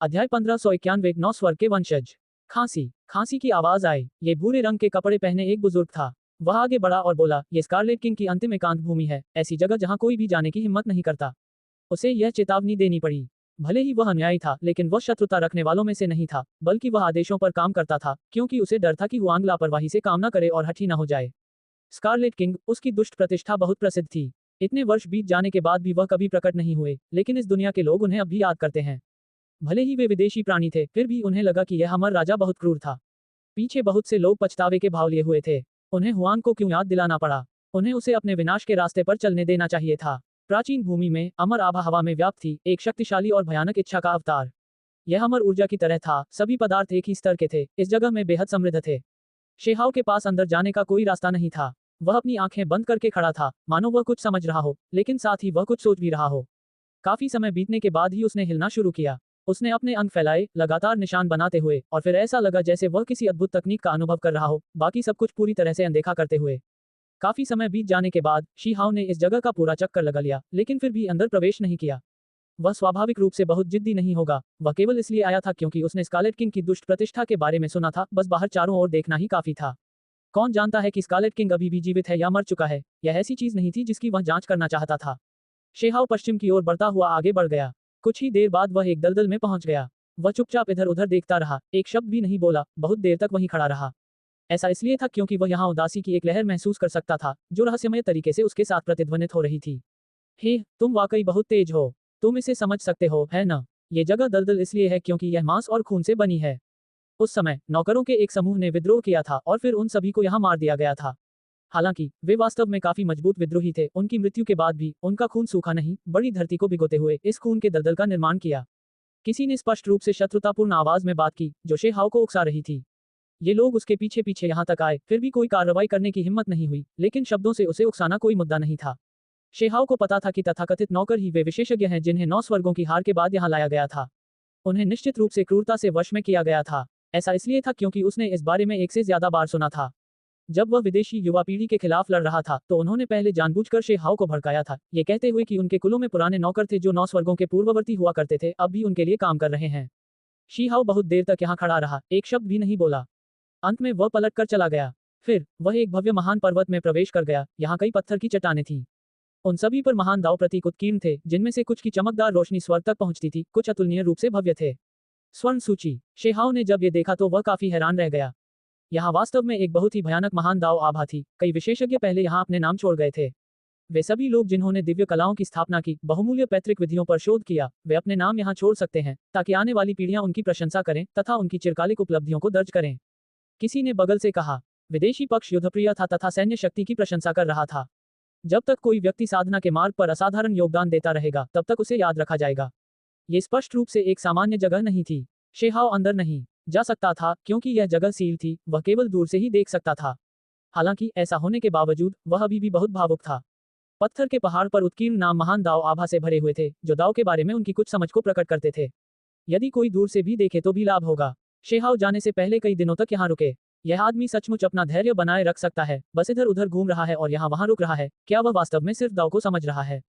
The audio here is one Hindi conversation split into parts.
अध्याय 1591 नौ स्वर्ग के वंशज। खांसी खांसी की आवाज आई। ये भूरे रंग के कपड़े पहने एक बुजुर्ग था। वह आगे बढ़ा और बोला, ये स्कारलेट किंग की अंतिम एकांत भूमि है, ऐसी जगह जहां कोई भी जाने की हिम्मत नहीं करता। उसे यह चेतावनी देनी पड़ी। भले ही वह अन्यायी था, लेकिन वह शत्रुता रखने वालों में से नहीं था, बल्कि वह आदेशों पर काम करता था, क्योंकि उसे डर था कि हुआंग लापरवाही से काम न करे और हठी न हो जाए। स्कारलेट किंग, उसकी दुष्ट प्रतिष्ठा बहुत प्रसिद्ध थी। इतने वर्ष बीत जाने के बाद भी वह कभी प्रकट नहीं हुए, लेकिन इस दुनिया के लोग उन्हें अब भी याद करते हैं। भले ही वे विदेशी प्राणी थे, फिर भी उन्हें लगा कि यह अमर राजा बहुत क्रूर था। पीछे बहुत से लोग पछतावे के भाव लिए हुए थे। उन्हें हुआंग को क्यों याद दिलाना पड़ा? उन्हें उसे अपने विनाश के रास्ते पर चलने देना चाहिए था। प्राचीन भूमि में अमर आभा हवा में व्याप्त थी, एक शक्तिशाली और भयानक इच्छा का अवतार। यह अमर ऊर्जा की तरह था, सभी पदार्थ एक ही स्तर के थे, इस जगह में बेहद समृद्ध थे। शेहाव के पास अंदर जाने का कोई रास्ता नहीं था। वह अपनी आंखें बंद करके खड़ा था, मानो वह कुछ समझ रहा हो, लेकिन साथ ही वह कुछ सोच भी रहा हो। काफी समय बीतने के बाद ही उसने हिलना शुरू किया। उसने अपने अंग फैलाए, लगातार निशान बनाते हुए, और फिर ऐसा लगा जैसे वह किसी अद्भुत तकनीक का अनुभव कर रहा हो, बाकी सब कुछ पूरी तरह से अनदेखा करते हुए। काफी समय बीत जाने के बाद शी हाओ ने इस जगह का पूरा चक्कर लगा लिया, लेकिन फिर भी अंदर प्रवेश नहीं किया। वह स्वाभाविक रूप से बहुत जिद्दी नहीं होगा। वह केवल इसलिए आया था क्योंकि उसने स्कारलेट किंग की दुष्ट प्रतिष्ठा के बारे में सुना था, बस बाहर चारों ओर देखना ही काफी था। कौन जानता है कि स्कारलेट किंग अभी भी जीवित है या मर चुका है? यह ऐसी चीज नहीं थी जिसकी वह जांच करना चाहता था। शेहाव पश्चिम की ओर बढ़ता हुआ आगे बढ़ गया। कुछ ही देर बाद वह एक दलदल में पहुंच गया। वह चुपचाप इधर उधर देखता रहा, एक शब्द भी नहीं बोला, बहुत देर तक वहीं खड़ा रहा। ऐसा इसलिए था क्योंकि वह यहाँ उदासी की एक लहर महसूस कर सकता था, जो रहस्यमय तरीके से उसके साथ प्रतिध्वनित हो रही थी। हे, तुम वाकई बहुत तेज हो। तुम इसे समझ सकते हो, है न? ये जगह दलदल इसलिए है क्योंकि यह मांस और खून से बनी है। उस समय नौकरों के एक समूह ने विद्रोह किया था और फिर उन सभी को यहाँ मार दिया गया था। हालांकि वे वास्तव में काफी मजबूत विद्रोही थे, उनकी मृत्यु के बाद भी उनका खून सूखा नहीं, बड़ी धरती को भिगोते हुए इस खून के दलदल का निर्माण किया। किसी ने स्पष्ट रूप से शत्रुतापूर्ण आवाज में बात की, जो शेहाव को उकसा रही थी। ये लोग उसके पीछे पीछे यहाँ तक आए, फिर भी कोई कार्रवाई करने की हिम्मत नहीं हुई, लेकिन शब्दों से उसे उकसाना कोई मुद्दा नहीं था। शेहाव को पता था कि तथाकथित नौकर ही वे विशेषज्ञ हैं जिन्हें 9 स्वर्गों की हार के बाद यहाँ लाया गया था। उन्हें निश्चित रूप से क्रूरता से वश में किया गया था। ऐसा इसलिए था क्योंकि उसने इस बारे में एक से ज्यादा बार सुना था। जब वह विदेशी युवा पीढ़ी के खिलाफ लड़ रहा था, तो उन्होंने पहले जानबूझकर शेहाव को भड़काया था, ये कहते हुए कि उनके कुलों में पुराने नौकर थे जो 9 स्वर्गों के पूर्ववर्ती हुआ करते थे, अब भी उनके लिए काम कर रहे हैं। शीहाव बहुत देर तक यहाँ खड़ा रहा, एक शब्द भी नहीं बोला। अंत में वह पलट कर चला गया। फिर वह एक भव्य महान पर्वत में प्रवेश कर गया। यहाँ कई पत्थर की चट्टानें थीं। उन सभी पर महान दाव प्रतीक उत्कीर्ण थे, जिनमें से कुछ की चमकदार रोशनी स्वर्ग तक पहुंचती थी, कुछ अतुलनीय रूप से भव्य थे। स्वर्ण सूची। शेहाव ने जब ये देखा तो वह काफी हैरान रह गया। यहाँ वास्तव में एक बहुत ही भयानक महान दाव आभा थी। कई विशेषज्ञ पहले यहाँ अपने नाम छोड़ गए थे। वे सभी लोग जिन्होंने दिव्य कलाओं की स्थापना की, बहुमूल्य पैतृक विधियों पर शोध किया, वे अपने नाम यहाँ छोड़ सकते हैं, ताकि आने वाली पीढ़ियां उनकी प्रशंसा करें तथा उनकी चिरकालिक उपलब्धियों को दर्ज करें। किसी ने बगल से कहा। विदेशी पक्ष युद्धप्रिय था तथा सैन्य शक्ति की प्रशंसा कर रहा था। जब तक कोई व्यक्ति साधना के मार्ग पर असाधारण योगदान देता रहेगा, तब तक उसे याद रखा जाएगा। ये स्पष्ट रूप से एक सामान्य जगह नहीं थी। शेहाव अंदर नहीं जा सकता था क्योंकि यह जगह सील थी, वह केवल दूर से ही देख सकता था। हालांकि ऐसा होने के बावजूद वह अभी भी बहुत भावुक था। पत्थर के पहाड़ पर उत्कीर्ण नाम महान दाव आभा से भरे हुए थे, जो दाव के बारे में उनकी कुछ समझ को प्रकट करते थे। यदि कोई दूर से भी देखे तो भी लाभ होगा। शेहाव जाने से पहले कई दिनों तक यहाँ रुके। यह आदमी सचमुच अपना धैर्य बनाए रख सकता है, बस इधर उधर घूम रहा है और यहाँ वहाँ रुक रहा है, क्या वह वास्तव में सिर्फ दाव को समझ रहा है?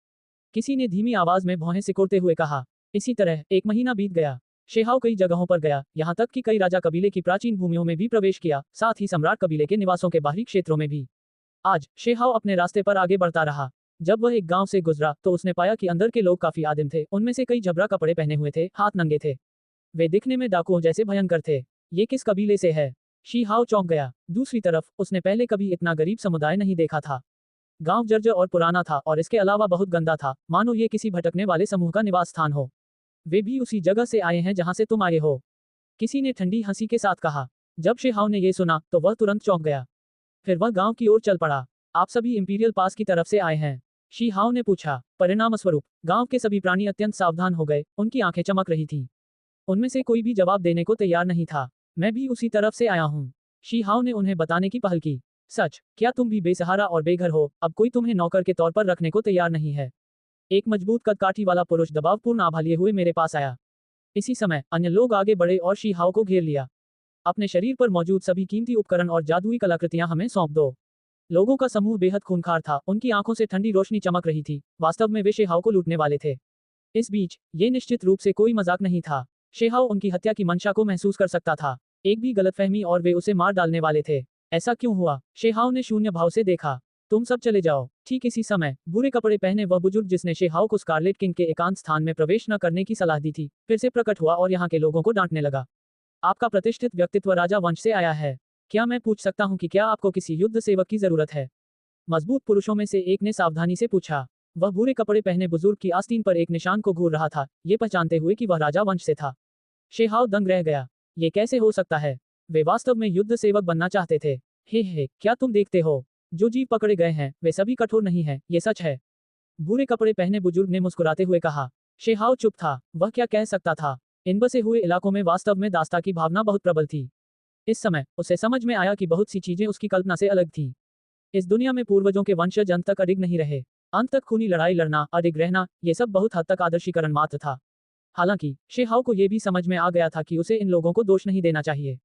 किसी ने धीमी आवाज में भौहें सिकोड़ते हुए कहा। इसी तरह 1 महीना बीत गया। शेहाव कई जगहों पर गया, यहाँ तक कि कई राजा कबीले की प्राचीन भूमियों में भी प्रवेश किया, साथ ही सम्राट कबीले के निवासों के बाहरी क्षेत्रों में भी। आज शेहाव अपने रास्ते पर आगे बढ़ता रहा। जब वह एक गांव से गुजरा तो उसने पाया कि अंदर के लोग काफी आदिम थे, उनमें से कई जबरा कपड़े पहने हुए थे, हाथ नंगे थे। वे दिखने में डाकुओं जैसे भयंकर थे। ये किस कबीले से है? शीहाव चौंक गया। दूसरी तरफ उसने पहले कभी इतना गरीब समुदाय नहीं देखा था। गांव जर्जर और पुराना था और इसके अलावा बहुत गंदा था, मानो ये किसी भटकने वाले समूह का निवास स्थान हो। वे भी उसी जगह से आए हैं जहां से तुम आए हो, किसी ने ठंडी हंसी के साथ कहा। जब शेहाव ने ये सुना तो वह तुरंत चौंक गया। फिर वह गांव की ओर चल पड़ा। आप सभी इंपीरियल पास की तरफ से आए हैं? शीहाव ने पूछा। परिणामस्वरूप गांव के सभी प्राणी अत्यंत सावधान हो गए, उनकी आंखें चमक रही थीं। उनमें से कोई भी जवाब देने को तैयार नहीं था। मैं भी उसी तरफ से आया हूँ, शीहाव ने उन्हें बताने की पहल की। सच? क्या तुम भी बेसहारा और बेघर हो? अब कोई तुम्हें नौकर के तौर पर रखने को तैयार नहीं है। एक मजबूत कदकाठी वाला पुरुष दबावपूर्ण आभा लिए हुए मेरे पास आया। इसी समय अन्य लोग आगे बढ़े और शीहाव को घेर लिया। अपने शरीर पर मौजूद सभी कीमती उपकरण और जादुई कलाकृतियां हमें सौंप दो। लोगों का समूह बेहद खूंखार था, उनकी आंखों से ठंडी रोशनी चमक रही थी। वास्तव में वे शेहाव को लूटने वाले थे। इस बीच ये निश्चित रूप से कोई मजाक नहीं था। शेहाओ उनकी हत्या की मंशा को महसूस कर सकता था। एक भी गलतफहमी और वे उसे मार डालने वाले थे। ऐसा क्यों हुआ? शेहाओ ने शून्य भाव से देखा। तुम सब चले जाओ। ठीक इसी समय बुरे कपड़े पहने वह बुजुर्ग जिसने शेहाओ को स्कारलेट किंग के एकांत स्थान में प्रवेश न करने की सलाह दी थी, फिर से प्रकट हुआ और यहाँ के लोगों को डांटने लगा। आपका प्रतिष्ठित व्यक्तित्व राजा वंश से आया है। क्या मैं पूछ सकता हूँ कि क्या आपको किसी युद्ध सेवक की जरूरत है? मजबूत पुरुषों में से एक ने सावधानी से पूछा। वह भूरे कपड़े पहने बुजुर्ग की आस्तीन पर एक निशान को घूर रहा था, ये पहचानते हुए कि वह राजा वंश से था। शेहाओ दंग रह गया। ये कैसे हो सकता है? वे वास्तव में युद्ध सेवक बनना चाहते थे। हे, क्या तुम देखते हो? जो जीव पकड़े गए हैं वे सभी कठोर नहीं हैं, ये सच है। भूरे कपड़े पहने बुजुर्ग ने मुस्कुराते हुए कहा। शेहाओ चुप था। वह क्या कह सकता था? इन बसे हुए इलाकों में वास्तव में दास्ता की भावना बहुत प्रबल थी। इस समय उसे समझ में आया कि बहुत सी चीजें उसकी कल्पना से अलग थीं। इस दुनिया में पूर्वजों के वंशज अंत तक अडिग नहीं रहे। अंत तक खूनी लड़ाई लड़ना, अडिग रहना, ये सब बहुत हद तक आदर्शीकरण मात्र था। हालांकि शेहाओ को यह भी समझ में आ गया था कि उसे इन लोगों को दोष नहीं देना चाहिए।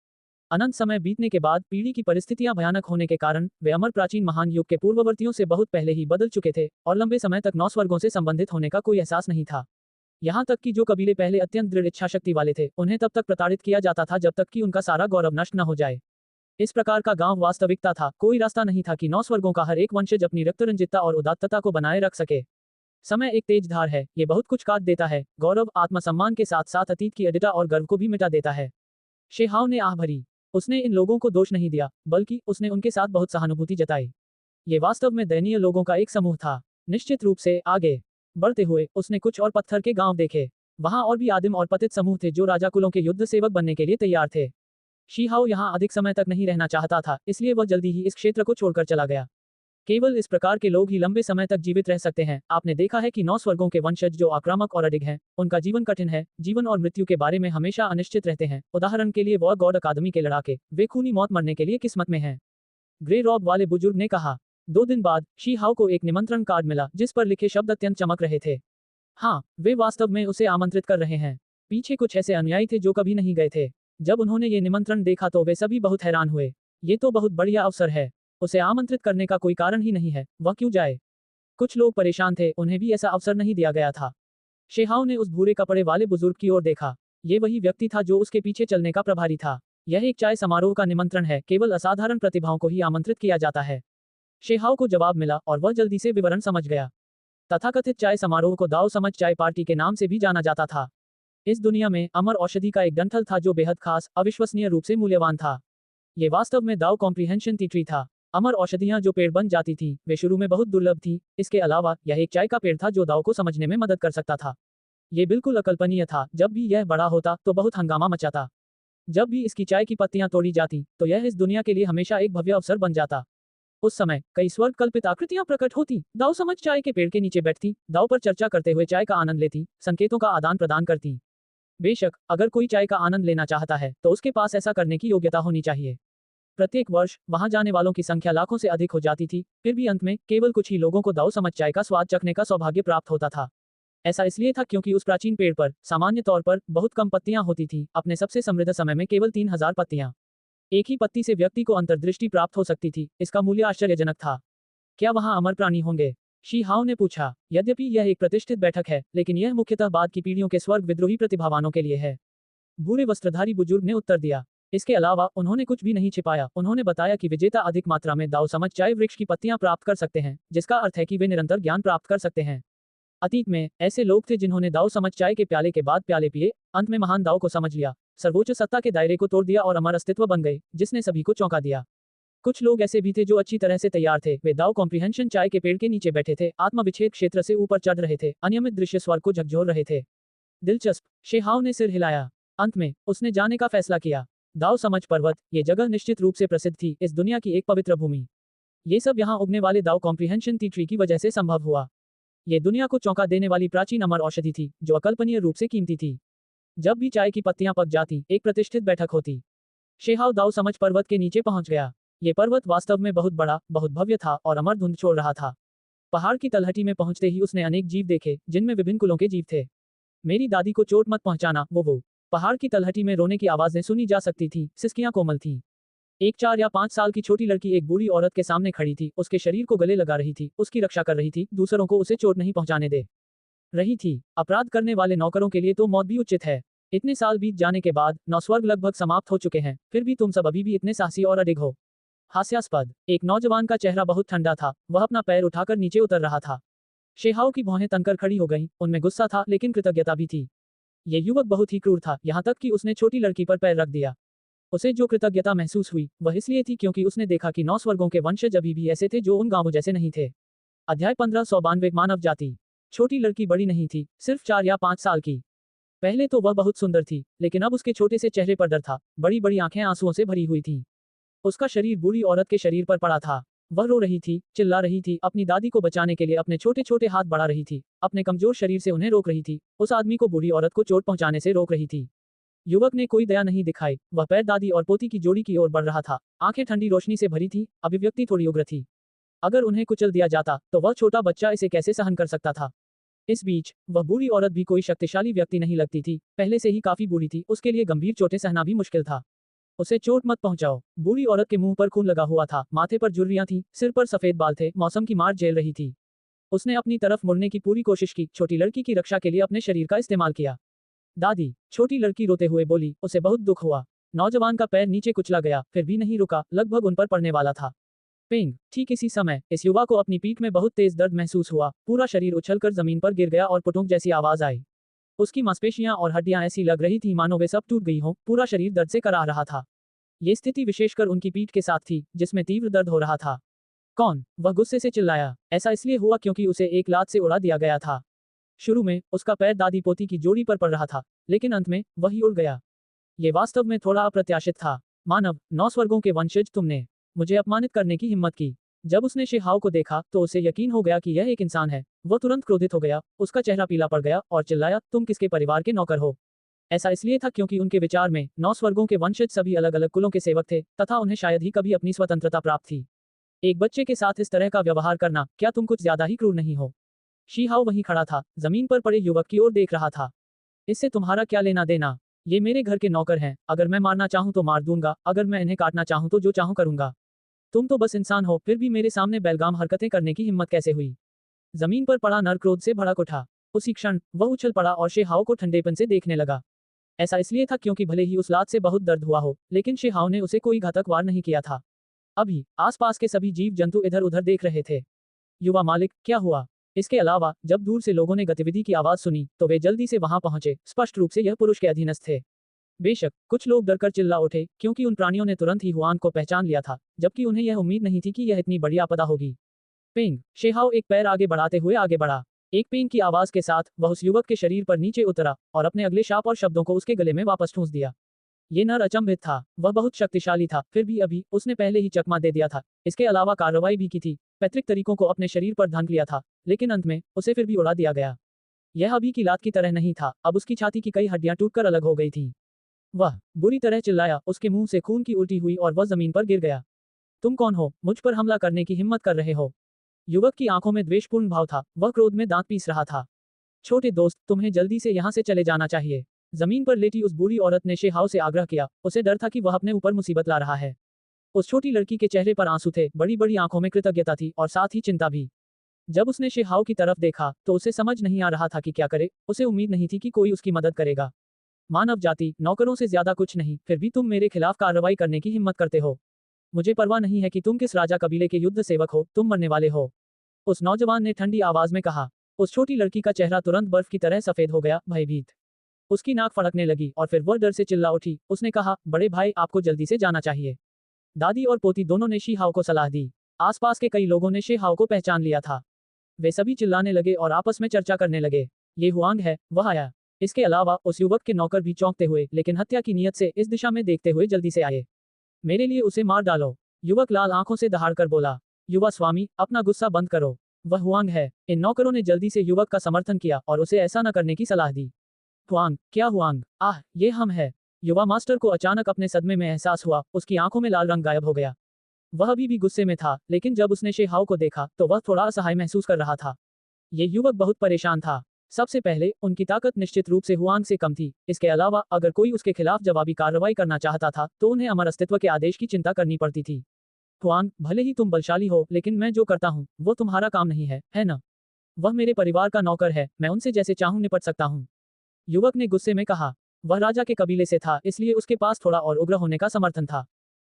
अनंत समय बीतने के बाद पीढ़ी की परिस्थितियां भयानक होने के कारण वे अमर प्राचीन महान युग के पूर्ववर्तियों से बहुत पहले ही बदल चुके थे और लंबे समय तक 9 स्वर्गों से संबंधित होने का कोई एहसास नहीं था। यहाँ तक कि जो कबीले पहले अत्यंत दृढ़ इच्छा शक्ति वाले थे, उन्हें तब तक प्रताड़ित किया जाता था जब तक कि उनका सारा गौरव नष्ट न हो जाए। इस प्रकार का गांव वास्तविकता था। कोई रास्ता नहीं था कि 9 स्वर्गों का हर एक वंशज अपनी रक्तरंजितता और उदात्तता को बनाए रख सके। समय एक तेज धार है, ये बहुत कुछ काट देता है, गौरव, आत्मसम्मान के साथ साथ अतीत की अडिगता और गर्व को भी मिटा देता है। शेहाओ ने आह भरी। उसने इन लोगों को दोष नहीं दिया, बल्कि उसने उनके साथ बहुत सहानुभूति जताई। ये वास्तव में दयनीय लोगों का एक समूह था। निश्चित रूप से आगे बढ़ते हुए उसने कुछ और पत्थर के गांव देखे। वहां और भी आदिम और पतित समूह थे जो राजा कुलों के युद्ध सेवक बनने के लिए तैयार थे। शीहाओ यहाँ अधिक समय तक नहीं रहना चाहता था, इसलिए वह जल्दी ही इस क्षेत्र को छोड़कर चला गया। केवल इस प्रकार के लोग ही लंबे समय तक जीवित रह सकते हैं। आपने देखा है कि 9 स्वर्गों के वंशज जो आक्रामक और अडिग हैं, उनका जीवन कठिन है। जीवन और मृत्यु के बारे में हमेशा अनिश्चित रहते हैं। उदाहरण के लिए वॉर गॉड अकादमी के लड़ाके, वे खूनी मौत मरने के लिए किस्मत में हैं। ग्रे रॉब वाले बुजुर्ग ने कहा। 2 दिन बाद शीहाओ को एक निमंत्रण कार्ड मिला जिस पर लिखे शब्द अत्यंत चमक रहे थे। हाँ, वे वास्तव में उसे आमंत्रित कर रहे हैं। पीछे कुछ ऐसे अनुयायी थे जो कभी नहीं गए थे। जब उन्होंने ये निमंत्रण देखा तो वे सभी बहुत हैरान हुए। ये तो बहुत बढ़िया अवसर है। उसे आमंत्रित करने का कोई कारण ही नहीं है, वह क्यों जाए? कुछ लोग परेशान थे, उन्हें भी ऐसा अवसर नहीं दिया गया था। शेहाओ ने उस भूरे कपड़े वाले बुजुर्ग की ओर देखा। ये वही व्यक्ति था जो उसके पीछे चलने का प्रभारी था। यह एक चाय समारोह का निमंत्रण है, केवल असाधारण प्रतिभाओं को ही आमंत्रित किया जाता है। शेहाओ को जवाब मिला और वह जल्दी से विवरण समझ गया। तथाकथित चाय समारोह को दाओ समझ चाय पार्टी के नाम से भी जाना जाता था। इस दुनिया में अमर औषधि का एक डंठल था जो बेहद खास, अविश्वसनीय रूप से मूल्यवान था। ये वास्तव में दाओ कॉम्प्रिहेंशन ट्री था। अमर औषधियां जो पेड़ बन जाती थीं, वे शुरू में बहुत दुर्लभ थीं। इसके अलावा यह एक चाय का पेड़ था जो दाओ को समझने में मदद कर सकता था। ये बिल्कुल अकल्पनीय था। जब भी यह बड़ा होता तो बहुत हंगामा मचाता। जब भी इसकी चाय की पत्तियां तोड़ी जाती तो यह इस दुनिया के लिए हमेशा एक भव्य अवसर बन जाता। उस समय कई स्वर्ग कल्पित आकृतियां प्रकट होती। दाओ समझ चाय के पेड़ के नीचे बैठती, दाओ पर चर्चा करते हुए चाय का आनंद लेती, संकेतों का आदान प्रदान करती। बेशक अगर कोई चाय का आनंद लेना चाहता है तो उसके पास ऐसा करने की योग्यता होनी चाहिए। प्रत्येक वर्ष वहां जाने वालों की संख्या लाखों से अधिक हो जाती थी। फिर भी अंत में केवल कुछ ही लोगों को दाओ समझ चाय का स्वाद चखने का सौभाग्य प्राप्त होता था। ऐसा इसलिए था क्योंकि उस प्राचीन पेड़ पर सामान्य तौर पर बहुत कम पत्तियां होती थी। अपने सबसे समृद्ध समय में केवल 3000 पत्तियां। एक ही पत्ती से व्यक्ति को अंतर्दृष्टि प्राप्त हो सकती थी। इसका मूल्य आश्चर्यजनक था। क्या वहां अमर प्राणी होंगे? शीहाओ ने पूछा। यद्यपि यह एक प्रतिष्ठित बैठक है, लेकिन यह मुख्यतः बाद की पीढ़ियों के स्वर्ग विद्रोही प्रतिभावानों के लिए है। भूरे वस्त्रधारी बुजुर्ग ने उत्तर दिया। इसके अलावा उन्होंने कुछ भी नहीं छिपाया। उन्होंने बताया कि विजेता अधिक मात्रा में दाओ समझ चाय वृक्ष की पत्तियां प्राप्त कर सकते हैं, जिसका अर्थ है कि वे निरंतर ज्ञान प्राप्त कर सकते हैं। अतीत में ऐसे लोग थे जिन्होंने दाओ समझ चाय के प्याले के बाद प्याले पिए, अंत में महान दाओ को समझ लिया, सर्वोच्च सत्ता के दायरे को तोड़ दिया और अमर अस्तित्व बन गए, जिसने सभी को चौंका दिया। कुछ लोग ऐसे भी थे जो अच्छी तरह से तैयार थे। वे दाओ कॉम्प्रिहेंशन चाय के पेड़ के नीचे बैठे थे, आत्मविच्छेद क्षेत्र से ऊपर चढ़ रहे थे, अनियमित दृश्य स्वर्ग को झकझोर रहे थे। दिलचस्प। शेहाओ ने सिर हिलाया। अंत में उसने जाने का फैसला किया। दाओ समझ पर्वत, ये जगह निश्चित रूप से प्रसिद्ध थी, इस दुनिया की एक पवित्र भूमि। ये सब यहाँ उगने वाले दाओ कॉम्प्रिहेंशन ट्री की वजह से संभव हुआ। ये दुनिया को चौंका देने वाली प्राचीन अमर औषधि थी, जो अकल्पनीय रूप से कीमती थी। जब भी चाय की पत्तियां पक जाती, एक प्रतिष्ठित बैठक होती। शेहाओ दाओ समझ पर्वत के नीचे पहुंच गया। ये पर्वत वास्तव में बहुत बड़ा, बहुत भव्य था और अमर धुंध छोड़ रहा था। पहाड़ की तलहटी में पहुंचते ही उसने अनेक जीव देखे, जिनमें विभिन्न कुलों के जीव थे। मेरी दादी को चोट मत पहुंचाना, वो। पहाड़ की तलहटी में रोने की आवाजें सुनी जा सकती थी, सिसकियां कोमल थीं। एक 4 या 5 साल की छोटी लड़की एक बूढ़ी औरत के सामने खड़ी थी, उसके शरीर को गले लगा रही थी, उसकी रक्षा कर रही थी, दूसरों को उसे चोट नहीं पहुंचाने दे रही थी। अपराध करने वाले नौकरों के लिए तो मौत भी उचित है। इतने साल बीत जाने के बाद नौस्वर्ग लगभग समाप्त हो चुके हैं, फिर भी तुम सब अभी भी इतने साहसी और अडिग हो। हास्यास्पद। एक नौजवान का चेहरा बहुत ठंडा था, वह अपना पैर उठाकर नीचे उतर रहा था। शेहाओ की भौहें तनकर खड़ी हो गईं, उनमें गुस्सा था लेकिन कृतज्ञता भी थी। ये युवक बहुत ही क्रूर था, यहाँ तक कि उसने छोटी लड़की पर पैर रख दिया। उसे जो कृतज्ञता महसूस हुई वह इसलिए थी क्योंकि उसने देखा कि 9 स्वर्गों के वंशज अभी भी ऐसे थे जो उन गांवों जैसे नहीं थे। अध्याय 1592 मानव जाति। छोटी लड़की बड़ी नहीं थी, सिर्फ 4 या 5 साल की। पहले तो वह बहुत सुंदर थी, लेकिन अब उसके छोटे से चेहरे पर डर था, बड़ी बड़ी आंखें आंसुओं से भरी हुई थीं। उसका शरीर बूढ़ी औरत के शरीर पर पड़ा था। वह रो रही थी, चिल्ला रही थी, अपनी दादी को बचाने के लिए अपने छोटे छोटे हाथ बढ़ा रही थी, अपने कमजोर शरीर से उन्हें रोक रही थी, उस आदमी को बूढ़ी औरत को चोट पहुंचाने से रोक रही थी। युवक ने कोई दया नहीं दिखाई, वह पैर दादी और पोती की जोड़ी की ओर बढ़ रहा था, आंखें ठंडी रोशनी से भरी थी, अभिव्यक्ति थोड़ी उग्र थी। अगर उन्हें कुचल दिया जाता तो वह छोटा बच्चा इसे कैसे सहन कर सकता था। इस बीच वह बूढ़ी औरत भी कोई शक्तिशाली व्यक्ति नहीं लगती थी, पहले से ही काफी बूढ़ी थी, उसके लिए गंभीर चोटें सहना भी मुश्किल था। उसे चोट मत पहुंचाओ। बूढ़ी औरत के मुंह पर खून लगा हुआ था, माथे पर झुर्रियां थीं, सिर पर सफेद बाल थे, मौसम की मार झेल रही थी। उसने अपनी तरफ मुड़ने की पूरी कोशिश की, छोटी लड़की की रक्षा के लिए अपने शरीर का इस्तेमाल किया। दादी, छोटी लड़की रोते हुए बोली, उसे बहुत दुख हुआ। नौजवान का पैर नीचे कुचला गया, फिर भी नहीं रुका, लगभग उन पर पड़ने वाला था। पेंग। ठीक इसी समय इस युवा को अपनी पीठ में बहुत तेज दर्द महसूस हुआ, पूरा शरीर उछलकर जमीन पर गिर गया और पुटुंक जैसी आवाज आई। उसकी मांसपेशियां और हड्डियां ऐसी लग रही थी मानो वे सब टूट गई हों, पूरा शरीर दर्द से कराह रहा था। ये स्थिति विशेषकर उनकी पीठ के साथ थी, जिसमें तीव्र दर्द हो रहा था। कौन? वह गुस्से से चिल्लाया। ऐसा इसलिए हुआ क्योंकि उसे एक लात से उड़ा दिया गया था। शुरू में उसका पैर दादी पोती की जोड़ी पर पड़ रहा था, लेकिन अंत में वही उड़ गया। ये वास्तव में थोड़ा अप्रत्याशित था। मानव, 9 स्वर्गों के वंशज, तुमने मुझे अपमानित करने की हिम्मत की। जब उसने शेहाओ को देखा तो उसे यकीन हो गया कि यह एक इंसान है। वह तुरंत क्रोधित हो गया, उसका चेहरा पीला पड़ गया और चिल्लाया, तुम किसके परिवार के नौकर हो? ऐसा इसलिए था क्योंकि उनके विचार में 9 स्वर्गों के वंशज सभी अलग अलग कुलों के सेवक थे, तथा उन्हें शायद ही कभी अपनी स्वतंत्रता प्राप्त थी। एक बच्चे के साथ इस तरह का व्यवहार करना, क्या तुम कुछ ज्यादा ही क्रूर नहीं हो? शीहाओ वहीं खड़ा था, जमीन पर पड़े युवक की ओर देख रहा था। इससे तुम्हारा क्या लेना देना? ये मेरे घर के नौकर हैं, अगर मैं मारना चाहूं तो मार दूंगा, अगर मैं इन्हें काटना चाहूं तो जो चाहूं करूंगा। तुम तो बस इंसान हो, फिर भी मेरे सामने बेलगाम हरकतें करने की हिम्मत कैसे हुई? जमीन पर पड़ा नर क्रोध से भड़क उठा। उसी क्षण वह उछल पड़ा और शेहाओ को ठंडेपन से देखने लगा। ऐसा इसलिए था क्योंकि भले ही उस लात से बहुत दर्द हुआ हो, लेकिन शेहाओ ने उसे कोई घातक वार नहीं किया था। अभी आसपास के सभी जीव जंतु इधर उधर देख रहे थे। युवा मालिक, क्या हुआ? इसके अलावा जब दूर से लोगों ने गतिविधि की आवाज सुनी तो वे जल्दी से वहां पहुंचे, स्पष्ट रूप से यह पुरुष के अधीनस्थ थे। बेशक कुछ लोग डरकर चिल्ला उठे, क्योंकि उन प्राणियों ने तुरंत ही हुआंग को पहचान लिया था, जबकि उन्हें यह उम्मीद नहीं थी कि यह इतनी बड़ी आपदा होगी। पेंग। शेहाओ एक पैर आगे बढ़ाते हुए आगे बढ़ा। एक पेंग की आवाज के साथ वह उस युवक के शरीर पर नीचे उतरा और अपने अगले शाप और शब्दों को उसके गले में वापस ठूंस दिया। ये नर अचंभित था, वह बहुत शक्तिशाली था, फिर भी अभी उसने पहले ही चकमा दे दिया था। इसके अलावा कार्रवाई भी की थी, पैतृक तरीकों को अपने शरीर पर धांक लिया था, लेकिन अंत में उसे फिर भी उड़ा दिया गया। यह अभी की लात की तरह नहीं था, अब उसकी छाती की कई हड्डियां टूटकर अलग हो गई थीं। वह बुरी तरह चिल्लाया, उसके मुंह से खून की उल्टी हुई और वह जमीन पर गिर गया। तुम कौन हो, मुझ पर हमला करने की हिम्मत कर रहे हो? युवक की आंखों में द्वेषपूर्ण भाव था, वह क्रोध में दांत पीस रहा था। छोटे दोस्त, तुम्हें जल्दी से यहाँ से चले जाना चाहिए। जमीन पर लेटी उस बूढ़ी औरत ने शेहाओ से आग्रह किया, उसे डर था कि वह अपने ऊपर मुसीबत ला रहा है। उस छोटी लड़की के चेहरे पर आंसू थे, बड़ी बड़ी आंखों में कृतज्ञता थी और साथ ही चिंता भी। जब उसने शेहाओ की तरफ देखा तो उसे समझ नहीं आ रहा था कि क्या करे, उसे उम्मीद नहीं थी कि कोई उसकी मदद करेगा। मानव जाति, नौकरों से ज्यादा कुछ नहीं, फिर भी तुम मेरे खिलाफ कार्रवाई करने की हिम्मत करते हो। मुझे परवाह नहीं है कि तुम किस राजा कबीले के युद्ध सेवक हो, तुम मरने वाले हो। उस नौजवान ने ठंडी आवाज में कहा। उस छोटी लड़की का चेहरा तुरंत बर्फ की तरह सफेद हो गया, भयभीत। उसकी नाक फड़कने लगी और फिर वह डर से चिल्ला उठी। उसने कहा, बड़े भाई, आपको जल्दी से जाना चाहिए। दादी और पोती दोनों ने शीहाओ को सलाह दी। आसपास के कई लोगों ने शेहाओ को पहचान लिया था। वे सभी चिल्लाने लगे और आपस में चर्चा करने लगे। ये हुआंग है, वह आया। इसके अलावा उस युवक के नौकर भी चौंकते हुए लेकिन हत्या की नीयत से इस दिशा में देखते हुए जल्दी से आए। मेरे लिए उसे मार डालो। युवक लाल आंखों से दहाड़कर बोला। युवा स्वामी, अपना गुस्सा बंद करो, वह हुआंग है। इन नौकरों ने जल्दी से युवक का समर्थन किया और उसे ऐसा न करने की सलाह दी। हुआंग, क्या हुआंग? आह, ये हम है। युवा मास्टर को अचानक अपने सदमे में एहसास हुआ, उसकी आंखों में लाल रंग गायब हो गया। वह अभी भी गुस्से में था, लेकिन जब उसने शेहाओ को देखा तो वह थोड़ा असहाय महसूस कर रहा था। ये युवक बहुत परेशान था। सबसे पहले उनकी ताकत निश्चित रूप से हुआंग से कम थी। इसके अलावा अगर कोई उसके खिलाफ जवाबी कार्रवाई करना चाहता था तो उन्हें अमर अस्तित्व के आदेश की चिंता करनी पड़ती थी। हुआंग, भले ही तुम बलशाली हो, लेकिन मैं जो करता हूँ वो तुम्हारा काम नहीं है ना? वह मेरे परिवार का नौकर है, मैं उनसे जैसे चाहूं निपट सकता हूँ। युवक ने गुस्से में कहा। वह राजा के कबीले से था, इसलिए उसके पास थोड़ा और उग्र होने का समर्थन था।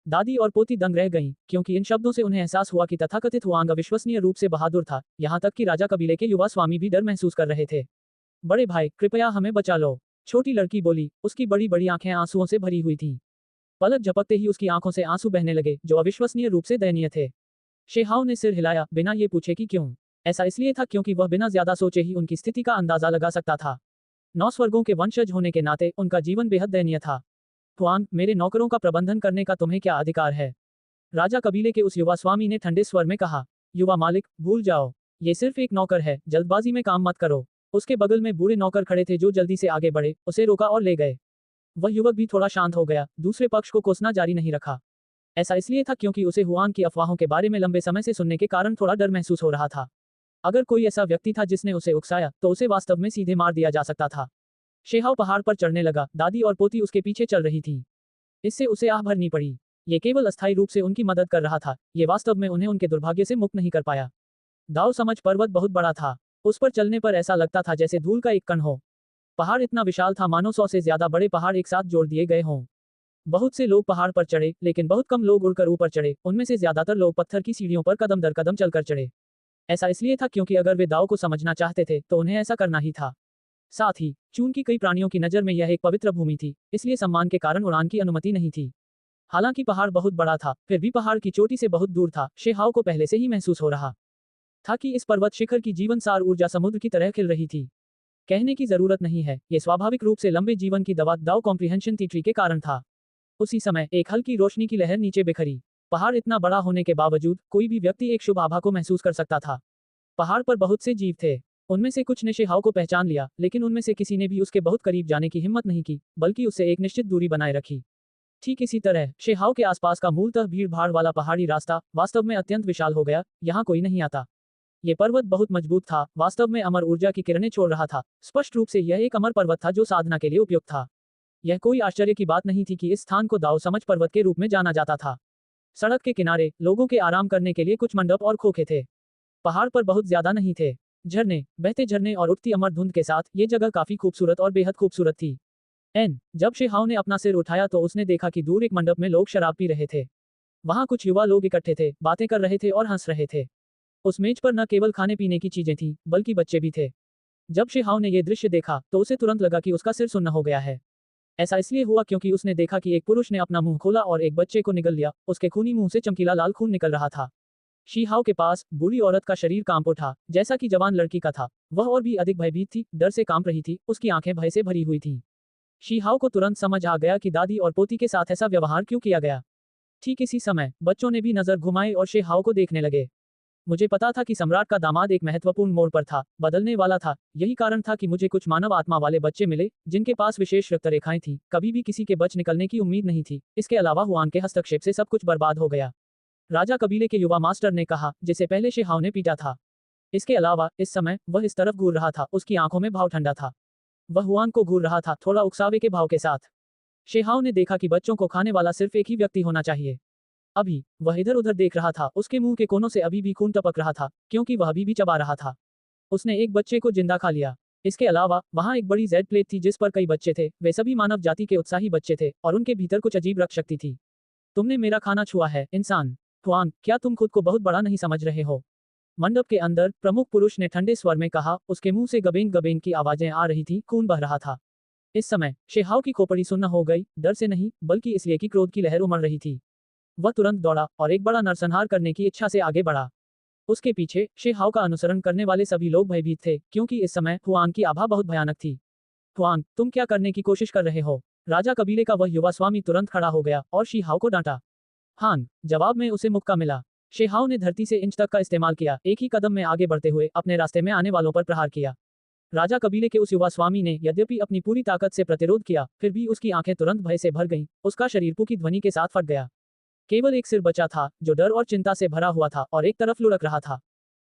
दादी और पोती दंग रह गईं, क्योंकि इन शब्दों से उन्हें एहसास हुआ कि तथाकथित हुआंग अविश्वसनीय रूप से बहादुर था, यहाँ तक कि राजा कबीले के युवा स्वामी भी डर महसूस कर रहे थे। बड़े भाई, कृपया हमें बचा लो, छोटी लड़की बोली, उसकी बड़ी बड़ी आंखें आंसुओं से भरी हुई थीं। पलक झपकते ही उसकी आंखों से आंसू बहने लगे, जो अविश्वसनीय रूप से दयनीय थे। शेहाव ने सिर हिलाया, बिना ये पूछे कि क्यों। ऐसा इसलिए था क्योंकि वह बिना ज्यादा सोचे ही उनकी स्थिति का अंदाजा लगा सकता था। 9 स्वर्गों के वंशज होने के नाते उनका जीवन बेहद दयनीय था। हुआंग, मेरे नौकरों का प्रबंधन करने का तुम्हें क्या अधिकार है? राजा कबीले के उस युवा स्वामी ने ठंडे स्वर में कहा। युवा मालिक, भूल जाओ, ये सिर्फ एक नौकर है, जल्दबाजी में काम मत करो। उसके बगल में बूढ़े नौकर खड़े थे जो जल्दी से आगे बढ़े, उसे रोका और ले गए। वह युवक भी थोड़ा शांत हो गया, दूसरे पक्ष को कोसना जारी नहीं रखा। ऐसा इसलिए था क्योंकि उसे हुआंग की अफवाहों के बारे में लंबे समय से सुनने के कारण थोड़ा डर महसूस हो रहा था। अगर कोई ऐसा व्यक्ति था जिसने उसे उकसाया, तो उसे वास्तव में सीधे मार दिया जा सकता था। शेहाव पहाड़ पर चढ़ने लगा, दादी और पोती उसके पीछे चल रही थी। इससे उसे आह भरनी पड़ी। ये केवल अस्थायी रूप से उनकी मदद कर रहा था, ये वास्तव में उन्हें उनके दुर्भाग्य से मुक्त नहीं कर पाया। दाव समझ पर्वत बहुत बड़ा था। उस पर चलने पर ऐसा लगता था जैसे धूल का एक कण हो। पहाड़ इतना विशाल था मानो 100 से ज्यादा बड़े पहाड़ एक साथ जोड़ दिए गए हों। बहुत से लोग पहाड़ पर चढ़े, लेकिन बहुत कम लोग उड़कर ऊपर चढ़े, उनमें से ज्यादातर लोग पत्थर की सीढ़ियों पर कदम दर कदम चलकर चढ़े। ऐसा इसलिए था क्योंकि अगर वे दाव को समझना चाहते थे, तो उन्हें ऐसा करना ही था। साथ ही, चून की कई प्राणियों की नज़र में यह एक पवित्र भूमि थी, इसलिए सम्मान के कारण उड़ान की अनुमति नहीं थी। हालांकि पहाड़ बहुत बड़ा था, फिर भी पहाड़ की चोटी से बहुत दूर था। शेहाव को पहले से ही महसूस हो रहा था कि इस पर्वत शिखर की जीवनसार ऊर्जा समुद्र की तरह खिल रही थी। कहने की जरूरत नहीं है, ये स्वाभाविक रूप से लंबे जीवन की दवा दाव कॉम्प्रिहेंशन थीट्री के कारण था। उसी समय एक हल्की रोशनी की लहर नीचे बिखरी। पहाड़ इतना बड़ा होने के बावजूद कोई भी व्यक्ति एक शुभ आभा को महसूस कर सकता था। पहाड़ पर बहुत से जीव थे। उनमें से कुछ ने शेहाव को पहचान लिया, लेकिन उनमें से किसी ने भी उसके बहुत करीब जाने की हिम्मत नहीं की, बल्कि उससे एक निश्चित दूरी बनाए रखी। ठीक इसी तरह शेहाव के आसपास का मूलतः भीड़ भाड़ वाला पहाड़ी रास्ता वास्तव में अत्यंत विशाल हो गया। यहाँ कोई नहीं आता। ये पर्वत बहुत मजबूत था, वास्तव में अमर ऊर्जा की किरणें छोड़ रहा था। स्पष्ट रूप से यह एक अमर पर्वत था जो साधना के लिए उपयुक्त था। यह कोई आश्चर्य की बात नहीं थी कि इस स्थान को दाव समझ पर्वत के रूप में जाना जाता था। सड़क के किनारे लोगों के आराम करने के लिए कुछ मंडप और खोखे थे। पहाड़ पर बहुत ज्यादा नहीं थे। झरने, बहते झरने और उठती अमर धुंध के साथ ये जगह काफी खूबसूरत और बेहद खूबसूरत थी। जब शेहाव ने अपना सिर उठाया तो उसने देखा कि दूर एक मंडप में लोग शराब पी रहे थे। वहां कुछ युवा लोग इकट्ठे थे, बातें कर रहे थे और हंस रहे थे। उस मेज पर न केवल खाने पीने की चीजें थीं, बल्कि बच्चे भी थे। जब शेहाव ने यह दृश्य देखा, तो उसे तुरंत लगा कि उसका सिर सुन्न हो गया है। ऐसा इसलिए हुआ क्योंकि उसने देखा कि एक पुरुष ने अपना मुंह खोला और एक बच्चे को निगल लिया। उसके खूनी मुंह से चमकीला लाल खून निकल रहा था। शीहाव के पास बूढ़ी औरत का शरीर कांप उठा, जैसा कि जवान लड़की का था। वह और भी अधिक भयभीत थी, डर से कांप रही थी, उसकी आंखें भय से भरी हुई थीं। शीहाव को तुरंत समझ आ गया कि दादी और पोती के साथ ऐसा व्यवहार क्यों किया गया। ठीक इसी समय बच्चों ने भी नजर घुमाई और शेहाव को देखने लगे। मुझे पता था कि सम्राट का दामाद एक महत्वपूर्ण मोड़ पर था, बदलने वाला था। यही कारण था कि मुझे कुछ मानव आत्मा वाले बच्चे मिले, जिनके पास विशेष रक्तरेखाएं थीं। कभी भी किसी के बच निकलने की उम्मीद नहीं थी। इसके अलावा हुआंग के हस्तक्षेप से सब कुछ बर्बाद हो गया। राजा कबीले के युवा मास्टर ने कहा, जिसे पहले शेहाव ने पीटा था। इसके अलावा इस समय वह इस तरफ घूर रहा था, उसकी आंखों में भाव ठंडा था। वह हुआंग को घूर रहा था, थोड़ा उकसावे के भाव के साथ। शेहाव ने देखा कि बच्चों को खाने वाला सिर्फ एक ही व्यक्ति होना चाहिए। अभी वह इधर उधर देख रहा था, उसके मुंह के कोनों से अभी भी खून टपक रहा था, क्योंकि वह अभी भी चबा रहा था। उसने एक बच्चे को जिंदा खा लिया। इसके अलावा वहां एक बड़ी जेड प्लेट थी जिस पर कई बच्चे थे। वे सभी मानव जाति के उत्साही बच्चे थे, और उनके भीतर कुछ अजीब रक्त शक्ति थी। तुमने मेरा खाना छुआ है, इंसान। हुआंग, क्या तुम खुद को बहुत बड़ा नहीं समझ रहे हो? मंडप के अंदर प्रमुख पुरुष ने ठंडे स्वर में कहा। उसके मुंह से गबेंग गबेंग की आवाजें आ रही थी, खून बह रहा था। इस समय शेहाव की खोपड़ी सुन्न हो गई, डर से नहीं, बल्कि इसलिए कि क्रोध की लहर उमड़ रही थी। वह तुरंत दौड़ा और एक बड़ा नरसंहार करने की इच्छा से आगे बढ़ा। उसके पीछे शेहाव का अनुसरण करने वाले सभी लोग भयभीत थे, क्योंकि इस समय हुआंग की आभा बहुत भयानक थी। हुआंग, तुम क्या करने की कोशिश कर रहे हो? राजा कबीले का वह युवा स्वामी तुरंत खड़ा हो गया और शेहाव को डांटा। हांग, जवाब में उसे मुक्का मिला। शेहाव ने धरती से इंच तक का इस्तेमाल किया, एक ही कदम में आगे बढ़ते हुए अपने रास्ते में आने वालों पर प्रहार किया। राजा कबीले के उस युवा स्वामी ने यद्यपि अपनी पूरी ताकत से प्रतिरोध किया, फिर भी उसकी आंखें तुरंत भय से भर गईं। उसका शरीर पू की ध्वनि के साथ फट गया। केवल एक सिर बचा था, जो डर और चिंता से भरा हुआ था और एक तरफ लुढ़क रहा था।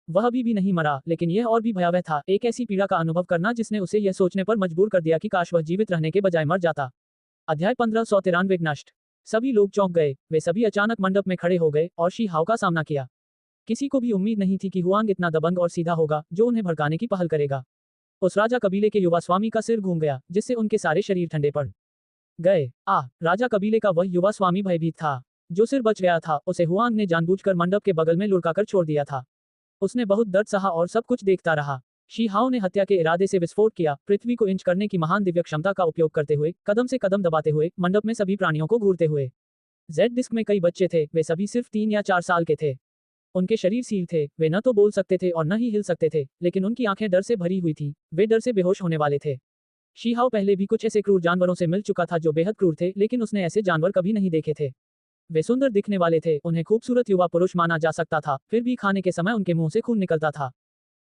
वह अभी भी नहीं मरा, लेकिन यह और भी भयावह था, एक ऐसी पीड़ा का अनुभव करना जिसने उसे यह सोचने पर मजबूर कर दिया कि काश वह जीवित रहने के बजाय मर जाता। अध्याय 1593 नष्ट। सभी लोग चौंक गए। वे सभी अचानक मंडप में खड़े हो गए और शीहाव का सामना किया। किसी को भी उम्मीद नहीं थी कि हुआंग इतना दबंग और सीधा होगा, जो उन्हें भड़काने की पहल करेगा। उस राजा कबीले के युवा स्वामी का सिर घूम गया, जिससे उनके सारे शरीर ठंडे पड़ गए। राजा कबीले का वह युवा स्वामी भयभीत था। जो सिर बच गया था, उसे हुआंग ने जानबूझकर मंडप के बगल में लुढ़काकर छोड़ दिया था। उसने बहुत दर्द सहा और सब कुछ देखता रहा। शी हाओ ने हत्या के इरादे से विस्फोट किया, पृथ्वी को इंच करने की महान दिव्य क्षमता का उपयोग करते हुए, कदम से कदम दबाते हुए, मंडप में सभी प्राणियों को घूरते हुए। जेड डिस्क में कई बच्चे थे, वे सभी सिर्फ 3 या 4 साल के थे। उनके शरीर सील थे, वे न तो बोल सकते थे और न ही हिल सकते थे, लेकिन उनकी आंखें डर से भरी हुई थी, वे डर से बेहोश होने वाले थे। शी हाओ पहले भी कुछ ऐसे क्रूर जानवरों से मिल चुका था जो बेहद क्रूर थे, लेकिन उसने ऐसे जानवर कभी नहीं देखे थे। वे सुंदर दिखने वाले थे, उन्हें खूबसूरत युवा पुरुष माना जा सकता था, फिर भी खाने के समय उनके मुंह से खून निकलता था।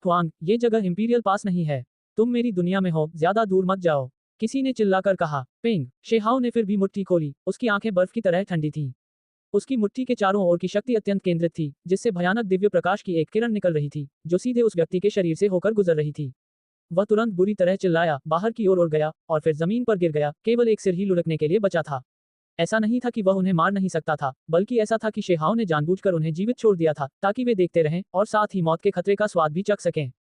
हुआंग, ये जगह इंपीरियल पास नहीं है। तुम मेरी दुनिया में हो, ज्यादा दूर मत जाओ, किसी ने चिल्लाकर कहा। पेंग, शेहाओ ने फिर भी मुट्ठी खोली, उसकी आंखें बर्फ की तरह ठंडी थीं। उसकी मुट्ठी के चारों ओर की शक्ति अत्यंत केंद्रित थी, जिससे भयानक दिव्य प्रकाश की एक किरण निकल रही थी, जो सीधे उस व्यक्ति के शरीर से होकर गुजर रही थी। वह तुरंत बुरी तरह चिल्लाया, बाहर की ओर उड़ गया और फिर जमीन पर गिर गया, केवल एक सिर ही लुढ़कने के लिए बचा था। ऐसा नहीं था कि वह उन्हें मार नहीं सकता था, बल्कि ऐसा था कि शेहाओ ने जानबूझकर उन्हें जीवित छोड़ दिया था, ताकि वे देखते रहें और साथ ही मौत के खतरे का स्वाद भी चख सकें।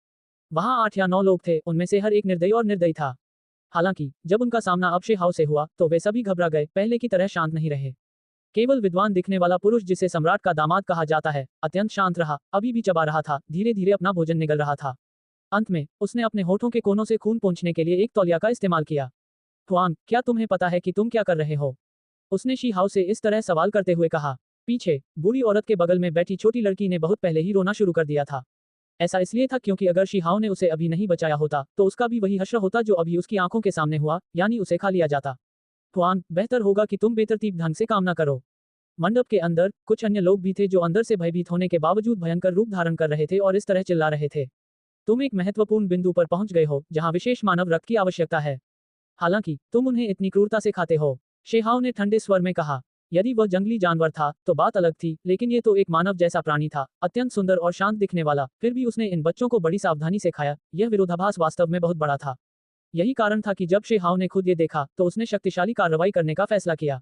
वहां 8 या 9 लोग थे, उनमें से हर एक निर्दयी और निर्दयी था। हालांकि जब उनका सामना अब शेहाओ से हुआ, तो वे सभी घबरा गए, पहले की तरह शांत नहीं रहे। केवल विद्वान दिखने वाला पुरुष, जिसे सम्राट का दामाद कहा जाता है, अत्यंत शांत रहा, अभी भी चबा रहा था, धीरे धीरे अपना भोजन निगल रहा था। अंत में उसने अपने होठों के कोनों से खून पोंछने के लिए एक तौलिया का इस्तेमाल किया। हुआंग, क्या तुम्हें पता है कि तुम क्या कर रहे हो? उसने शी हाओ से इस तरह सवाल करते हुए कहा। पीछे बूढ़ी औरत के बगल में बैठी छोटी लड़की ने बहुत पहले ही रोना शुरू कर दिया था। ऐसा इसलिए था क्योंकि अगर शी हाओ ने उसे अभी नहीं बचाया होता, तो उसका भी वही हश्र होता जो अभी उसकी आंखों के सामने हुआ, यानी उसे खा लिया जाता। हुआंग, बेहतर होगा कि तुम बेतरतीब ढंग से काम न करो। मंडप के अंदर कुछ अन्य लोग भी थे जो अंदर से भयभीत होने के बावजूद भयंकर रूप धारण कर रहे थे और इस तरह चिल्ला रहे थे। तुम एक महत्वपूर्ण बिंदु पर पहुंच गए हो, जहां विशेष मानव रक्त की आवश्यकता है। हालांकि तुम उन्हें इतनी क्रूरता से खाते हो। शेहाओ ने ठंडे स्वर में कहा। यदि वह जंगली जानवर था, तो बात अलग थी, लेकिन ये तो एक मानव जैसा प्राणी था, अत्यंत सुंदर और शांत दिखने वाला, फिर भी उसने इन बच्चों को बड़ी सावधानी से खाया। यह विरोधाभास वास्तव में बहुत बड़ा था। यही कारण था कि जब शेहाओ ने खुद ये देखा, तो उसने शक्तिशाली कार्रवाई करने का फैसला किया।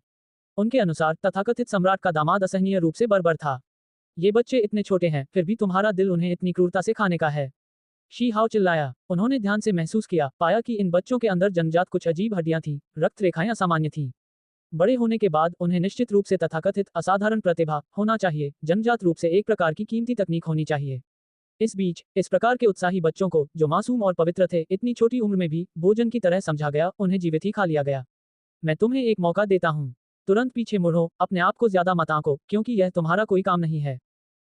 उनके अनुसार तथाकथित सम्राट का दामाद असहनीय रूप से बर्बर था। ये बच्चे इतने छोटे हैं, फिर भी तुम्हारा दिल उन्हें इतनी क्रूरता से खाने का है। शी हाओ चिल्लाया। उन्होंने ध्यान से महसूस किया, पाया कि इन बच्चों के अंदर जन्मजात कुछ अजीब हड्डियां थीं, रक्त रेखाएं असामान्य थीं। बड़े होने के बाद उन्हें निश्चित रूप से तथाकथित असाधारण प्रतिभा होना चाहिए, जन्मजात रूप से एक प्रकार की कीमती तकनीक होनी चाहिए। इस बीच इस प्रकार के उत्साही बच्चों को, जो मासूम और पवित्र थे, इतनी छोटी उम्र में भी भोजन की तरह समझा गया, उन्हें जीवित ही खा लिया गया। मैं तुम्हें एक मौका देता हूँ। तुरंत पीछे मुड़ो, अपने आप को ज्यादा मत आंको, क्योंकि यह तुम्हारा कोई काम नहीं है।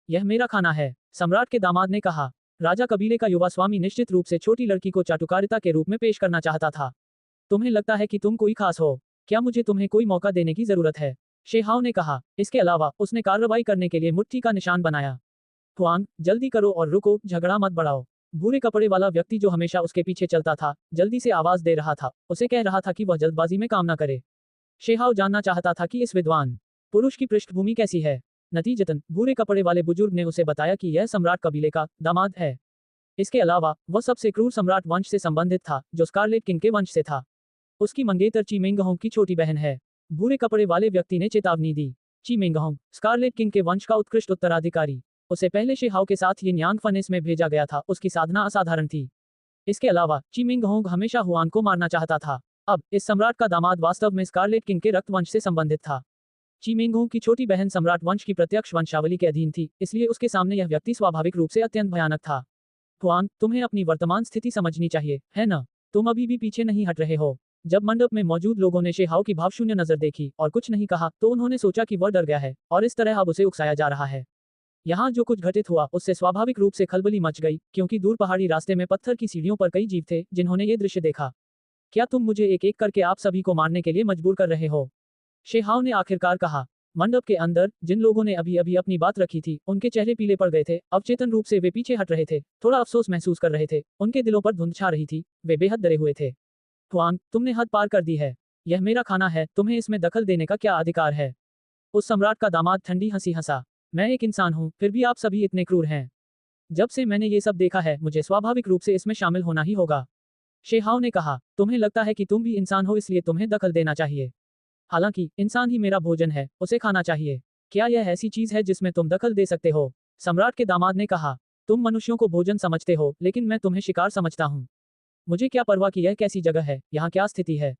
यह मेरा खाना है, सम्राट के दामाद ने कहा। राजा कबीले का युवा स्वामी निश्चित रूप से छोटी लड़की को चाटुकारिता के रूप में पेश करना चाहता था। तुम्हें लगता है कि तुम कोई खास हो? क्या मुझे तुम्हें कोई मौका देने की जरूरत है? शेहाओ ने कहा। इसके अलावा उसने कार्रवाई करने के लिए मुट्ठी का निशान बनाया। हुआंग, जल्दी करो और रुको, झगड़ा मत बढ़ाओ। भूरे कपड़े वाला व्यक्ति जो हमेशा उसके पीछे चलता था, जल्दी से आवाज दे रहा था, उसे कह रहा था कि वह जल्दबाजी में काम न करे। शेहाओ जानना चाहता था कि इस विद्वान पुरुष की पृष्ठभूमि कैसी है। नतीजतन भूरे कपड़े वाले बुजुर्ग ने उसे बताया कि यह सम्राट कबीले का दामाद है। इसके अलावा वह सबसे क्रूर सम्राट वंश से संबंधित था, जो स्कारलेट किंग के वंश से था। उसकी मंगेतर ची मेंगहोंग की छोटी बहन है। भूरे कपड़े वाले व्यक्ति ने चेतावनी दी। ची मेंगहोंग, स्कारलेट किंग के वंश का उत्कृष्ट उत्तराधिकारी। उसे पहले शेहाओ के साथ यिनयांग फनेस में भेजा गया था, उसकी साधना असाधारण थी। इसके अलावा ची मेंगहोंग हमेशा हुआन को मारना चाहता था। अब इस सम्राट का दामाद वास्तव में स्कारलेट किंग के रक्त वंश से संबंधित था। ची मेंगहोंग की छोटी बहन सम्राट वंश की प्रत्यक्ष वंशावली के अधीन थी, इसलिए उसके सामने यह व्यक्ति स्वाभाविक रूप से अत्यंत भयानक था। हुआन, तुम्हें अपनी वर्तमान स्थिति समझनी चाहिए, है न? तुम अभी भी पीछे नहीं हट रहे हो। जब मंडप में मौजूद लोगों ने शेहाओ की भावशून्य नजर देखी और कुछ नहीं कहा, तो उन्होंने सोचा कि वह डर गया है और इस तरह अब उसे उकसाया जा रहा है। यहाँ जो कुछ घटित हुआ, उससे स्वाभाविक रूप से खलबली मच गई, क्योंकि दूर पहाड़ी रास्ते में पत्थर की सीढ़ियों पर कई जीव थे, जिन्होंने ये दृश्य देखा। क्या तुम मुझे एक एक करके आप सभी को मारने के लिए मजबूर कर रहे हो? शेहाओ ने आखिरकार कहा। मंडप के अंदर जिन लोगों ने अभी अभी अपनी बात रखी थी, उनके चेहरे पीले पड़ गए थे, अवचेतन रूप से वे पीछे हट रहे थे, थोड़ा अफसोस महसूस कर रहे थे, उनके दिलों पर धुंध छा रही थी, वे बेहद डरे हुए थे। हुआंग, तुमने हद पार कर दी है। यह मेरा खाना है, तुम्हें इसमें दखल देने का क्या अधिकार है? उस सम्राट का दामाद ठंडी हंसी हंसा। मैं एक इंसान हूँ, फिर भी आप सभी इतने क्रूर हैं। जब से मैंने ये सब देखा है, मुझे स्वाभाविक रूप से इसमें शामिल होना ही होगा। शेहाओ ने कहा। तुम्हें लगता है कि तुम भी इंसान हो, इसलिए तुम्हें दखल देना चाहिए। हालांकि इंसान ही मेरा भोजन है, उसे खाना चाहिए। क्या यह ऐसी चीज है जिसमें तुम दखल दे सकते हो? सम्राट के दामाद ने कहा। तुम मनुष्यों को भोजन समझते हो, लेकिन मैं तुम्हें शिकार समझता हूँ। मुझे क्या परवाह कि यह कैसी जगह है, यहाँ क्या स्थिति है।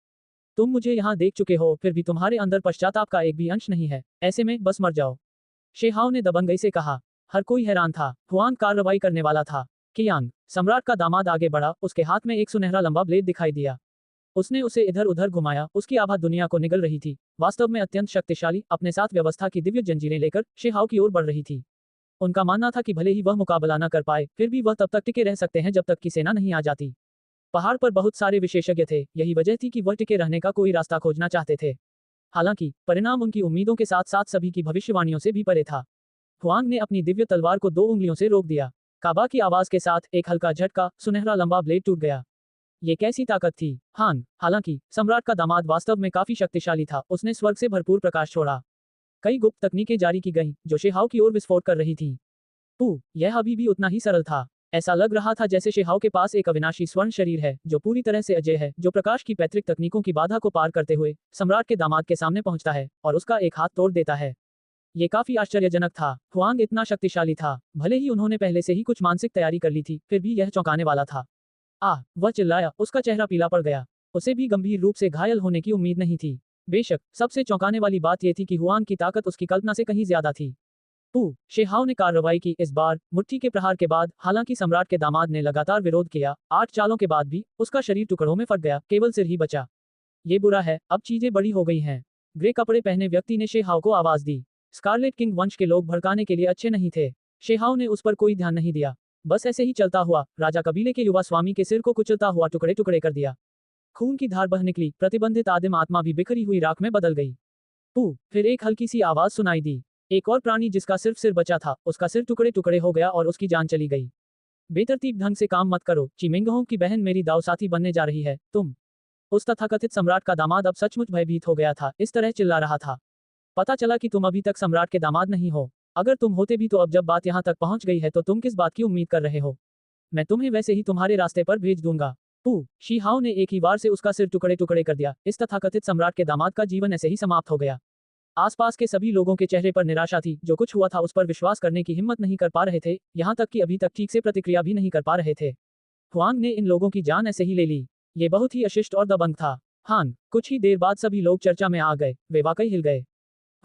तुम मुझे यहाँ देख चुके हो, फिर भी तुम्हारे अंदर पश्चाताप का एक भी अंश नहीं है। ऐसे में बस मर जाओ। शेहाओ ने दबंगई से कहा। हर कोई हैरान था। हुआंग कार्रवाई करने वाला था। कियांग, सम्राट का दामाद आगे बढ़ा, उसके हाथ में एक सुनहरा लंबा ब्लेड दिखाई दिया। उसने उसे इधर उधर घुमाया, उसकी आभा दुनिया को निगल रही थी। वास्तव में अत्यंत शक्तिशाली, अपने साथ व्यवस्था की दिव्य जंजीरें लेकर शेहाओ की ओर बढ़ रही थी। उनका मानना था कि भले ही वह मुकाबला न कर पाए, फिर भी वह तब तक टिके रह सकते हैं जब तक कि सेना नहीं आ जाती। पहाड़ पर बहुत सारे विशेषज्ञ थे, यही वजह थी कि वह टिके रहने का कोई रास्ता खोजना चाहते थे। हालांकि परिणाम उनकी उम्मीदों के साथ साथ सभी की भविष्यवाणियों से भी परे था। हुआंग ने अपनी दिव्य तलवार को 2 उंगलियों से रोक दिया। काबा की आवाज के साथ एक हल्का झटका, सुनहरा लंबा ब्लेड टूट गया। ये कैसी ताकत थी। हांग, हालांकि सम्राट का दामाद वास्तव में काफी शक्तिशाली था, उसने स्वर्ग से भरपूर प्रकाश छोड़ा। कई गुप्त तकनीकें जारी की गईं, जो शेहाओ की ओर विस्फोट कर रही थीं। यह अभी भी उतना ही सरल था। ऐसा लग रहा था जैसे शेहाओ के पास एक अविनाशी स्वर्ण शरीर है, जो पूरी तरह से अजय है, जो प्रकाश की पैतृक तकनीकों की बाधा को पार करते हुए सम्राट के दामाद के सामने पहुंचता है और उसका एक हाथ तोड़ देता है। ये काफी आश्चर्यजनक था। हुआंग इतना शक्तिशाली था, भले ही उन्होंने पहले से ही कुछ मानसिक तैयारी कर ली थी, फिर भी यह चौंकाने वाला था। वह चिल्लाया, उसका चेहरा पीला पड़ गया। उसे भी गंभीर रूप से घायल होने की उम्मीद नहीं थी। बेशक, सबसे चौंकाने वाली बात यह थी कि हुआंग की ताकत उसकी कल्पना से कहीं ज्यादा थी। शेहाओ ने कार्रवाई की, इस बार मुट्ठी के प्रहार के बाद। हालांकि सम्राट के दामाद ने लगातार विरोध किया, 8 चालों के बाद भी उसका शरीर टुकड़ों में फट गया, केवल सिर ही बचा। ये बुरा है, अब चीजें बड़ी हो गई हैं। ग्रे कपड़े पहने व्यक्ति ने शेहाओ को आवाज दी। स्कारलेट किंग वंश के लोग भड़काने के लिए अच्छे नहीं थे। शेहाओ ने उस पर कोई ध्यान नहीं दिया। बस ऐसे ही चलता हुआ राजा कबीले के युवा स्वामी के सिर को कुचलता हुआ टुकड़े टुकड़े कर दिया। खून की धार बह निकली, प्रतिबंधित आदिम आत्मा भी बिखरी हुई राख में बदल गई। फिर एक हल्की सी आवाज सुनाई दी। एक और प्राणी जिसका सिर्फ सिर बचा था, उसका सिर टुकड़े टुकड़े हो गया और उसकी जान चली गई। बेतरतीब ढंग से काम मत करो, चिमिंगहोंग की बहन मेरी दाव साथी बनने जा रही है, तुम। उस तथाकथित सम्राट का दामाद अब सचमुच भयभीत हो गया था, इस तरह चिल्ला रहा था। पता चला कि तुम अभी तक सम्राट के दामाद नहीं हो। अगर तुम होते भी तो अब जब बात यहाँ तक पहुंच गई है तो तुम किस बात की उम्मीद कर रहे हो। मैं तुम्हें वैसे ही तुम्हारे रास्ते पर भेज दूंगा। शीहाओ ने एक ही बार से उसका सिर टुकड़े टुकड़े कर दिया। इस तथाकथित सम्राट के दामाद का जीवन ऐसे ही समाप्त हो गया। आसपास के सभी लोगों के चेहरे पर निराशा थी, जो कुछ हुआ था उस पर विश्वास करने की हिम्मत नहीं कर पा रहे थे, यहाँ तक कि अभी तक ठीक से प्रतिक्रिया भी नहीं कर पा रहे थे। हुआंग ने इन लोगों की जान ऐसे ही ले ली। ये बहुत ही अशिष्ट और दबंग था। कुछ ही देर बाद सभी लोग चर्चा में आ गए, वे वाकई हिल गए।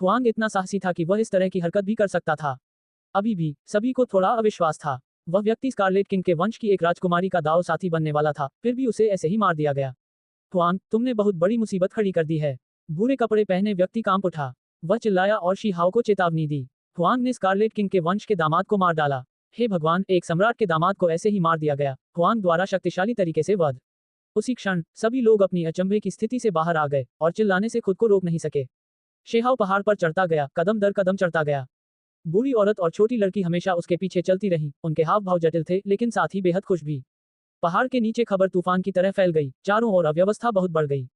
हुआंग इतना साहसी था कि वह इस तरह की हरकत भी कर सकता था। अभी भी सभी को थोड़ा अविश्वास था। वह व्यक्ति स्कारलेट किंग के वंश की एक राजकुमारी का दाव साथी बनने वाला था, फिर भी उसे ऐसे ही मार दिया गया। हुआंग, तुमने बहुत बड़ी मुसीबत खड़ी कर दी है। भूरे कपड़े पहने व्यक्ति कांप उठा। वह चिल्लाया और शीहाओ को चेतावनी दी। हुआंग ने स्कारलेट किंग के वंश के दामाद को मार डाला। हे भगवान, एक सम्राट के दामाद को ऐसे ही मार दिया गया, हुआंग द्वारा शक्तिशाली तरीके से वध। उसी क्षण सभी लोग अपनी अचंभे की स्थिति से बाहर आ गए और चिल्लाने से खुद को रोक नहीं सके। शेहाओ पहाड़ पर चढ़ता गया, कदम दर कदम चढ़ता गया। बूढ़ी औरत और छोटी लड़की हमेशा उसके पीछे चलती रही, उनके हाव भाव जटिल थे लेकिन साथ ही बेहद खुश भी। पहाड़ के नीचे खबर तूफान की तरह फैल गई, चारों ओर अव्यवस्था बहुत बढ़ गई।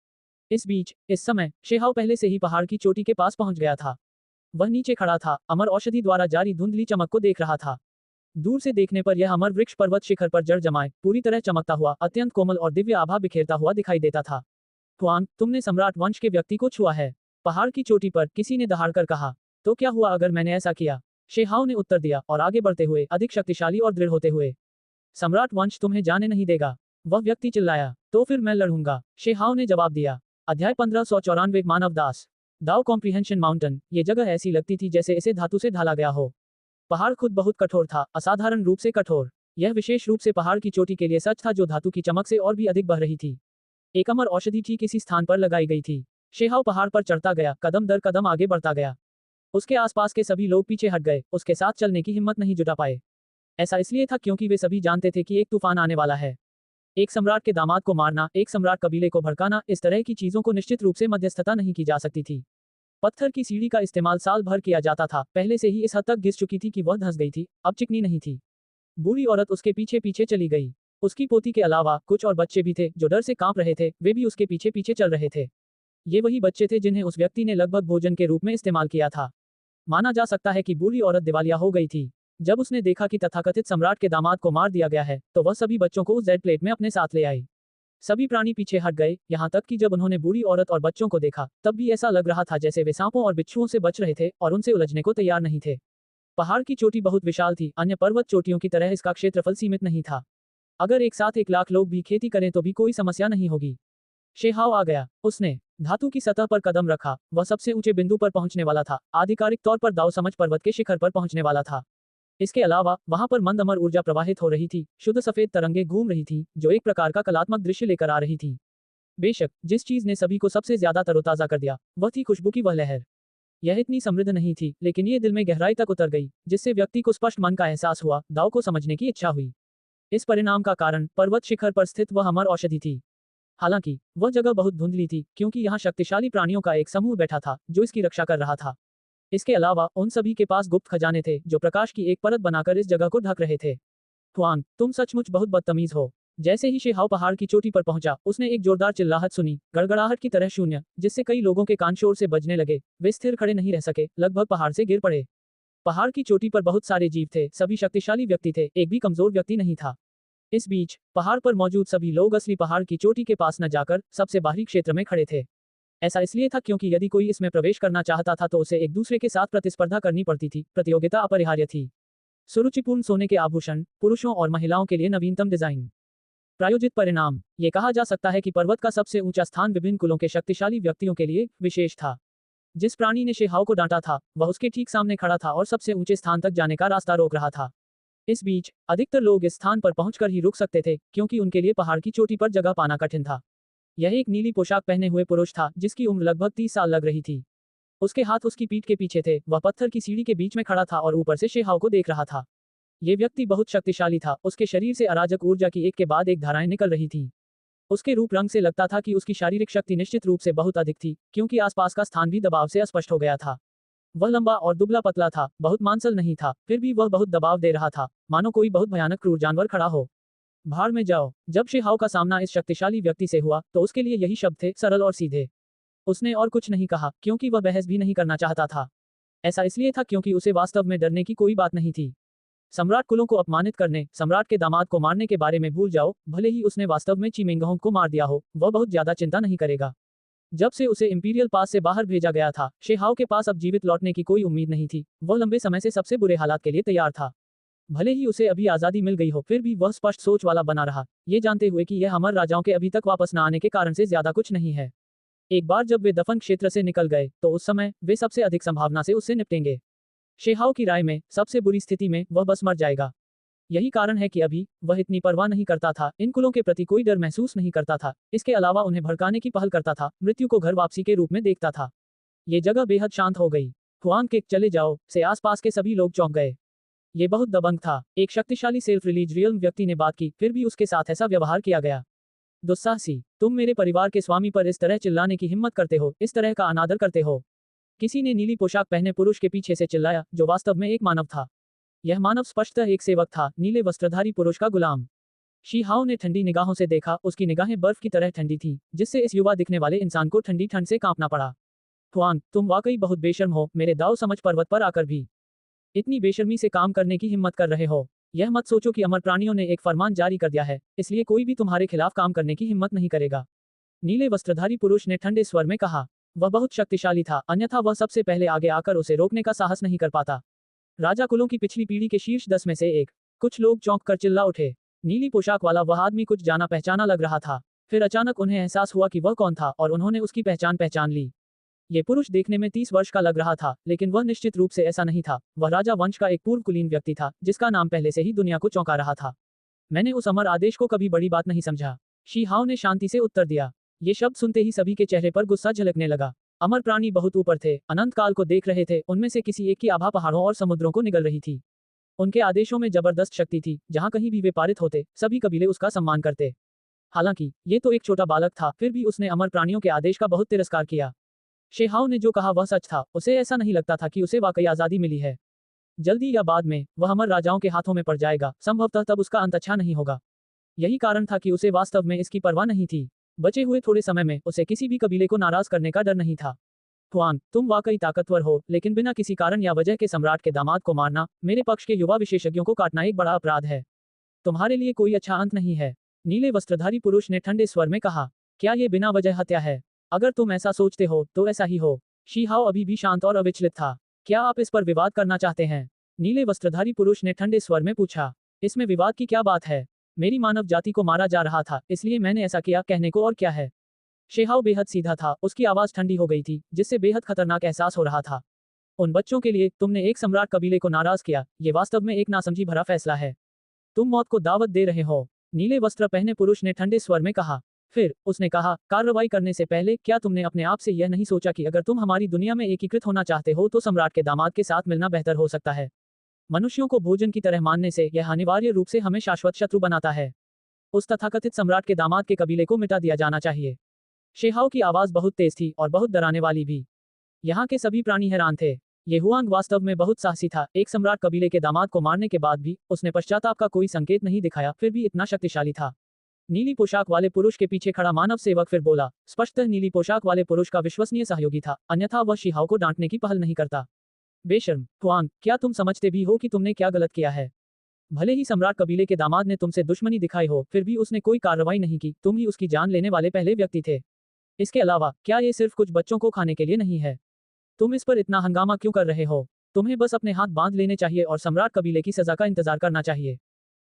इस बीच इस समय शेहाओ पहले से ही पहाड़ की चोटी के पास पहुंच गया था। वह नीचे खड़ा था, अमर औषधि द्वारा जारी धुंधली चमक को देख रहा था। दूर से देखने पर यह अमर वृक्ष पर्वत शिखर पर जड़ जमाए पूरी तरह चमकता हुआ, अत्यंत कोमल और दिव्य आभा बिखेरता हुआ दिखाई देता था। हुआंग, तुमने सम्राट वंश के व्यक्ति को छुआ है। पहाड़ की चोटी पर किसी ने दहाड़कर कहा। तो क्या हुआ अगर मैंने ऐसा किया? शेहाओ ने उत्तर दिया, और आगे बढ़ते हुए अधिक शक्तिशाली और दृढ़ होते हुए। सम्राट वंश तुम्हें जाने नहीं देगा। वह व्यक्ति चिल्लाया। तो फिर मैं लड़ूंगा, शेहाओ ने जवाब दिया। अध्याय 1594 मानव दास। दाओ कॉम्प्रिहेंशन माउंटेन। ये जगह ऐसी लगती थी जैसे इसे धातु से ढाला गया हो। पहाड़ खुद बहुत कठोर था, असाधारण रूप से कठोर। यह विशेष रूप से पहाड़ की चोटी के लिए सच था, जो धातु की चमक से और भी अधिक बह रही थी। एक अमर औषधि ठीक इसी स्थान पर लगाई गई थी। शेहाओ पहाड़ पर चढ़ता गया, कदम दर कदम आगे बढ़ता गया। उसके आसपास के सभी लोग पीछे हट गए, उसके साथ चलने की हिम्मत नहीं जुटा पाए। ऐसा इसलिए था क्योंकि वे सभी जानते थे कि एक तूफान आने वाला है। एक सम्राट के दामाद को मारना, एक सम्राट कबीले को भड़काना, इस तरह की चीजों को निश्चित रूप से मध्यस्थता नहीं की जा सकती थी। पत्थर की सीढ़ी का इस्तेमाल साल भर किया जाता था, पहले से ही इस हद तक घिस चुकी थी कि वह धंस गई थी, अब चिकनी नहीं थी। बूढ़ी औरत उसके पीछे पीछे चली गई। उसकी पोती के अलावा कुछ और बच्चे भी थे जो डर से कांप रहे थे, वे भी उसके पीछे पीछे चल रहे थे। ये वही बच्चे थे जिन्हें उस व्यक्ति ने लगभग भोजन के रूप में इस्तेमाल किया था। माना जा सकता है कि बूढ़ी औरत दिवालिया हो गई थी। जब उसने देखा कि तथाकथित सम्राट के दामाद को मार दिया गया है, तो वह सभी बच्चों को उस जेड प्लेट में अपने साथ ले आई। सभी प्राणी पीछे हट गए, यहाँ तक कि जब उन्होंने बूढ़ी औरत और बच्चों को देखा, तब भी ऐसा लग रहा था जैसे वे सांपों और बिच्छुओं से बच रहे थे और उनसे उलझने को तैयार नहीं थे। पहाड़ की चोटी बहुत विशाल थी, अन्य पर्वत चोटियों की तरह इसका क्षेत्रफल सीमित नहीं था। अगर एक साथ 1 लाख लोग भी खेती करें तो भी कोई समस्या नहीं होगी। शेहाव आ गया। उसने धातु की सतह पर कदम रखा। वह सबसे ऊंचे बिंदु पर पहुंचने वाला था, आधिकारिक तौर पर दाव समझ पर्वत के शिखर पर पहुंचने वाला था। इसके अलावा वहां पर मंद अमर ऊर्जा प्रवाहित हो रही थी, शुद्ध सफेद तरंगे घूम रही थी, जो एक प्रकार का कलात्मक दृश्य लेकर आ रही थी। बेशक जिस चीज ने सभी को सबसे ज्यादा तरोताजा कर दिया, वह थी खुशबू की वह लहर। यह इतनी समृद्ध नहीं थी, लेकिन ये दिल में गहराई तक उतर गई, जिससे व्यक्ति को स्पष्ट मन का एहसास हुआ, दाव को समझने की इच्छा हुई। इस परिणाम का कारण पर्वत शिखर पर स्थित वह अमर औषधि थी। हालांकि वह जगह बहुत धुंधली थी, क्योंकि यहाँ शक्तिशाली प्राणियों का एक समूह बैठा था जो इसकी रक्षा कर रहा था। इसके अलावा उन सभी के पास गुप्त खजाने थे जो प्रकाश की एक परत बनाकर इस जगह को ढक रहे थे। हुआंग, तुम सचमुच बहुत बदतमीज हो। जैसे ही शेहाव पहाड़ की चोटी पर पहुंचा, उसने एक जोरदार चिल्लाहट सुनी, गड़गड़ाहट की तरह शून्य, जिससे कई लोगों के कान शोर से बजने लगे। वे स्थिर खड़े नहीं रह सके, लगभग पहाड़ से गिर पड़े। पहाड़ की चोटी पर बहुत सारे जीव थे, सभी शक्तिशाली व्यक्ति थे, एक भी कमजोर व्यक्ति नहीं था। इस बीच पहाड़ पर मौजूद सभी लोग असली पहाड़ की चोटी के पास न जाकर सबसे बाहरी क्षेत्र में खड़े थे। ऐसा इसलिए था क्योंकि यदि कोई इसमें प्रवेश करना चाहता था तो उसे एक दूसरे के साथ प्रतिस्पर्धा करनी पड़ती थी। प्रतियोगिता अपरिहार्य थी। सुरुचिपूर्ण सोने के आभूषण, पुरुषों और महिलाओं के लिए नवीनतम डिजाइन। प्रायोजित परिणाम, ये कहा जा सकता है कि पर्वत का सबसे ऊंचा स्थान विभिन्न कुलों के शक्तिशाली व्यक्तियों के लिए विशेष था। जिस प्राणी ने शेहाव को डांटा था, वह उसके ठीक सामने खड़ा था और सबसे ऊंचे स्थान तक जाने का रास्ता रोक रहा था। इस बीच अधिकतर लोग इस स्थान पर पहुंचकर ही रुक सकते थे, क्योंकि उनके लिए पहाड़ की चोटी पर जगह पाना कठिन था। यह एक नीली पोशाक पहने हुए पुरुष था, जिसकी उम्र लगभग 30 साल लग रही थी। उसके हाथ उसकी पीठ के पीछे थे, वह पत्थर की सीढ़ी के बीच में खड़ा था और ऊपर से शेहाव को देख रहा था। ये व्यक्ति बहुत शक्तिशाली था, उसके शरीर से अराजक ऊर्जा की एक के बाद एक धाराएं निकल रही थी। उसके रूप रंग से लगता था कि उसकी शारीरिक शक्ति निश्चित रूप से बहुत अधिक थी, क्योंकि आसपास का स्थान भी दबाव से अस्पष्ट हो गया था। वह लंबा और दुबला पतला था, बहुत मांसल नहीं था, फिर भी वह बहुत दबाव दे रहा था, मानो कोई बहुत भयानक क्रूर जानवर खड़ा हो। भाड़ में जाओ। जब शेहाव का सामना इस शक्तिशाली व्यक्ति से हुआ, तो उसके लिए यही शब्द थे, सरल और सीधे। उसने और कुछ नहीं कहा, क्योंकि वह बहस भी नहीं करना चाहता था। ऐसा इसलिए था क्योंकि उसे वास्तव में डरने की कोई बात नहीं थी। सम्राट कुलों को अपमानित करने, सम्राट के दामाद को मारने के बारे में भूल जाओ, भले ही उसने वास्तव में चिमेंगहोंग को मार दिया हो, वह बहुत ज्यादा चिंता नहीं करेगा। जब से उसे इंपीरियल पास से बाहर भेजा गया था, शेहाव के पास अब जीवित लौटने की कोई उम्मीद नहीं थी। वह लंबे समय से सबसे बुरे हालात के लिए तैयार था। भले ही उसे अभी आजादी मिल गई हो, फिर भी वह स्पष्ट सोच वाला बना रहा, ये जानते हुए कि यह अमर राजाओं के अभी तक वापस न आने के कारण से ज्यादा कुछ नहीं है। एक बार जब वे दफन क्षेत्र से निकल गए, तो उस समय वे सबसे अधिक संभावना से उससे निपटेंगे। शेहाव की राय में सबसे बुरी स्थिति में वह बस मर जाएगा। यही कारण है कि अभी वह इतनी परवाह नहीं करता था, इन कुलों के प्रति कोई डर महसूस नहीं करता था। इसके अलावा उन्हें भड़काने की पहल करता था, मृत्यु को घर वापसी के रूप में देखता था। ये जगह बेहद शांत हो गई। हुआंग के चले जाओ से आसपास के सभी लोग चौंक गए। ये बहुत दबंग था। एक शक्तिशाली सेल्फ रिलीज रियल व्यक्ति ने बात की, फिर भी उसके साथ ऐसा व्यवहार किया गया। दुस्साहसी, तुम मेरे परिवार के स्वामी पर इस तरह चिल्लाने की हिम्मत करते हो, इस तरह का अनादर करते हो। किसी ने नीली पोशाक पहने पुरुष के पीछे से चिल्लाया, जो वास्तव में एक मानव था। यह मानव स्पष्टतः एक सेवक था, नीले वस्त्रधारी पुरुष का गुलाम। शीहाओ ने ठंडी निगाहों से देखा, उसकी निगाहें बर्फ की तरह ठंडी थी, जिससे इस युवा दिखने वाले इंसान को ठंडी ठंड से कांपना पड़ा। हुआंग, तुम वाकई बहुत बेशर्म हो, मेरे दाव समझ पर्वत पर आकर भी इतनी बेशर्मी से काम करने की हिम्मत कर रहे हो। यह मत सोचो कि अमर प्राणियों ने एक फरमान जारी कर दिया है, इसलिए कोई भी तुम्हारे खिलाफ काम करने की हिम्मत नहीं करेगा। नीले वस्त्रधारी पुरुष ने ठंडे स्वर में कहा। वह बहुत शक्तिशाली था, अन्यथा वह सबसे पहले आगे आकर उसे रोकने का साहस नहीं कर पाता। राजा कुलों की पिछली पीढ़ी के शीर्ष 10 में से एक। कुछ लोग चौंक कर चिल्ला उठे। नीली पोशाक वाला वह आदमी कुछ जाना पहचाना लग रहा था। फिर अचानक उन्हें एहसास हुआ कि वह कौन था, और उन्होंने उसकी पहचान ली। ये पुरुष देखने में 30 वर्ष का लग रहा था, लेकिन वह निश्चित रूप से ऐसा नहीं था। वह राजा वंश का एक पूर्व कुलीन व्यक्ति था, जिसका नाम पहले से ही दुनिया को चौंका रहा था। मैंने उस अमर आदेश को कभी बड़ी बात नहीं समझा, शीहाओ ने शांति से उत्तर दिया। ये शब्द सुनते ही सभी के चेहरे पर गुस्सा झलकने लगा। अमर प्राणी बहुत ऊपर थे, अनंत काल को देख रहे थे, उनमें से किसी एक की आभा पहाड़ों और समुद्रों को निगल रही थी। उनके आदेशों में जबरदस्त शक्ति थी, जहां कहीं भी वे पारित होते, सभी कबीले उसका सम्मान करते। हालांकि ये तो एक छोटा बालक था, फिर भी उसने अमर प्राणियों के आदेश का बहुत तिरस्कार किया। शेहाओ ने जो कहा वह सच था, उसे ऐसा नहीं लगता था कि उसे वाकई आजादी मिली है। जल्दी या बाद में वह अमर राजाओं के हाथों में पड़ जाएगा, संभवतः तब उसका अंत अच्छा नहीं होगा। यही कारण था कि उसे वास्तव में इसकी परवाह नहीं थी। बचे हुए थोड़े समय में उसे किसी भी कबीले को नाराज करने का डर नहीं था। हुआंग, तुम वाकई ताकतवर हो, लेकिन बिना किसी कारण या वजह के सम्राट के दामाद को मारना, मेरे पक्ष के युवा विशेषज्ञों को काटना एक बड़ा अपराध है। तुम्हारे लिए कोई अच्छा अंत नहीं है। नीले वस्त्रधारी पुरुष ने ठंडे स्वर में कहा। क्या ये बिना वजह हत्या है? अगर तुम ऐसा सोचते हो तो ऐसा ही हो। शीहाओ अभी भी शांत और अविचलित था। क्या आप इस पर विवाद करना चाहते हैं? नीले वस्त्रधारी पुरुष ने ठंडे स्वर में पूछा। इसमें विवाद की क्या बात है? मेरी मानव जाति को मारा जा रहा था, इसलिए मैंने ऐसा किया, कहने को और क्या है। शेहाओ बेहद सीधा था, उसकी आवाज ठंडी हो गई थी, जिससे बेहद खतरनाक एहसास हो रहा था। उन बच्चों के लिए तुमने एक सम्राट कबीले को नाराज किया, ये वास्तव में एक नासमझी भरा फैसला है। तुम मौत को दावत दे रहे हो, नीले वस्त्र पहने पुरुष ने ठंडे स्वर में कहा। फिर उसने कहा, कार्रवाई करने से पहले क्या तुमने अपने आप से यह नहीं सोचा कि अगर तुम हमारी दुनिया में एकीकृत होना चाहते हो तो सम्राट के दामाद के साथ मिलना बेहतर हो सकता है। मनुष्यों को भोजन की तरह मानने से यह अनिवार्य रूप से हमें शाश्वत शत्रु बनाता है। उस तथाकथित सम्राट के दामाद के कबीले को मिटा दिया जाना चाहिए। शेहाओ की आवाज बहुत तेज थी और बहुत डराने वाली भी। यहाँ के सभी प्राणी हैरान थे। ये हुआंग वास्तव में बहुत साहसी था, एक सम्राट कबीले के दामाद को मारने के बाद भी उसने पश्चाताप का कोई संकेत नहीं दिखाया, फिर भी इतना शक्तिशाली था। नीली पोशाक वाले पुरुष के पीछे खड़ा मानव सेवक फिर बोला, स्पष्टतः नीली पोशाक वाले पुरुष का विश्वसनीय सहयोगी था, अन्यथा वह शिहाओ को डांटने की पहल नहीं करता। बेशर्म हुआंग, क्या तुम समझते भी हो कि तुमने क्या गलत किया है? भले ही सम्राट कबीले के दामाद ने तुमसे दुश्मनी दिखाई हो, फिर भी उसने कोई कार्रवाई नहीं की, तुम ही उसकी जान लेने वाले पहले व्यक्ति थे। इसके अलावा क्या ये सिर्फ कुछ बच्चों को खाने के लिए नहीं है? तुम इस पर इतना हंगामा क्यों कर रहे हो? तुम्हें बस अपने हाथ बांध लेने चाहिए और सम्राट कबीले की सजा का इंतजार करना चाहिए।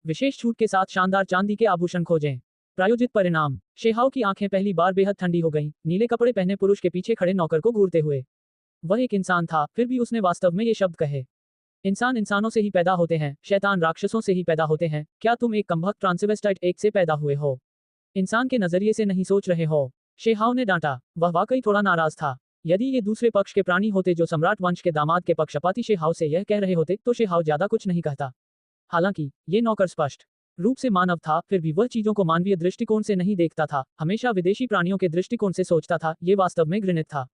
विशेष छूट के साथ शानदार चांदी के आभूषण खोजें। प्रायोजित परिणाम। शेहाओ की आंखें पहली बार बेहद ठंडी हो गईं, नीले कपड़े पहने पुरुष के पीछे खड़े नौकर को घूरते हुए। वह एक इंसान था, फिर भी उसने वास्तव में ये शब्द कहे। इंसान इंसानों से ही पैदा होते हैं, शैतान राक्षसों से ही पैदा होते हैं। क्या तुम एक कमबख्त ट्रांसवेस्टाइट एक से पैदा हुए हो? इंसान के नजरिए से नहीं सोच रहे हो? शेहाओ ने डांटा। वह वाकई थोड़ा नाराज था। यदि ये दूसरे पक्ष के प्राणी होते जो सम्राट वंश के दामाद के पक्षपाती शेहाओ से यह कह रहे होते तो शेहाओ ज्यादा कुछ नहीं कहता। हालांकि ये नौकर स्पष्ट रूप से मानव था, फिर भी वह चीजों को मानवीय दृष्टिकोण से नहीं देखता था, हमेशा विदेशी प्राणियों के दृष्टिकोण से सोचता था। ये वास्तव में घृणित था।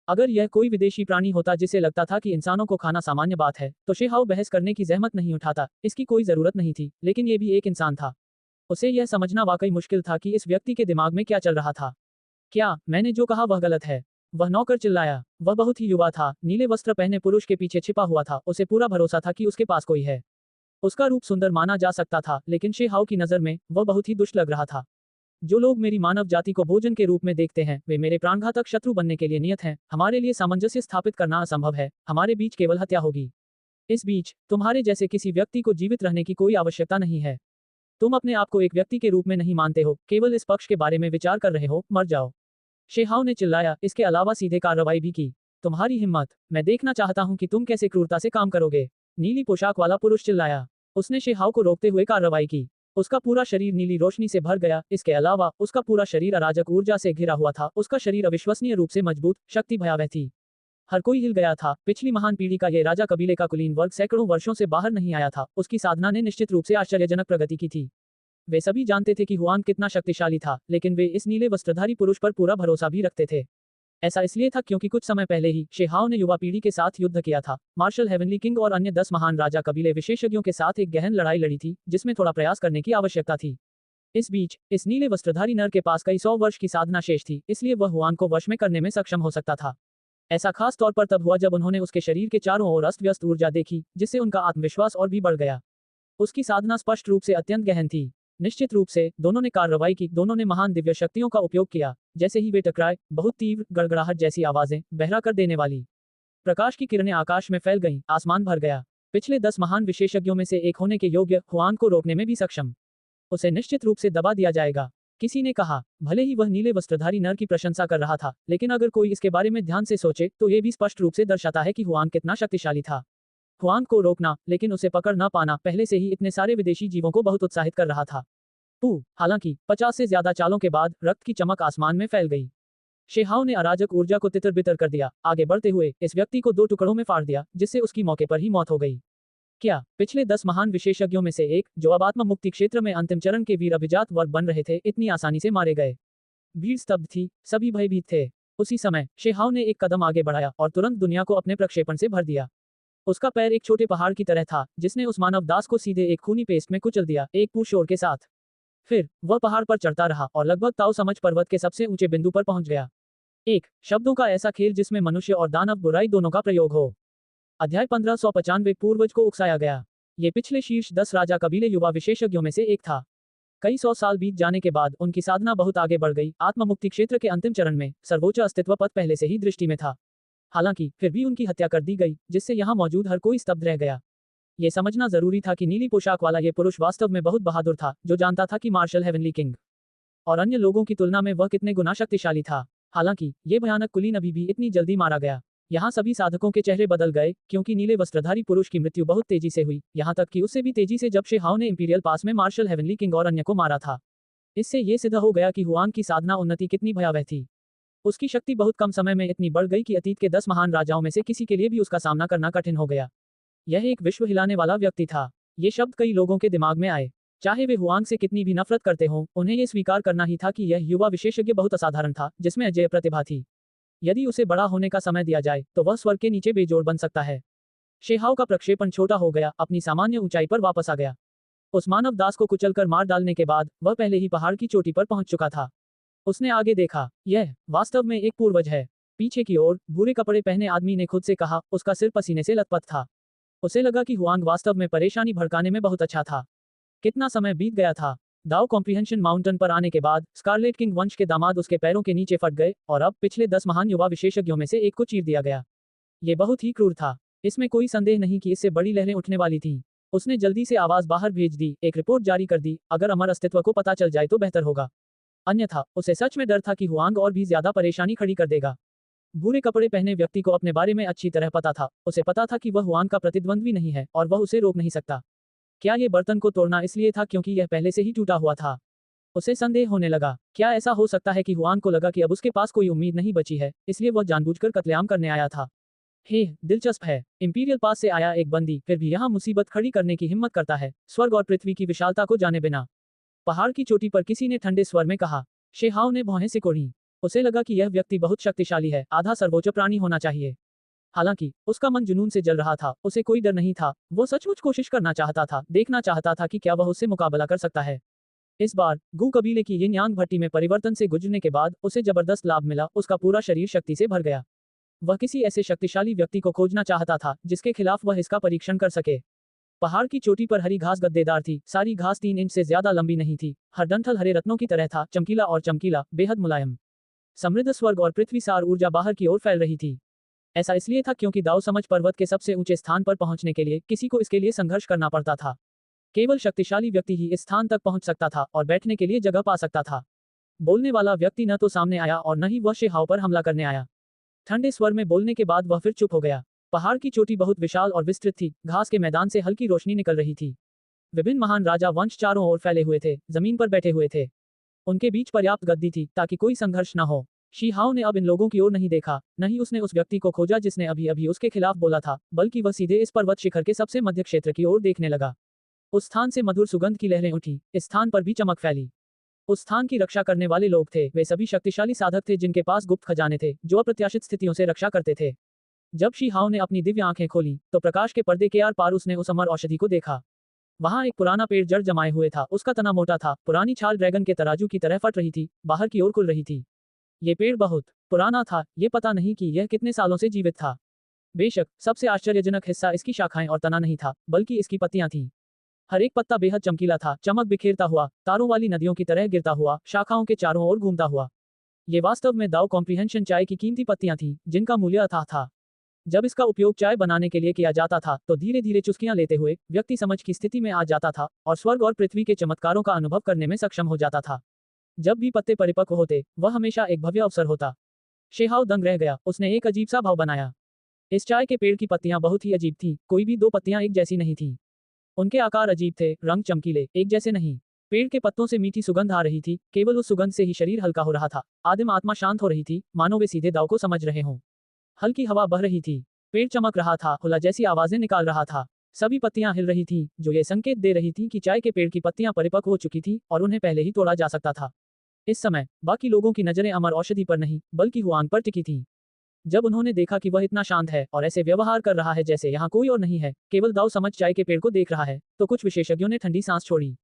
अगर यह कोई विदेशी प्राणी होता जिसे लगता था कि इंसानों को खाना सामान्य बात है, तो शेहाओ बहस करने की जहमत नहीं उठाता, इसकी कोई जरूरत नहीं थी। लेकिन ये भी एक इंसान था। उसे यह समझना वाकई मुश्किल था कि इस व्यक्ति के दिमाग में क्या चल रहा था। क्या मैंने जो कहा वह गलत है? वह नौकर चिल्लाया। वह बहुत ही युवा था, नीले वस्त्र पहने पुरुष के पीछे छिपा हुआ था, उसे पूरा भरोसा था कि उसके पास कोई है। उसका रूप सुंदर माना जा सकता था, लेकिन शेहाओ की नजर में वह बहुत ही दुष्ट लग रहा था। जो लोग मेरी मानव जाति को भोजन के रूप में देखते हैं, वे मेरे प्राणघातक शत्रु बनने के लिए नियत हैं। हमारे लिए सामंजस्य स्थापित करना असंभव है, हमारे बीच केवल हत्या होगी। इस बीच तुम्हारे जैसे किसी व्यक्ति को जीवित रहने की कोई आवश्यकता नहीं है। तुम अपने आप को एक व्यक्ति के रूप में नहीं मानते हो, केवल इस पक्ष के बारे में विचार कर रहे हो, मर जाओ। शेहाओ ने चिल्लाया, इसके अलावा सीधे कार्रवाई भी की। तुम्हारी हिम्मत, मैं देखना चाहता हूं कि तुम कैसे क्रूरता से काम करोगे। नीली पोशाक वाला पुरुष चिल्लाया। उसने शेहाओ को रोकते हुए कार्रवाई की। उसका पूरा शरीर नीली रोशनी से भर गया, इसके अलावा उसका पूरा शरीर अराजक ऊर्जा से घिरा हुआ था। उसका शरीर अविश्वसनीय रूप से मजबूत, शक्ति भयावह थी। हर कोई हिल गया था। पिछली महान पीढ़ी का ये राजा कबीले का कुलीन वर्ग सैकड़ों वर्षों से बाहर नहीं आया था। उसकी साधना ने निश्चित रूप से आश्चर्यजनक प्रगति की थी। वे सभी जानते थे कि हुआंग कितना शक्तिशाली था, लेकिन वे इस नीले वस्त्रधारी पुरुष पर पूरा भरोसा भी रखते थे। ऐसा इसलिए था क्योंकि कुछ समय पहले ही शेहाओ ने युवा पीढ़ी के साथ युद्ध किया था। मार्शल हेवनली किंग और अन्य 10 महान राजा कबीले विशेषज्ञों के साथ एक गहन लड़ाई लड़ी थी, जिसमें थोड़ा प्रयास करने की आवश्यकता थी। इस बीच इस नीले वस्त्रधारी नर के पास कई 100 वर्ष की साधना शेष थी, इसलिए वह हुआंग को वश में करने में सक्षम हो सकता था। ऐसा खास तौर पर तब हुआ जब उन्होंने उसके शरीर के चारों ओर अस्त व्यस्त ऊर्जा देखी, जिससे उनका आत्मविश्वास और भी बढ़ गया। उसकी साधना स्पष्ट रूप से अत्यंत गहन थी। निश्चित रूप से दोनों ने कार्रवाई की, दोनों ने महान दिव्य शक्तियों का उपयोग किया। जैसे ही वे टकराए, बहुत तीव्र गड़गड़ाहट जैसी आवाजें, बहरा कर देने वाली प्रकाश की किरणें आकाश में फैल गईं, आसमान भर गया। पिछले 10 महान विशेषज्ञों में से एक होने के योग्य हुआंग को रोकने में भी सक्षम, उसे निश्चित रूप से दबा दिया जाएगा। किसी ने कहा। भले ही वह नीले वस्त्रधारी नर की प्रशंसा कर रहा था, लेकिन अगर कोई इसके बारे में ध्यान से सोचे तो ये भी स्पष्ट रूप से दर्शाता है कि हुआंग कितना शक्तिशाली था। हुआंग को रोकना, लेकिन उसे पकड़ न पाना पहले से ही इतने सारे विदेशी जीवों को बहुत उत्साहित कर रहा था। हालांकि 50 से ज्यादा चालों के बाद रक्त की चमक आसमान में फैल गई। शेहाओ ने अराजक ऊर्जा को तितर-बितर कर दिया। आगे बढ़ते हुए इस व्यक्ति को 2 टुकड़ों में फाड़ दिया, जिससे उसकी मौके पर ही मौत हो गई। क्या पिछले 10 महान विशेषज्ञों में से एक, जो अब आत्म मुक्ति क्षेत्र में अंतिम चरण के वीर अभिजात वर्ग बन रहे थे, इतनी आसानी से मारे गए? भीड़ स्तब्ध थी, सभी भयभीत थे। उसी समय शेहाओ ने एक कदम आगे बढ़ाया और तुरंत दुनिया को अपने प्रक्षेपण से भर दिया। उसका पैर एक छोटे पहाड़ की तरह था, जिसने उस मानव दास को सीधे एक खूनी पेस्ट में कुचल दिया, एक पूर्ण शोर के साथ। फिर वह पहाड़ पर चढ़ता रहा और लगभग ताओ समझ पर्वत के सबसे ऊंचे बिंदु पर पहुंच गया। एक शब्दों का ऐसा खेल जिसमें मनुष्य और दानव बुराई दोनों का प्रयोग हो। अध्याय 1595 पूर्वज को उकसाया गया। ये पिछले शीर्ष 10 राजा कबीले युवा विशेषज्ञों में से एक था। कई 100 साल बीत जाने के बाद उनकी साधना बहुत आगे बढ़ गई। आत्म मुक्ति क्षेत्र के अंतिम चरण में सर्वोच्च अस्तित्व पद पहले से ही दृष्टि में था। हालांकि फिर भी उनकी हत्या कर दी गई, जिससे यहाँ मौजूद हर कोई स्तब्ध रह गया। ये समझना जरूरी था कि नीली पोशाक वाला ये पुरुष वास्तव में बहुत बहादुर था, जो जानता था कि मार्शल हेवनली किंग और अन्य लोगों की तुलना में वह कितने गुना शक्तिशाली था। हालांकि ये भयानक कुलीन अभी भी इतनी जल्दी मारा गया। यहाँ सभी साधकों के चेहरे बदल गए, क्योंकि नीले वस्त्रधारी पुरुष की मृत्यु बहुत तेजी से हुई, यहाँ तक कि उससे भी तेजी से जब शे हाओ ने इंपीरियल पास में मार्शल हेवनली किंग और अन्य को मारा था। इससे ये सिद्ध हो गया कि हुआंग की साधना उन्नति कितनी भयावह थी। उसकी शक्ति बहुत कम समय में इतनी बढ़ गई कि अतीत के 10 महान राजाओं में से किसी के लिए भी उसका सामना करना कठिन हो गया। यह एक विश्व हिलाने वाला व्यक्ति था। ये शब्द कई लोगों के दिमाग में आए। चाहे वे हुआंग से कितनी भी नफरत करते हों, उन्हें यह स्वीकार करना ही था कि यह युवा विशेषज्ञ बहुत असाधारण था, जिसमें अजेय प्रतिभा थी। यदि उसे बड़ा होने का समय दिया जाए तो वह स्वर्ग के नीचे बेजोड़ बन सकता है। शे हाओ का प्रक्षेपण छोटा हो गया, अपनी सामान्य ऊंचाई पर वापस आ गया। उस मानव दास को कुचलकर मार डालने के बाद वह पहले ही पहाड़ की चोटी पर पहुंच चुका था। उसने आगे देखा, यह वास्तव में एक पूर्वज है। पीछे की ओर भूरे कपड़े पहने आदमी ने खुद से कहा, उसका सिर पसीने से लथपथ था। उसे लगा कि हुआंग वास्तव में परेशानी भड़काने में बहुत अच्छा था। कितना समय बीत गया था। दाओ कॉम्प्रिहेंशन माउंटेन पर आने के बाद स्कारलेट किंग वंश के दामाद उसके पैरों के नीचे फट गए और अब पिछले 10 महान युवा विशेषज्ञों में से एक को चीर दिया गया। ये बहुत ही क्रूर था। इसमें कोई संदेह नहीं कि इससे बड़ी लहरें उठने वाली थीं। उसने जल्दी से आवाज बाहर भेज दी, एक रिपोर्ट जारी कर दी, अगर अमर अस्तित्व को पता चल जाए तो बेहतर होगा। अन्यथा उसे सच में डर था कि हुआंग और भी ज्यादा परेशानी खड़ी कर देगा। भूरे कपड़े पहने व्यक्ति को अपने बारे में अच्छी तरह पता था। उसे पता था कि वह हुआंग का प्रतिद्वंद्वी नहीं है और वह उसे रोक नहीं सकता। क्या ये बर्तन को तोड़ना इसलिए था क्योंकि यह पहले से ही टूटा हुआ था? उसे संदेह होने लगा, क्या ऐसा हो सकता है कि हुआंग को लगा कि अब उसके पास कोई उम्मीद नहीं बची है, इसलिए वह जानबूझकर कत्लेआम करने आया था? हे, दिलचस्प है। इंपीरियल पास से आया एक बंदी फिर भी यहाँ मुसीबत खड़ी करने की हिम्मत करता है, स्वर्ग और पृथ्वी की विशालता को जाने बिना। पहाड़ की चोटी पर किसी ने ठंडे स्वर में कहा। शे हाओ ने भौहें सिकोड़ी। उसे लगा कि यह व्यक्ति बहुत शक्तिशाली है, आधा सर्वोच्च प्राणी होना चाहिए। हालांकि उसका मन जुनून से जल रहा था। उसे कोई डर नहीं था। वो सचमुच कोशिश करना चाहता था, देखना चाहता था कि क्या वह उससे मुकाबला कर सकता है। इस बार गू कबीले की यिनयांग भट्टी में परिवर्तन से गुजरने के बाद उसे जबरदस्त लाभ मिला। उसका पूरा शरीर शक्ति से भर गया। वह किसी ऐसे शक्तिशाली व्यक्ति को खोजना चाहता था जिसके खिलाफ वह इसका परीक्षण कर सके। पहाड़ की चोटी पर हरी घास गद्देदार थी। सारी घास 3 इंच से ज्यादा लंबी नहीं थी। हर डंठल हरे रत्नों की तरह था, चमकीला और चमकीला, बेहद मुलायम। समृद्ध स्वर्ग और पृथ्वी सार ऊर्जा बाहर की ओर फैल रही थी। ऐसा इसलिए था क्योंकि दाओ समझ पर्वत के सबसे ऊंचे स्थान पर पहुंचने के लिए किसी को इसके लिए संघर्ष करना पड़ता था। केवल शक्तिशाली व्यक्ति ही इस स्थान तक पहुंच सकता था और बैठने के लिए जगह पा सकता था। बोलने वाला व्यक्ति न तो सामने आया और न ही वह शे हाओ पर हमला करने आया। ठंडे स्वर में बोलने के बाद वह फिर चुप हो गया। पहाड़ की चोटी बहुत विशाल और विस्तृत थी। घास के मैदान से हल्की रोशनी निकल रही थी। विभिन्न महान राजा वंश चारों ओर फैले हुए थे, जमीन पर बैठे हुए थे। उनके बीच पर्याप्त गद्दी थी ताकि कोई संघर्ष न हो। शी हाओ ने अब इन लोगों की ओर नहीं देखा, न ही उसने उस व्यक्ति को खोजा जिसने अभी अभी उसके खिलाफ बोला था, बल्कि वह सीधे इस पर्वत शिखर के सबसे मध्य क्षेत्र की ओर देखने लगा। उस स्थान से मधुर सुगंध की लहरें उठी। इस स्थान पर भी चमक फैली। उस स्थान की रक्षा करने वाले लोग थे। वे सभी शक्तिशाली साधक थे जिनके पास गुप्त खजाने थे, जो अप्रत्याशित स्थितियों से रक्षा करते थे। जब शी हाओ ने अपनी दिव्य आंखें खोली तो प्रकाश के पर्दे के आर पार उसने उस अमर औषधि को देखा। वहां एक पुराना पेड़ जड़ जमाए हुए था। उसका तना मोटा था। पुरानी छाल ड्रैगन के तराजू की तरह फट रही थी, बाहर की ओर खुल रही थी। ये पेड़ बहुत पुराना था। ये पता नहीं कि यह कितने सालों से जीवित था। बेशक सबसे आश्चर्यजनक हिस्सा इसकी शाखाएं और तना नहीं था, बल्कि इसकी पत्तियां थीं। हर एक पत्ता बेहद चमकीला था, चमक बिखेरता हुआ, तारों वाली नदियों की तरह गिरता हुआ, शाखाओं के चारों ओर घूमता हुआ। ये वास्तव में दाओ कॉम्प्रिहेंशन चाय की कीमती पत्तियां थीं, जिनका मूल्य अथाह था। जब इसका उपयोग चाय बनाने के लिए किया जाता था तो धीरे धीरे चुस्कियां लेते हुए व्यक्ति समझ की स्थिति में आ जाता था और स्वर्ग और पृथ्वी के चमत्कारों का अनुभव करने में सक्षम हो जाता था। जब भी पत्ते परिपक्व होते, वह हमेशा एक भव्य अवसर होता। शे हाओ दंग रह गया। उसने एक अजीब सा भाव बनाया। इस चाय के पेड़ की पत्तियां बहुत ही अजीब थीं। कोई भी 2 पत्तियां एक जैसी नहीं थीं। उनके आकार अजीब थे, रंग चमकीले, एक जैसे नहीं। पेड़ के पत्तों से मीठी सुगंध आ रही थी। केवल उस सुगंध से ही शरीर हल्का हो रहा था। आदिम आत्मा शांत हो रही थी, मानो वे सीधे दाव को समझ रहे हों। हल्की हवा बह रही थी। पेड़ चमक रहा था, हुला जैसी आवाजें निकाल रहा था। सभी पत्तियां हिल रही थीं, जो ये संकेत दे रही थी कि चाय के पेड़ की पत्तियां परिपक्व हो चुकी थी और उन्हें पहले ही तोड़ा जा सकता था। इस समय बाकी लोगों की नजरें अमर औषधि पर नहीं, बल्कि हुआंग पर टिकी थीं। जब उन्होंने देखा कि वह इतना शांत है और ऐसे व्यवहार कर रहा है जैसे यहाँ कोई और नहीं है, केवल दाव समझ चाय के पेड़ को देख रहा है, तो कुछ विशेषज्ञों ने ठंडी सांस छोड़ी।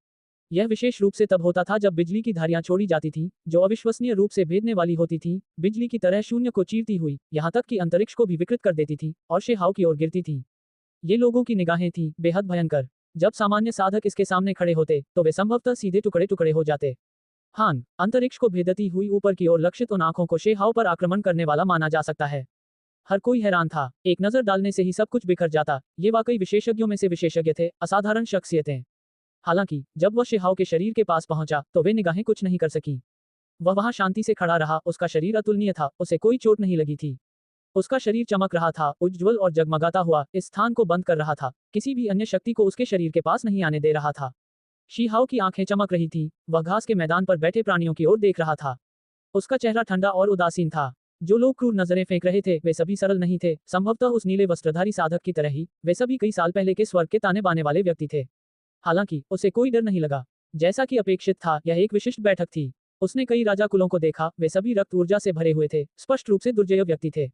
यह विशेष रूप से तब होता था जब बिजली की धारियां छोड़ी जाती थीं, जो अविश्वसनीय रूप से भेदने वाली होती थीं, बिजली की तरह शून्य को चीरती हुई, यहाँ तक कि अंतरिक्ष को भी विकृत कर देती थी और शे हाओ की ओर गिरती थी। ये लोगों की निगाहें थीं, बेहद भयंकर। जब सामान्य साधक इसके सामने खड़े होते तो वे संभवतः सीधे टुकड़े टुकड़े हो जाते। हान, अंतरिक्ष को भेदती हुई ऊपर की ओर लक्षित उन आंखों को शे हाओ पर आक्रमण करने वाला माना जा सकता है। हर कोई हैरान था। एक नजर डालने से ही सब कुछ बिखर जाता। ये वाकई विशेषज्ञों में से विशेषज्ञ थे, असाधारण शख्सियतें। हालांकि जब वह शिहाओ के शरीर के पास पहुंचा तो वे निगाहें कुछ नहीं कर सकी। वह वहां शांति से खड़ा रहा, उसका शरीर अतुलनीय था, उसे कोई चोट नहीं लगी थी। उसका शरीर चमक रहा था, उज्ज्वल और जगमगाता हुआ, इस स्थान को बंद कर रहा था, किसी भी अन्य शक्ति को उसके शरीर के पास नहीं आने दे रहा था। शीहाओ की आंखें चमक रही थीं, वह घास के मैदान पर बैठे प्राणियों की ओर देख रहा था। उसका चेहरा ठंडा और उदासीन था। जो लोग क्रूर नजरें फेंक रहे थे वे सभी सरल नहीं थे, संभवतः उस नीले वस्त्रधारी साधक की तरह ही, वे सभी कई साल पहले के स्वर्ग के ताने बाने वाले व्यक्ति थे। हालांकि उसे कोई डर नहीं लगा। जैसा कि अपेक्षित था, यह एक विशिष्ट बैठक थी। उसने कई राजा कुलों को देखा, वे सभी रक्त ऊर्जा से भरे हुए थे, स्पष्ट रूप से दुर्जय व्यक्ति थे।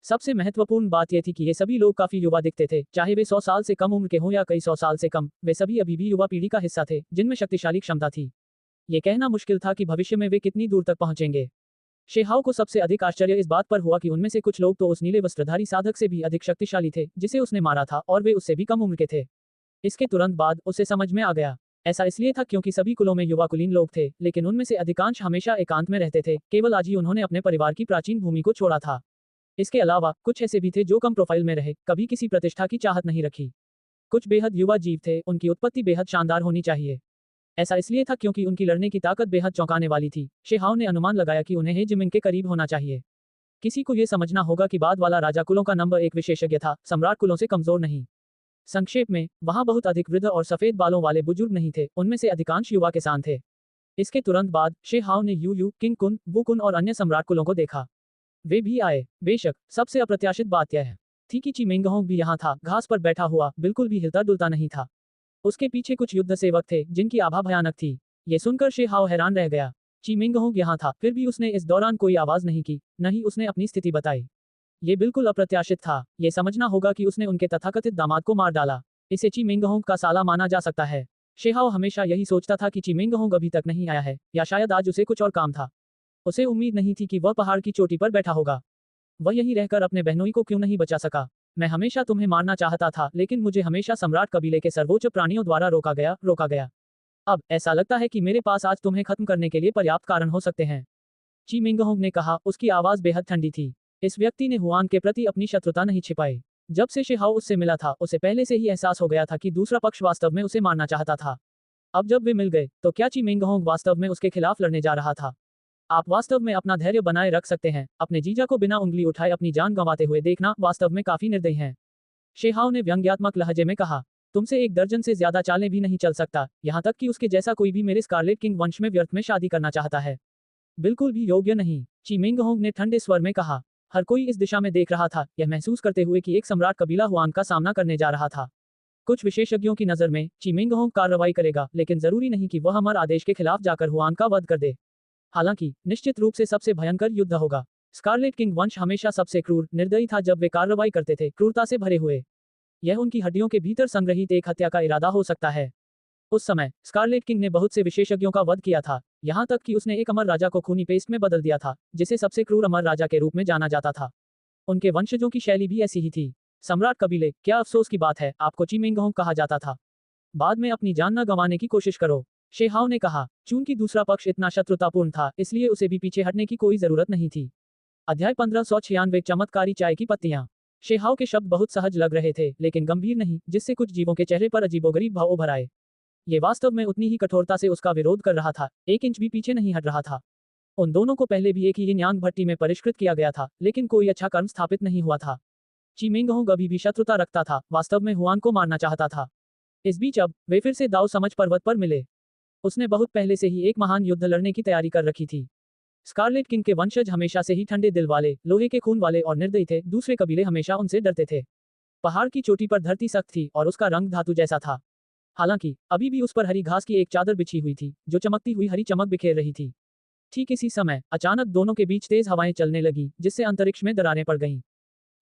सबसे महत्वपूर्ण बात यह थी कि ये सभी लोग काफी युवा दिखते थे, चाहे वे 100 साल से कम उम्र के हों या कई 100 साल से कम, वे सभी अभी भी युवा पीढ़ी का हिस्सा थे, जिनमें शक्तिशाली क्षमता थी। ये कहना मुश्किल था कि भविष्य में वे कितनी दूर तक पहुंचेंगे। शेहाओ को सबसे अधिक आश्चर्य इस बात पर हुआ कि उनमें से कुछ लोग तो उस नीले वस्त्रधारी साधक से भी अधिक शक्तिशाली थे, जिसे उसने मारा था, और वे उससे भी कम उम्र के थे। इसके तुरंत बाद उसे समझ में आ गया। ऐसा इसलिए था क्योंकि सभी कुलों में युवा कुलीन लोग थे, लेकिन उनमें से अधिकांश हमेशा एकांत में रहते थे, केवल आज ही उन्होंने अपने परिवार की प्राचीन भूमि को छोड़ा था। इसके अलावा कुछ ऐसे भी थे जो कम प्रोफाइल में रहे, कभी किसी प्रतिष्ठा की चाहत नहीं रखी। कुछ बेहद युवा जीव थे, उनकी उत्पत्ति बेहद शानदार होनी चाहिए। ऐसा इसलिए था क्योंकि उनकी लड़ने की ताकत बेहद चौंकाने वाली थी। शेहाओ ने अनुमान लगाया कि उन्हें हे जिमिंग के करीब होना चाहिए। किसी को यह समझना होगा कि बाद वाला राजा कुलों का नंबर एक विशेषज्ञ था, सम्राट कुलों से कमजोर नहीं। संक्षेप में, वहां बहुत अधिक वृद्ध और सफेद बालों वाले बुजुर्ग नहीं थे, उनमें से अधिकांश युवा किसान थे। इसके तुरंत बाद शेहाओ ने यू किंग कुन, वू कुन और अन्य सम्राट कुलों को देखा। वे भी आए। बेशक सबसे अप्रत्याशित बात यह थी कि चिमेंगहोंग भी यहाँ था, घास पर बैठा हुआ, बिल्कुल भी हिलता डुलता नहीं था। उसके पीछे कुछ युद्ध सेवक थे, जिनकी आभा भयानक थी। ये सुनकर शेहाओ हैरान रह गया। चिमेंगहोंग यहाँ था, फिर भी उसने इस दौरान कोई आवाज नहीं की, न ही उसने अपनी स्थिति बताई। ये बिल्कुल अप्रत्याशित था। ये समझना होगा कि उसने उनके तथाकथित दामाद को मार डाला। इसे चिमेंगहोंग का साला माना जा सकता है। शेहाओ हमेशा यही सोचता था कि चिमेंगहोंग अभी तक नहीं आया है, या शायद आज उसे कुछ और काम था। उसे उम्मीद नहीं थी कि वह पहाड़ की चोटी पर बैठा होगा। वह यहीं रहकर अपने बहनोई को क्यों नहीं बचा सका। मैं हमेशा तुम्हें मारना चाहता था, लेकिन मुझे हमेशा सम्राट कबीले के सर्वोच्च प्राणियों द्वारा रोका गया। अब ऐसा लगता है कि मेरे पास आज तुम्हें खत्म करने के लिए पर्याप्त कारण हो सकते हैं। चिमेंगहोंग ने कहा, उसकी आवाज बेहद ठंडी थी। इस व्यक्ति ने हुआन के प्रति अपनी शत्रुता नहीं छिपाई। जब से शेहाओ उससे मिला था, उसे पहले से ही एहसास हो गया था कि दूसरा पक्ष वास्तव में उसे मारना चाहता था। अब जब वे मिल गए, तो क्या चिमेंगहोंग वास्तव में उसके खिलाफ लड़ने जा रहा था? आप वास्तव में अपना धैर्य बनाए रख सकते हैं। अपने जीजा को बिना उंगली उठाए अपनी जान गंवाते हुए देखना वास्तव में काफी निर्दयी है। शेहाओ ने व्यंग्यात्मक लहजे में कहा, तुमसे 1 दर्जन से ज्यादा चालें भी नहीं चल सकता, यहाँ तक कि उसके जैसा कोई भी मेरे स्कारलेट किंग वंश में व्यर्थ में शादी करना चाहता है। बिल्कुल भी योग्य नहीं, चिमेंगहोंग ने ठंडे स्वर में कहा। हर कोई इस दिशा में देख रहा था, यह महसूस करते हुए कि एक सम्राट कबीला हुआन का सामना करने जा रहा था। कुछ विशेषज्ञों की नजर में चिमेंगहोंग कार्रवाई करेगा, लेकिन जरूरी नहीं कि वह अमर आदेश के खिलाफ जाकर हुआन का वध कर दे। हालांकि निश्चित रूप से सबसे भयंकर युद्ध होगा। स्कारलेट किंग वंश हमेशा सबसे क्रूर, निर्दयी था जब वे कार्रवाई करते थे, क्रूरता से भरे हुए। यह उनकी हड्डियों के भीतर संग्रहित एक हत्या का इरादा हो सकता है। उस समय स्कारलेट किंग ने बहुत से विशेषज्ञों का वध किया था, यहाँ तक कि उसने एक अमर राजा को खूनी पेस्ट में बदल दिया था, जिसे सबसे क्रूर अमर राजा के रूप में जाना जाता था। उनके वंशजों की शैली भी ऐसी ही थी। सम्राट कबीले, क्या अफसोस की बात है, आपको चिमेंगहोंग कहा जाता था। बाद में अपनी जान न गंवाने की कोशिश करो, शेहाओ ने कहा। चूंकि दूसरा पक्ष इतना शत्रुतापूर्ण था, इसलिए उसे भी पीछे हटने की कोई जरूरत नहीं थी। अध्याय 1596 चमत्कारी चाय की पत्तियां। शेहाओ के शब्द बहुत सहज लग रहे थे, लेकिन गंभीर नहीं, जिससे कुछ जीवों के चेहरे पर अजीबोगरीब भाव उभर आए। ये वास्तव में उतनी ही कठोरता से उसका विरोध कर रहा था, 1 इंच भी पीछे नहीं हट रहा था। उन दोनों को पहले भी एक ही न्यांग भट्टी में परिष्कृत किया गया था, लेकिन कोई अच्छा कर्म स्थापित नहीं हुआ था। चिमेंगहोंग अभी भी शत्रुता रखता था, वास्तव में हुआन को मारना चाहता था। इस बीच अब वे फिर से दाव समझ पर्वत पर मिले। उसने बहुत पहले से ही एक महान युद्ध लड़ने की तैयारी कर रखी थी। स्कारलेट किंग के वंशज हमेशा से ही ठंडे दिल वाले, लोहे के खून वाले और निर्दयी थे, दूसरे कबीले हमेशा उनसे डरते थे। पहाड़ की चोटी पर धरती सख्त थी और उसका रंग धातु जैसा था। हालांकि अभी भी उस पर हरी घास की एक चादर बिछी हुई थी, जो चमकती हुई हरी चमक बिखेर रही थी। ठीक इसी समय अचानक दोनों के बीच तेज हवाएं चलने लगी, जिससे अंतरिक्ष में दरारें पड़ गईं।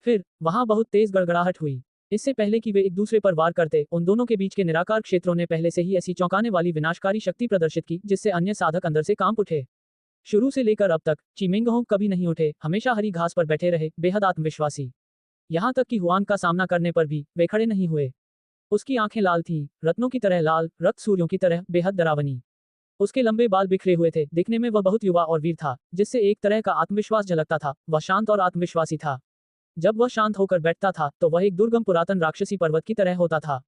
फिर वहां बहुत तेज गड़गड़ाहट हुई। इससे पहले कि वे एक दूसरे पर वार करते, उन दोनों के बीच के निराकार क्षेत्रों ने पहले से ही ऐसी चौंकाने वाली विनाशकारी शक्ति प्रदर्शित की, जिससे अन्य साधक अंदर से कांप उठे। शुरू से लेकर अब तक चिमेंगहोंग कभी नहीं उठे, हमेशा हरी घास पर बैठे रहे, बेहद आत्मविश्वासी। यहाँ तक कि हुआन का सामना करने पर भी वे खड़े नहीं हुए। उसकी आंखें लाल थीं, रत्नों की तरह लाल, रक्त सूर्यों की तरह, बेहद डरावनी। उसके लंबे बाल बिखरे हुए थे, दिखने में वह बहुत युवा और वीर था, जिससे एक तरह का आत्मविश्वास झलकता था। वह शांत और आत्मविश्वासी था। जब वह शांत होकर बैठता था तो वह एक दुर्गम पुरातन राक्षसी पर्वत की तरह होता था।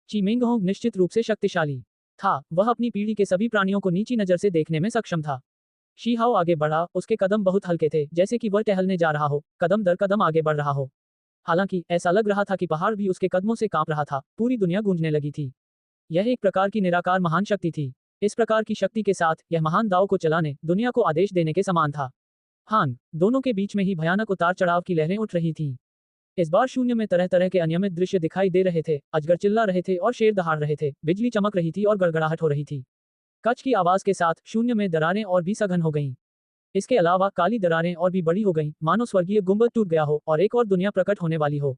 चिमेंगहोंग निश्चित रूप से शक्तिशाली था। वह अपनी पीढ़ी के सभी प्राणियों को नीची नजर से देखने में सक्षम था। शीहाओ आगे बढ़ा, उसके कदम बहुत हल्के थे, जैसे कि वह टहलने जा रहा हो, कदम दर कदम आगे बढ़ रहा हो। हालांकि ऐसा लग रहा था कि पहाड़ भी उसके कदमों से कांप रहा था, पूरी दुनिया गूंजने लगी थी। यह एक प्रकार की निराकार महान शक्ति थी। इस प्रकार की शक्ति के साथ यह महान दाव को चलाने, दुनिया को आदेश देने के समान था। हान, दोनों के बीच में ही भयानक उतार चढ़ाव की लहरें उठ रही थीं। इस बार शून्य में तरह तरह के अनियमित दृश्य दिखाई दे रहे थे। अजगर चिल्ला रहे थे और शेर दहाड़ रहे थे, बिजली चमक रही थी और गड़गड़ाहट हो रही थी। कच की आवाज के साथ शून्य में दरारें और भी सघन हो गईं। इसके अलावा काली दरारें और भी बड़ी हो गईं, मानो स्वर्गीय गुंबद टूट गया हो और एक और दुनिया प्रकट होने वाली हो।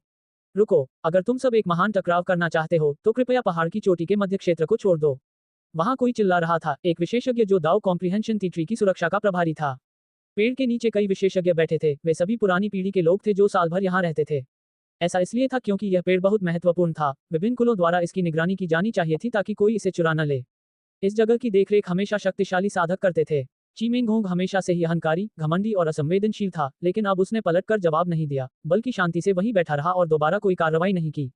रुको, अगर तुम सब एक महान टकराव करना चाहते हो तो कृपया पहाड़ की चोटी के मध्य क्षेत्र को छोड़ दो। वहां कोई चिल्ला रहा था, एक विशेषज्ञ जो दाव कॉम्प्रिहेंशन ट्री की सुरक्षा का प्रभारी था। पेड़ के नीचे कई विशेषज्ञ बैठे थे, वे सभी पुरानी पीढ़ी के लोग थे जो साल भर यहाँ रहते थे। ऐसा इसलिए था क्योंकि यह पेड़ बहुत महत्वपूर्ण था, विभिन्न कुलों द्वारा इसकी निगरानी की जानी चाहिए थी ताकि कोई इसे चुरा न ले। इस जगह की देखरेख हमेशा शक्तिशाली साधक करते थे। चिमेंगहोंग हमेशा से ही अहंकारी, घमंडी और असंवेदनशील था, लेकिन अब उसने पलटकर जवाब नहीं दिया, बल्कि शांति से वहीं बैठा रहा और दोबारा कोई कार्रवाई नहीं की।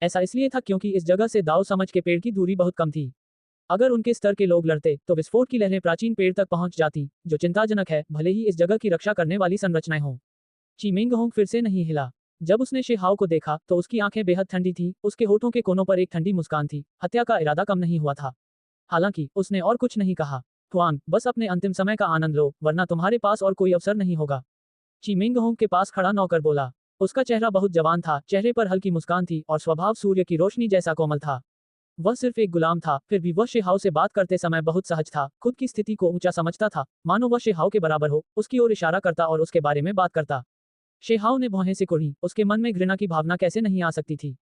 ऐसा इसलिए था क्योंकि इस जगह से दाव समझ के पेड़ की दूरी बहुत कम थी। अगर उनके स्तर के लोग लड़ते तो विस्फोट की लहरें प्राचीन पेड़ तक पहुंच जाती, जो चिंताजनक है, भले ही इस जगह की रक्षा करने वाली संरचनाएं हों। चिमेंगहोंग फिर से नहीं हिला। जब उसने शेहाओ को देखा तो उसकी आंखें बेहद ठंडी थीं, उसके होठों के कोनों पर एक ठंडी मुस्कान थी। हत्या का इरादा कम नहीं हुआ था। हालांकि उसने और कुछ नहीं कहा। हुआंग, बस अपने अंतिम समय का आनंद लो, वरना तुम्हारे पास और कोई अवसर नहीं होगा। चिमेंगहोंग के पास खड़ा नौकर बोला। उसका चेहरा बहुत जवान था, चेहरे पर हल्की मुस्कान थी और स्वभाव सूर्य की रोशनी जैसा कोमल था। वह सिर्फ एक गुलाम था, फिर भी वह शेहाओ से बात करते समय बहुत सहज था, खुद की स्थिति को ऊंचा समझता था, मानो वह शेहाओ के बराबर हो, उसकी ओर इशारा करता और उसके बारे में बात करता। शेहाओ ने भौहें सिकुड़ी, उसके मन में घृणा की भावना कैसे नहीं आ सकती थी।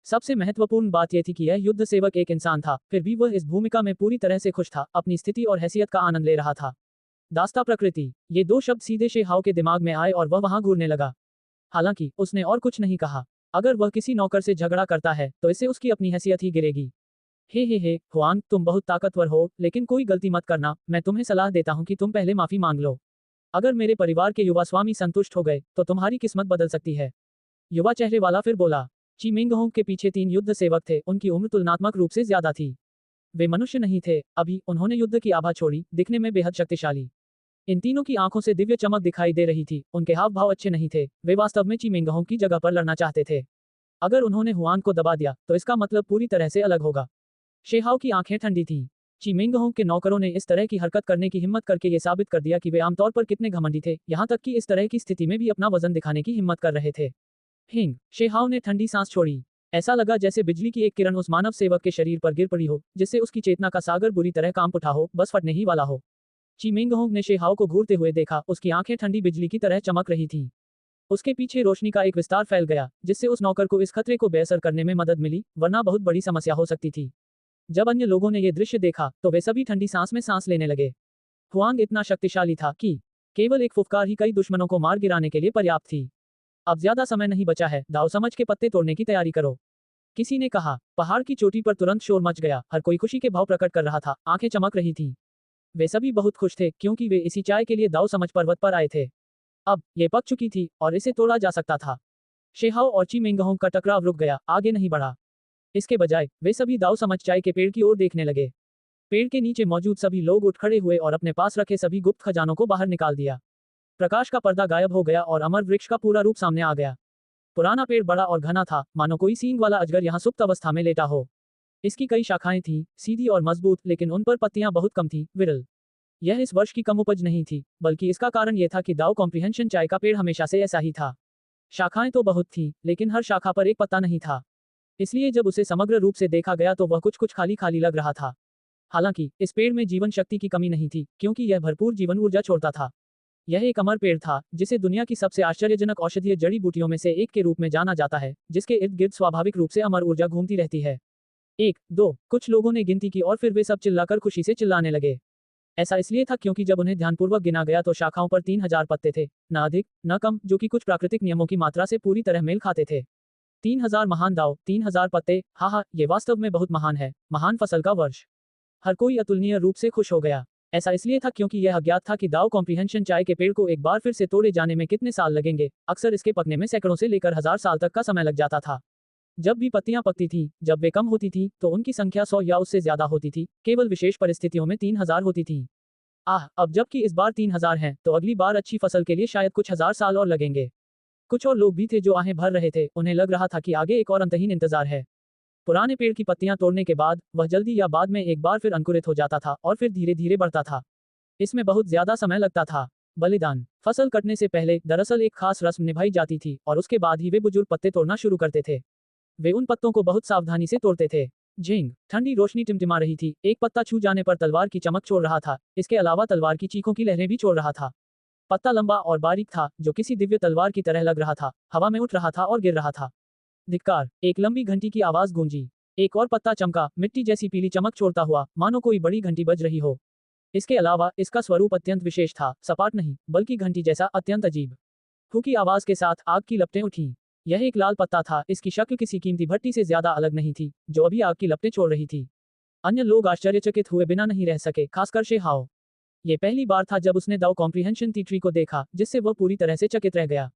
सबसे महत्वपूर्ण बात यह थी कि यह युद्ध सेवक एक इंसान था, फिर भी वह इस भूमिका में पूरी तरह से खुश था, अपनी स्थिति और हैसियत का आनंद ले रहा था। दास्ता प्रकृति, ये दो शब्द सीधे शेहाओ के दिमाग में आए और वह वहां घूरने लगा। हालांकि उसने और कुछ नहीं कहा। अगर वह किसी नौकर से झगड़ा करता है तो इससे उसकी अपनी हैसियत ही गिरेगी। हे, हुआंग, तुम बहुत ताकतवर हो, लेकिन कोई गलती मत करना। मैं तुम्हें सलाह देता हूं कि तुम पहले माफी मांग लो। अगर मेरे परिवार के युवा स्वामी संतुष्ट हो गए तो तुम्हारी किस्मत बदल सकती है। युवा चेहरे वाला फिर बोला। चिमेंगहोंग के पीछे 3 युद्ध सेवक थे, उनकी उम्र तुलनात्मक रूप से ज्यादा थी। वे मनुष्य नहीं थे, अभी उन्होंने युद्ध की आभा छोड़ी, दिखने में बेहद शक्तिशाली। इन तीनों की आंखों से दिव्य चमक दिखाई दे रही थी, उनके हाव भाव अच्छे नहीं थे, वे वास्तव में चिमेंगहोंग की जगह पर लड़ना चाहते थे। अगर उन्होंने हुआंग को दबा दिया तो इसका मतलब पूरी तरह से अलग होगा। शेहाओ की आंखें ठंडी थीं। चिमेंगहोंग के नौकरों ने इस तरह की हरकत करने की हिम्मत करके ये साबित कर दिया कि वे आमतौर पर कितने घमंडी थे, यहाँ तक कि इस तरह की स्थिति में भी अपना वजन दिखाने की हिम्मत कर रहे थे। हिंग, शेहाओ ने ठंडी सांस छोड़ी। ऐसा लगा जैसे बिजली की एक किरण उस मानव सेवक के शरीर पर गिर पड़ी हो, जिससे उसकी चेतना का सागर बुरी तरह कांप उठा हो, बस फटने ही वाला हो। चिमेंगहोंग ने शेहाओ को घूरते हुए देखा, उसकी आंखें ठंडी बिजली की तरह चमक रही थीं। उसके पीछे रोशनी का एक विस्तार फैल गया, जिससे उस नौकर को इस खतरे को बेअसर करने में मदद मिली, वरना बहुत बड़ी समस्या हो सकती थी। जब अन्य लोगों ने यह दृश्य देखा तो वे सभी ठंडी सांस में सांस लेने लगे। हुआंग इतना शक्तिशाली था कि केवल एक फुफकार ही कई दुश्मनों को मार गिराने के लिए पर्याप्त थी। अब ज्यादा समय नहीं बचा है, दाव समझ के पत्ते तोड़ने की तैयारी करो। किसी ने कहा। पहाड़ की चोटी पर तुरंत शोर मच गया, हर कोई खुशी के भाव प्रकट कर रहा था, आंखें चमक रही थीं। वे सभी बहुत खुश थे क्योंकि वे इसी चाय के लिए दाव समझ पर्वत पर आए थे। अब ये पक चुकी थी और इसे तोड़ा जा सकता था। शेहाओ और चिमेंगहोंग का टकराव रुक गया, आगे नहीं बढ़ा। इसके बजाय वे सभी दाव समझ चाय के पेड़ की ओर देखने लगे। पेड़ के नीचे मौजूद सभी लोग उठ खड़े हुए और अपने पास रखे सभी गुप्त खजानों को बाहर निकाल दिया। प्रकाश का पर्दा गायब हो गया और अमर वृक्ष का पूरा रूप सामने आ गया। पुराना पेड़ बड़ा और घना था, मानो कोई सींग वाला अजगर यहाँ सुप्त अवस्था में लेटा हो। इसकी कई शाखाएं थीं, सीधी और मजबूत, लेकिन उन पर पत्तियां बहुत कम थीं, विरल। यह इस वर्ष की कम उपज नहीं थी, बल्कि इसका कारण यह था कि दाव कॉम्प्रिहेंशन चाय का पेड़ हमेशा से ऐसा ही था। शाखाएं तो बहुत थीं, लेकिन हर शाखा पर एक पत्ता नहीं था। इसलिए जब उसे समग्र रूप से देखा गया तो वह कुछ कुछ खाली खाली लग रहा था। हालांकि इस पेड़ में जीवन शक्ति की कमी नहीं थी, क्योंकि यह भरपूर जीवन ऊर्जा छोड़ता था। यह एक अमर पेड़ था, जिसे दुनिया की सबसे आश्चर्यजनक औषधीय जड़ी बूटियों में से एक के रूप में जाना जाता है, जिसके इर्द गिर्द स्वाभाविक रूप से अमर ऊर्जा घूमती रहती है। 1, 2, कुछ लोगों ने गिनती की और फिर वे सब चिल्लाकर खुशी से चिल्लाने लगे। ऐसा इसलिए था क्योंकि जब उन्हें ध्यानपूर्वक गिना गया तो शाखाओं पर 3000 पत्ते थे, न अधिक न कम, जो कि कुछ प्राकृतिक नियमों की मात्रा से पूरी तरह मेल खाते थे। 3000 महान दाव, 3000 पत्ते, हाँ, ये वास्तव में बहुत महान है, महान फसल का वर्ष। हर कोई अतुलनीय रूप से खुश हो गया। ऐसा इसलिए था क्योंकि यह अज्ञात था कि दाव कॉम्प्रिहेंशन चाय के पेड़ को एक बार फिर से तोड़े जाने में कितने साल लगेंगे। अक्सर इसके पकने में सैकड़ों से लेकर 1000 साल तक का समय लग जाता था। जब भी पत्तियां पकती थीं, जब वे कम होती थीं, तो उनकी संख्या 100 या उससे ज्यादा होती थी। केवल विशेष परिस्थितियों में 3000 होती थी। अब जबकि इस बार 3000 हैं, तो अगली बार अच्छी फसल के लिए शायद कुछ 1000 साल और लगेंगे। कुछ और लोग भी थे जो आहें भर रहे थे। उन्हें लग रहा था कि आगे एक और अंतहीन इंतजार है। पुराने पेड़ की पत्तियां तोड़ने के बाद वह जल्दी या बाद में एक बार फिर अंकुरित हो जाता था और फिर धीरे धीरे बढ़ता था। इसमें बहुत ज्यादा समय लगता था। बलिदान। फसल कटने से पहले दरअसल एक खास रस्म निभाई जाती थी और उसके बाद ही वे बुजुर्ग पत्ते तोड़ना शुरू करते थे। वे उन पत्तों को बहुत सावधानी से तोड़ते थे। झींग। ठंडी रोशनी टिमटिमा रही थी। एक पत्ता छू जाने पर तलवार की चमक छोड़ रहा था। इसके अलावा तलवार की चीखों की लहरें भी छोड़ रहा था। पत्ता लंबा और बारीक था, जो किसी दिव्य तलवार की तरह लग रहा था। हवा में उठ रहा था और गिर रहा था। धिक्कार। एक लंबी घंटी की आवाज गूंजी। एक और पत्ता चमका, मिट्टी जैसी पीली चमक छोड़ता हुआ, मानो कोई बड़ी घंटी बज रही हो। इसके अलावा इसका स्वरूप अत्यंत विशेष था, सपाट नहीं, बल्कि घंटी जैसा अत्यंत अजीब। हु की आवाज के साथ आग की लपटें उठीं। यह एक लाल पत्ता था। इसकी शक्ल किसी कीमती भट्टी से ज्यादा अलग नहीं थी, जो अभी आग की लपटें छोड़ रही थी। अन्य लोग आश्चर्यचकित हुए बिना नहीं रह सके, खासकर शेहाओ। ये पहली बार था जब उसने दाव कॉम्प्रिहेंशन ट्री को देखा, जिससे वह पूरी तरह से चकित रह गया।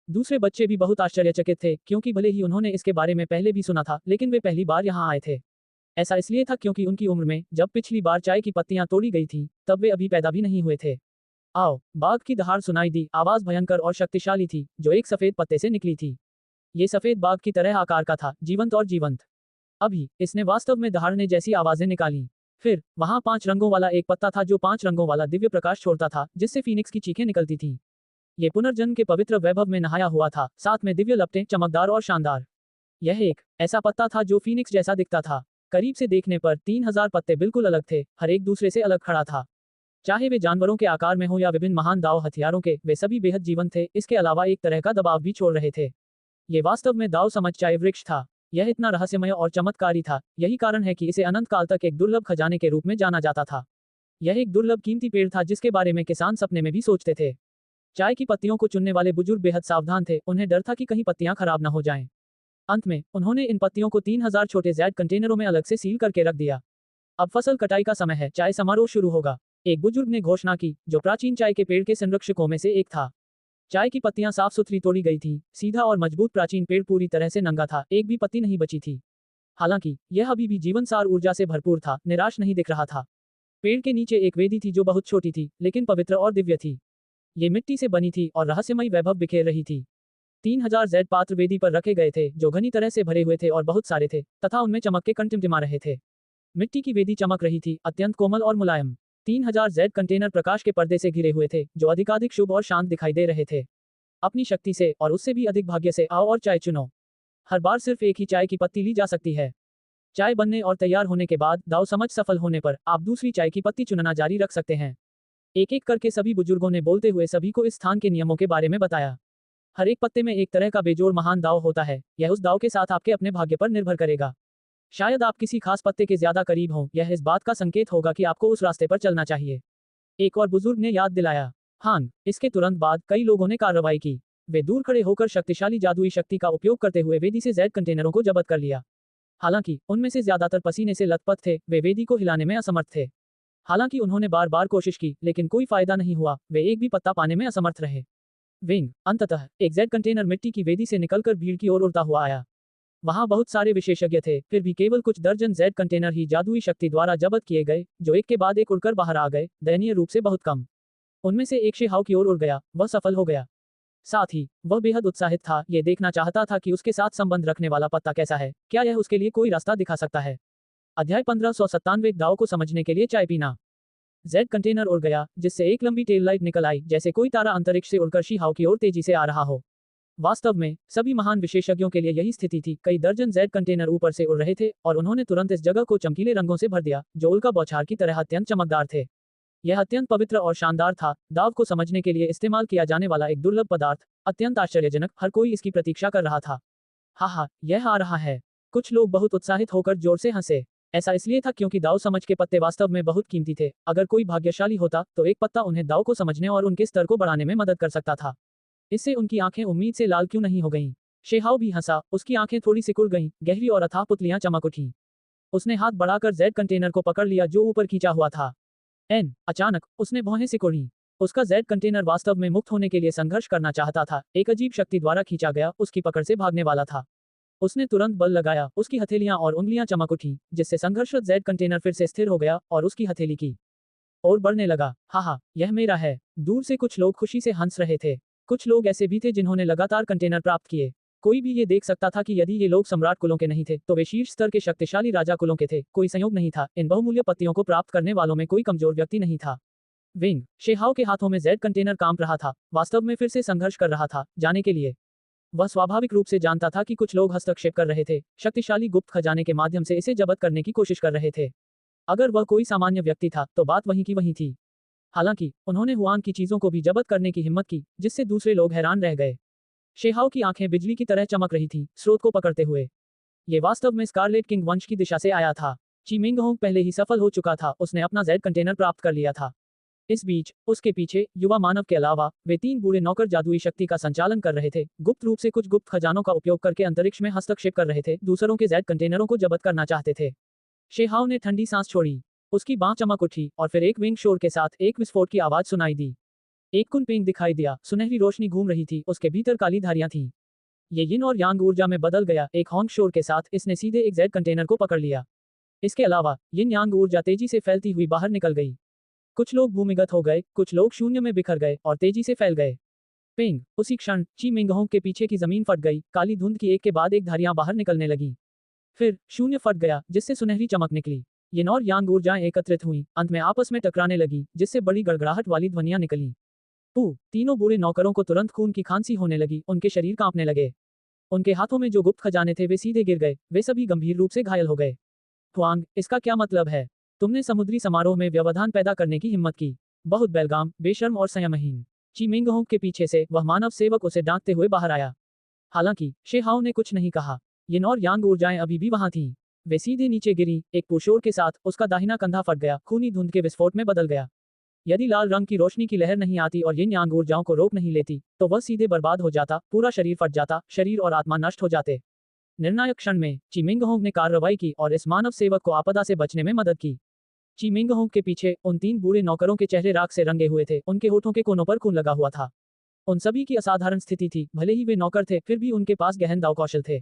दूसरे बच्चे भी बहुत आश्चर्यचकित थे, क्योंकि भले ही उन्होंने इसके बारे में पहले भी सुना था, लेकिन वे पहली बार यहाँ आए थे। ऐसा इसलिए था क्योंकि उनकी उम्र में, जब पिछली बार चाय की पत्तियां तोड़ी गई थीं, तब वे अभी पैदा भी नहीं हुए थे। आओ। बाघ की दहाड़ सुनाई दी। आवाज भयंकर और शक्तिशाली थी, जो एक सफेद पत्ते से निकली थी। ये सफेद बाघ की तरह आकार का था, जीवंत और जीवंत। अभी इसने वास्तव में दहाड़ने जैसी आवाजें निकाली। फिर वहां 5 रंगों वाला एक पत्ता था जो 5 रंगों वाला दिव्य प्रकाश छोड़ता था, जिससे फीनिक्स की चीखें निकलती थीं। ये पुनर्जन्म के पवित्र वैभव में नहाया हुआ था, साथ में दिव्य लपटें, चमकदार और शानदार। यह एक ऐसा पत्ता था जो फीनिक्स जैसा दिखता था। करीब से देखने पर 3000 पत्ते बिल्कुल अलग थे, हर एक दूसरे से अलग खड़ा था। चाहे वे जानवरों के आकार में हो या विभिन्न महान दाव हथियारों के, वे सभी बेहद जीवंत थे। इसके अलावा एक तरह का दबाव भी छोड़ रहे थे। ये वास्तव में दाव समझ चाय वृक्ष था। यह इतना रहस्यमय और चमत्कारी था, यही कारण है कि इसे अनंत काल तक एक दुर्लभ खजाने के रूप में जाना जाता था। यह एक दुर्लभ कीमती पेड़ था जिसके बारे में किसान सपने में भी सोचते थे। चाय की पत्तियों को चुनने वाले बुजुर्ग बेहद सावधान थे। उन्हें डर था कि कहीं पत्तियां खराब न हो जाएं। अंत में उन्होंने इन पत्तियों को 3000 छोटे जैड कंटेनरों में अलग से सील करके रख दिया। अब फसल कटाई का समय है, चाय समारोह शुरू होगा। एक बुजुर्ग ने घोषणा की, जो प्राचीन चाय के पेड़ के संरक्षकों में से एक था। चाय की पत्तियां साफ सुथरी तोड़ी गई थीं। सीधा और मजबूत प्राचीन पेड़ पूरी तरह से नंगा था, एक भी पत्ती नहीं बची थी। हालांकि यह अभी भी जीवनसार ऊर्जा से भरपूर था, निराश नहीं दिख रहा था। पेड़ के नीचे एक वेदी थी जो बहुत छोटी थी, लेकिन पवित्र और दिव्य थी। ये मिट्टी से बनी थी और रहस्यमयी वैभव बिखेर रही थी। 3000 जैड पात्र वेदी पर रखे गए थे, जो घनी तरह से भरे हुए थे और बहुत सारे थे, तथा उनमें चमक के कण टिमटिमा रहे थे। मिट्टी की वेदी चमक रही थी, अत्यंत कोमल और मुलायम। 3000 जैड कंटेनर प्रकाश के पर्दे से घिरे हुए थे, जो अधिकाधिक शुभ और शांत दिखाई दे रहे थे। अपनी शक्ति से और उससे भी अधिक भाग्य से आओ और चाय चुनो। हर बार सिर्फ एक ही चाय की पत्ती ली जा सकती है। चाय बनने और तैयार होने के बाद दाव समझ सफल होने पर आप दूसरी चाय की पत्ती चुनना जारी रख सकते हैं। एक एक करके सभी बुजुर्गों ने बोलते हुए सभी को इस स्थान के नियमों के बारे में बताया। हर एक पत्ते में एक तरह का बेजोड़ महान दाव होता है। यह उस दाव के साथ आपके अपने भाग्य पर निर्भर करेगा। शायद आप किसी खास पत्ते के ज्यादा करीब हों, यह इस बात का संकेत होगा कि आपको उस रास्ते पर चलना चाहिए। एक और बुजुर्ग ने याद दिलाया। हां, इसके तुरंत बाद कई लोगों ने कार्रवाई की। वे दूर खड़े होकर शक्तिशाली जादुई शक्ति का उपयोग करते हुए वेदी से जैड कंटेनरों को जब्त कर लिया। हालांकि उनमें से ज्यादातर पसीने से लथपथ थे, वे वेदी को हिलाने में असमर्थ थे। हालांकि उन्होंने बार बार कोशिश की, लेकिन कोई फायदा नहीं हुआ। वे एक भी पत्ता पाने में असमर्थ रहे। विंग। अंततः एक जेड कंटेनर मिट्टी की वेदी से निकलकर भीड़ की ओर उड़ता हुआ आया। वहां बहुत सारे विशेषज्ञ थे, फिर भी केवल कुछ दर्जन जेड कंटेनर ही जादुई शक्ति द्वारा जब्त किए गए, जो एक के बाद एक उड़कर बाहर आ गए, दयनीय रूप से बहुत कम। उनमें से एक शेहाव की ओर उड़ गया। वह सफल हो गया। साथ ही वह बेहद उत्साहित था, ये देखना चाहता था कि उसके साथ संबंध रखने वाला पत्ता कैसा है, क्या यह उसके लिए कोई रास्ता दिखा सकता है। अध्याय 1597 दाव को समझने के लिए चाय पीना। जेड कंटेनर उड़ गया, जिससे एक लंबी टेल लाइट निकल आई, जैसे कोई तारा अंतरिक्ष से उड़कर शीहाव की ओर तेजी से आ रहा हो। वास्तव में सभी महान विशेषज्ञों के लिए यही स्थिति थी। कई दर्जन जेड कंटेनर ऊपर से उड़ रहे थे और उन्होंने तुरंत इस जगह को चमकीले रंगों से भर दिया, जो उल्का बौछार की तरह अत्यंत चमकदार थे। यह अत्यंत पवित्र और शानदार था। दाव को समझने के लिए इस्तेमाल किया जाने वाला एक दुर्लभ पदार्थ, अत्यंत आश्चर्यजनक। हर कोई इसकी प्रतीक्षा कर रहा था। हा, यह आ रहा है। कुछ लोग बहुत उत्साहित होकर जोर से हंसे। ऐसा इसलिए था क्योंकि दाव समझ के पत्ते वास्तव में बहुत कीमती थे। अगर कोई भाग्यशाली होता तो एक पत्ता उन्हें दाव को समझने और उनके स्तर को बढ़ाने में मदद कर सकता था। इससे उनकी आंखें उम्मीद से लाल क्यों नहीं हो गईं। शेहाव भी हंसा, उसकी आंखें थोड़ी सिकुड़ गईं, गहरी और अथाह पुतलियां चमक उठीं। उसने हाथ बढ़ाकर जेड कंटेनर को पकड़ लिया जो ऊपर खींचा हुआ था। अचानक उसने भौहें सिकोड़ी। उसका जेड कंटेनर वास्तव में मुक्त होने के लिए संघर्ष करना चाहता था, एक अजीब शक्ति द्वारा खींचा गया, उसकी पकड़ से भागने वाला था। उसने तुरंत बल लगाया, उसकी हथेलियां और उंगलियां चमक उठी, जिससे संघर्षरत जेड कंटेनर फिर से स्थिर हो गया और उसकी हथेली की ओर बढ़ने लगा। हाहा, यह मेरा है। दूर से कुछ लोग खुशी से हंस रहे थे। कुछ लोग ऐसे भी थे जिन्होंने लगातार कंटेनर प्राप्त किए। कोई भी ये देख सकता था कि यदि ये लोग सम्राट कुलों के नहीं थे, तो वे शीर्ष स्तर के शक्तिशाली राजा कुलों के थे। कोई संयोग नहीं था, इन बहुमूल्य पत्तियों को प्राप्त करने वालों में कोई कमजोर व्यक्ति नहीं था। विंग शेहाओ के हाथों में जेड कंटेनर कांप रहा था, वास्तव में फिर से संघर्ष कर रहा था, जाने के लिए। वह स्वाभाविक रूप से जानता था कि कुछ लोग हस्तक्षेप कर रहे थे, शक्तिशाली गुप्त खजाने के माध्यम से इसे जब्त करने की कोशिश कर रहे थे। अगर वह कोई सामान्य व्यक्ति था, तो बात वहीं की वहीं थी। हालांकि उन्होंने हुआन की चीजों को भी जब्त करने की हिम्मत की, जिससे दूसरे लोग हैरान रह गए। शेहाओ की आंखें बिजली की तरह चमक रही थी, स्रोत को पकड़ते हुए। ये वास्तव में स्कारलेट किंग वंश की दिशा से आया था। ची मिंगहोंग पहले ही सफल हो चुका था, उसने अपना जेड कंटेनर प्राप्त कर लिया था। इस बीच उसके पीछे युवा मानव के अलावा वे 3 बूढ़े नौकर जादुई शक्ति का संचालन कर रहे थे, गुप्त रूप से कुछ गुप्त खजानों का उपयोग करके अंतरिक्ष में हस्तक्षेप कर रहे थे, दूसरों के जेड कंटेनरों को जब्त करना चाहते थे। शेहाओ ने ठंडी सांस छोड़ी। उसकी बांह चमक उठी और फिर एक विंग शोर के साथ एक विस्फोट की आवाज सुनाई दी। एक कुनपिंग दिखाई दिया, सुनहरी रोशनी घूम रही थी, उसके भीतर काली धारियां थीं। ये यिन और यांग ऊर्जा में बदल गया, एक हॉन्क शोर के साथ इसने सीधे एक जेड कंटेनर को पकड़ लिया। इसके अलावा यिन यांग ऊर्जा तेजी से फैलती हुई बाहर निकल गई। कुछ लोग भूमिगत हो गए, कुछ लोग शून्य में बिखर गए और तेजी से फैल गए। पिंग, उसी क्षण ची मिंगहोंग के पीछे की जमीन फट गई, काली धुंध की एक के बाद एक धारियां बाहर निकलने लगी। फिर शून्य फट गया, जिससे सुनहरी चमक निकली। यिन और यांग ऊर्जाएं एकत्रित हुई, अंत में आपस में टकराने लगी, जिससे बड़ी गड़गड़ाहट वाली ध्वनियां निकली। तीनों बूढ़े नौकरों को तुरंत खून की खांसी होने लगी, उनके शरीर कांपने लगे। उनके हाथों में जो गुप्त खजाने थे वे सीधे गिर गए, वे सभी गंभीर रूप से घायल हो गए। हुआंग, इसका क्या मतलब है? तुमने समुद्री समारोह में व्यवधान पैदा करने की हिम्मत की। बहुत बेलगाम, बेशर्म और संयमहीन। ची मिंगहोंग के पीछे से वह मानव सेवक उसे डांटते हुए बाहर आया। हालांकि शेहाओ ने कुछ नहीं कहा। यिन और यांग ऊर्जाएं अभी भी वहां थीं। वे सीधे नीचे गिरी, एक पुरशोर के साथ उसका दाहिना कंधा फट गया, खूनी धुंध के विस्फोट में बदल गया। यदि लाल रंग की रोशनी की लहर नहीं आती और यिन यांग ऊर्जाओं को रोक नहीं लेती, तो वह सीधे बर्बाद हो जाता, पूरा शरीर फट जाता, शरीर और आत्मा नष्ट हो जाते। निर्णायक क्षण में ची मिंगहोंग ने कार्रवाई की और इस मानव सेवक को आपदा से बचने में मदद की। ची मिंगहोंग के पीछे उन 3 बूढ़े नौकरों के चेहरे राख से रंगे हुए थे, उनके होठों के कोनों पर खून लगा हुआ था। उन सभी की असाधारण स्थिति थी, भले ही वे नौकर थे, फिर भी उनके पास गहन दाव कौशल थे।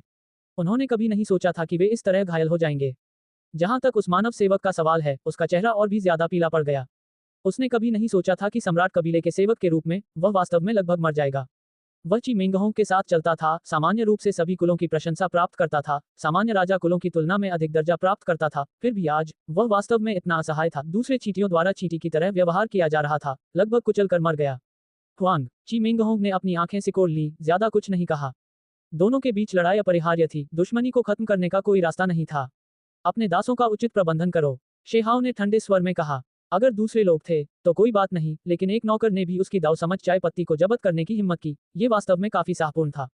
उन्होंने कभी नहीं सोचा था कि वे इस तरह घायल हो जाएंगे। जहां तक उस मानव सेवक का सवाल है, उसका चेहरा और भी ज्यादा पीला पड़ गया। उसने कभी नहीं सोचा था कि सम्राट कबीले के सेवक के रूप में वह वास्तव में लगभग मर जाएगा। वह ची मिंगहोंग के साथ चलता था, सामान्य रूप से सभी कुलों की प्रशंसा प्राप्त करता था, सामान्य राजा कुलों की तुलना में अधिक दर्जा प्राप्त करता था, फिर भी आज वह वास्तव में इतना असहाय था, दूसरे चींटियों द्वारा चींटी की तरह व्यवहार किया जा रहा था, लगभग कुचल कर मर गया। हुआंग, ची मिंगहोंग ने अपनी आंखें सिकोड़ ली, ज्यादा कुछ नहीं कहा। दोनों के बीच लड़ाई अपरिहार्य थी, दुश्मनी को खत्म करने का कोई रास्ता नहीं था। अपने दासों का उचित प्रबंधन करो, शेहाओ ने ठंडे स्वर में कहा। अगर दूसरे लोग थे तो कोई बात नहीं, लेकिन एक नौकर ने भी उसकी दाव समझ चाय पत्ती को जब्त करने की हिम्मत की, ये वास्तव में काफी साहपूर्ण था।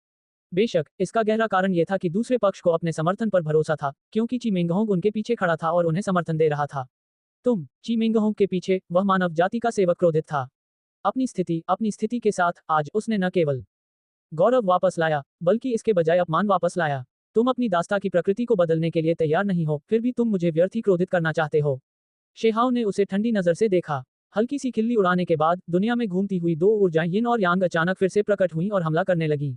बेशक इसका गहरा कारण यह था कि दूसरे पक्ष को अपने समर्थन पर भरोसा था, क्योंकि ची मिंगहोंग उनके पीछे खड़ा था और उन्हें समर्थन दे रहा था। ची मिंगहोंग के पीछे वह मानव जाति का सेवक क्रोधित था। अपनी स्थिति के साथ आज उसने न केवल गौरव वापस लाया, बल्कि इसके बजाय अपमान वापस लाया। तुम अपनी दास्ता की प्रकृति को बदलने के लिए तैयार नहीं हो, फिर भी तुम मुझे व्यर्थ ही क्रोधित करना चाहते हो। शेहाओ ने उसे ठंडी नजर से देखा। हल्की सी खिल्ली उड़ाने के बाद दुनिया में घूमती हुई 2 ऊर्जाएं यिन और यांग अचानक फिर से प्रकट हुईं और हमला करने लगी।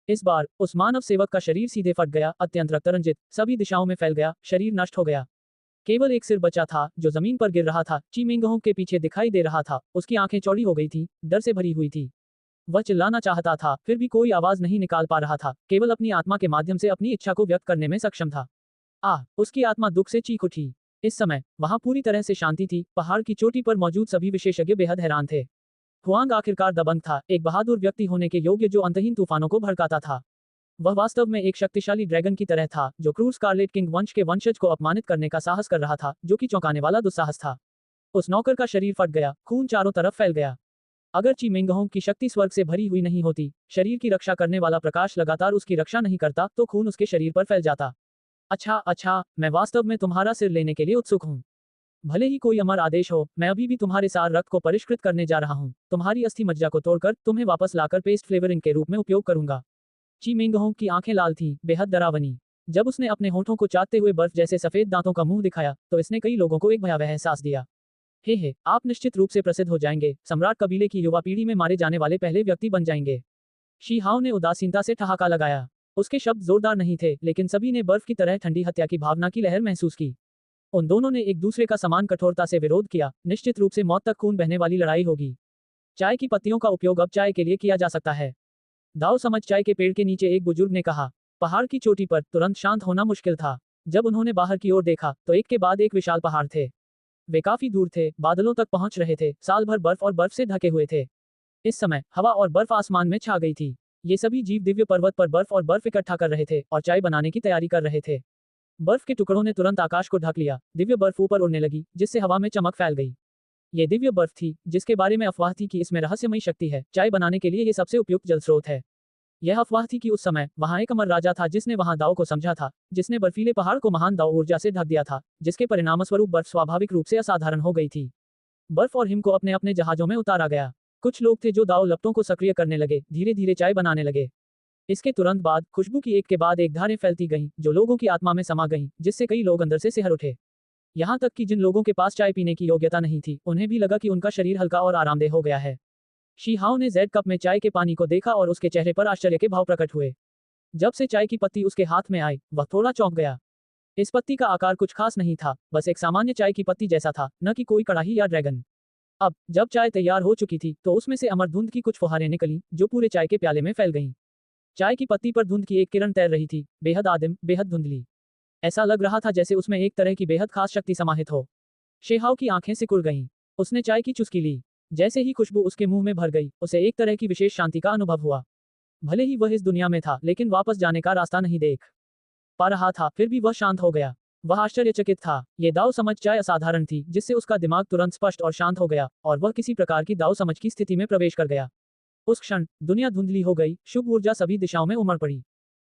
इस बार उस मानव सेवक का शरीर सीधे फट गया, अत्यंत रक्तरंजित, सभी दिशाओं में फैल गया, शरीर नष्ट हो गया। केवल एक सिर बचा था, जो जमीन पर गिर रहा था, ची मिंगहोंग के पीछे दिखाई दे रहा था, उसकी आंखें चौड़ी हो गई थी, डर से भरी हुई थी। वह चिल्लाना चाहता था, फिर भी कोई आवाज नहीं निकाल पा रहा था, केवल अपनी आत्मा के माध्यम से अपनी इच्छा को व्यक्त करने में सक्षम था। उसकी आत्मा दुख से चीख उठी। इस समय वहां पूरी तरह से शांति थी, पहाड़ की चोटी पर मौजूद सभी विशेषज्ञ बेहद हैरान थे। हुआंग आखिरकार दबंग था, एक बहादुर व्यक्ति होने के योग्य जो अंतहीन तूफानों को भड़काता था। वह वास्तव में एक शक्तिशाली ड्रैगन की तरह था, जो क्रूर स्कारलेट किंग वंश के वंशज को अपमानित करने का साहस कर रहा था, जो कि चौंकाने वाला दुस्साहस था। उस नौकर का शरीर फट गया, खून चारों तरफ फैल गया। अगर ची मिंगहोंग की शक्ति स्वर्ग से भरी हुई नहीं होती, शरीर की रक्षा करने वाला प्रकाश लगातार उसकी रक्षा नहीं करता, तो खून उसके शरीर पर फैल जाता। अच्छा, मैं वास्तव में तुम्हारा सिर लेने के लिए उत्सुक हूँ। भले ही कोई अमर आदेश हो, मैं अभी भी तुम्हारे सार रक्त को परिष्कृत करने जा रहा हूँ। तुम्हारी अस्थि मज्जा को तोड़कर तुम्हें वापस लाकर पेस्ट फ्लेवरिंग के रूप में उपयोग करूंगा। ची मिंगहोंग की आंखें लाल थीं, बेहद डरावनी। जब उसने अपने होठों को चाटते हुए बर्फ जैसे सफेद दांतों का मुंह दिखाया, तो इसने कई लोगों को एक भयावह एहसास दिया। हे, आप निश्चित रूप से प्रसिद्ध हो जाएंगे, सम्राट कबीले की युवा पीढ़ी में मारे जाने वाले पहले व्यक्ति बन जाएंगे। शी हाओ ने उदासीनता से ठहाका लगाया। उसके शब्द जोरदार नहीं थे, लेकिन सभी ने बर्फ की तरह ठंडी हत्या की भावना की लहर महसूस की। उन दोनों ने एक दूसरे का समान कठोरता से विरोध किया, निश्चित रूप से मौत तक खून बहने वाली लड़ाई होगी। चाय की पत्तियों का उपयोग अब चाय के लिए किया जा सकता है। दाओ समझ चाय के पेड़ के नीचे एक बुजुर्ग ने कहा। पहाड़ की चोटी पर तुरंत शांत होना मुश्किल था। जब उन्होंने बाहर की ओर देखा तो एक के बाद एक विशाल पहाड़ थे। वे काफी दूर थे, बादलों तक पहुंच रहे थे, साल भर बर्फ और बर्फ से ढके हुए थे। इस समय हवा और बर्फ आसमान में छा गई थी। ये सभी जीव दिव्य पर्वत पर बर्फ और बर्फ इकट्ठा कर रहे थे और चाय बनाने की तैयारी कर रहे थे। बर्फ के टुकड़ों ने तुरंत आकाश को ढक लिया, दिव्य बर्फ ऊपर उड़ने लगी, जिससे हवा में चमक फैल गई। ये दिव्य बर्फ थी, जिसके बारे में अफवाह थी कि इसमें रहस्यमयी शक्ति है। चाय बनाने के लिए ये सबसे उपयुक्त जल स्रोत है। यह अफवाह थी कि उस समय वहां एक अमर राजा था जिसने वहां दाओ को समझा था, जिसने बर्फीले पहाड़ को महान दाओ ऊर्जा से ढक दिया था, जिसके परिणामस्वरूप बर्फ स्वाभाविक रूप से असाधारण हो गई थी। बर्फ और हिम को अपने अपने जहाजों में उतारा गया। कुछ लोग थे जो दाओ लपटों को सक्रिय करने लगे, धीरे धीरे चाय बनाने लगे। इसके तुरंत बाद खुशबू की एक के बाद एक धारें फैलती गईं, जो लोगों की आत्मा में समा गईं, जिससे कई लोग अंदर से सिहर उठे। यहाँ तक कि जिन लोगों के पास चाय पीने की योग्यता नहीं थी, उन्हें भी लगा कि उनका शरीर हल्का और आरामदेह हो गया है। शी हाओ ने जेड कप में चाय के पानी को देखा और उसके चेहरे पर आश्चर्य के भाव प्रकट हुए। जब से चाय की पत्ती उसके हाथ में आई, वह थोड़ा चौंक गया। इस पत्ती का आकार कुछ खास नहीं था, बस एक सामान्य चाय की पत्ती जैसा था, न कि कोई कड़ाही या ड्रैगन। अब जब चाय तैयार हो चुकी थी तो उसमें से अमर धुंध की कुछ फुहारें निकली, जो पूरे चाय के प्याले में फैल गईं। चाय की पत्ती पर धुंध की एक किरण तैर रही थी, बेहद आदिम, बेहद धुंधली। ऐसा लग रहा था जैसे उसमें एक तरह की बेहद खास शक्ति समाहित हो। शेहाव की आंखें सिकुड़ गईं। उसने चाय की चुस्की ली। जैसे ही खुशबू उसके मुंह में भर गई, उसे एक तरह की विशेष शांति का अनुभव हुआ। भले ही वह इस दुनिया में था, लेकिन वापस जाने का रास्ता नहीं देख पा रहा था, फिर भी वह शांत हो गया। वह आश्चर्यचकित था। ये दाव समझ चाय असाधारण थी, जिससे उसका दिमाग तुरंत स्पष्ट और शांत हो गया, और वह किसी प्रकार की दाव समझ की स्थिति में प्रवेश कर गया। उस क्षण दुनिया धुंधली हो गई, शुभ ऊर्जा सभी दिशाओं में उमड़ पड़ी।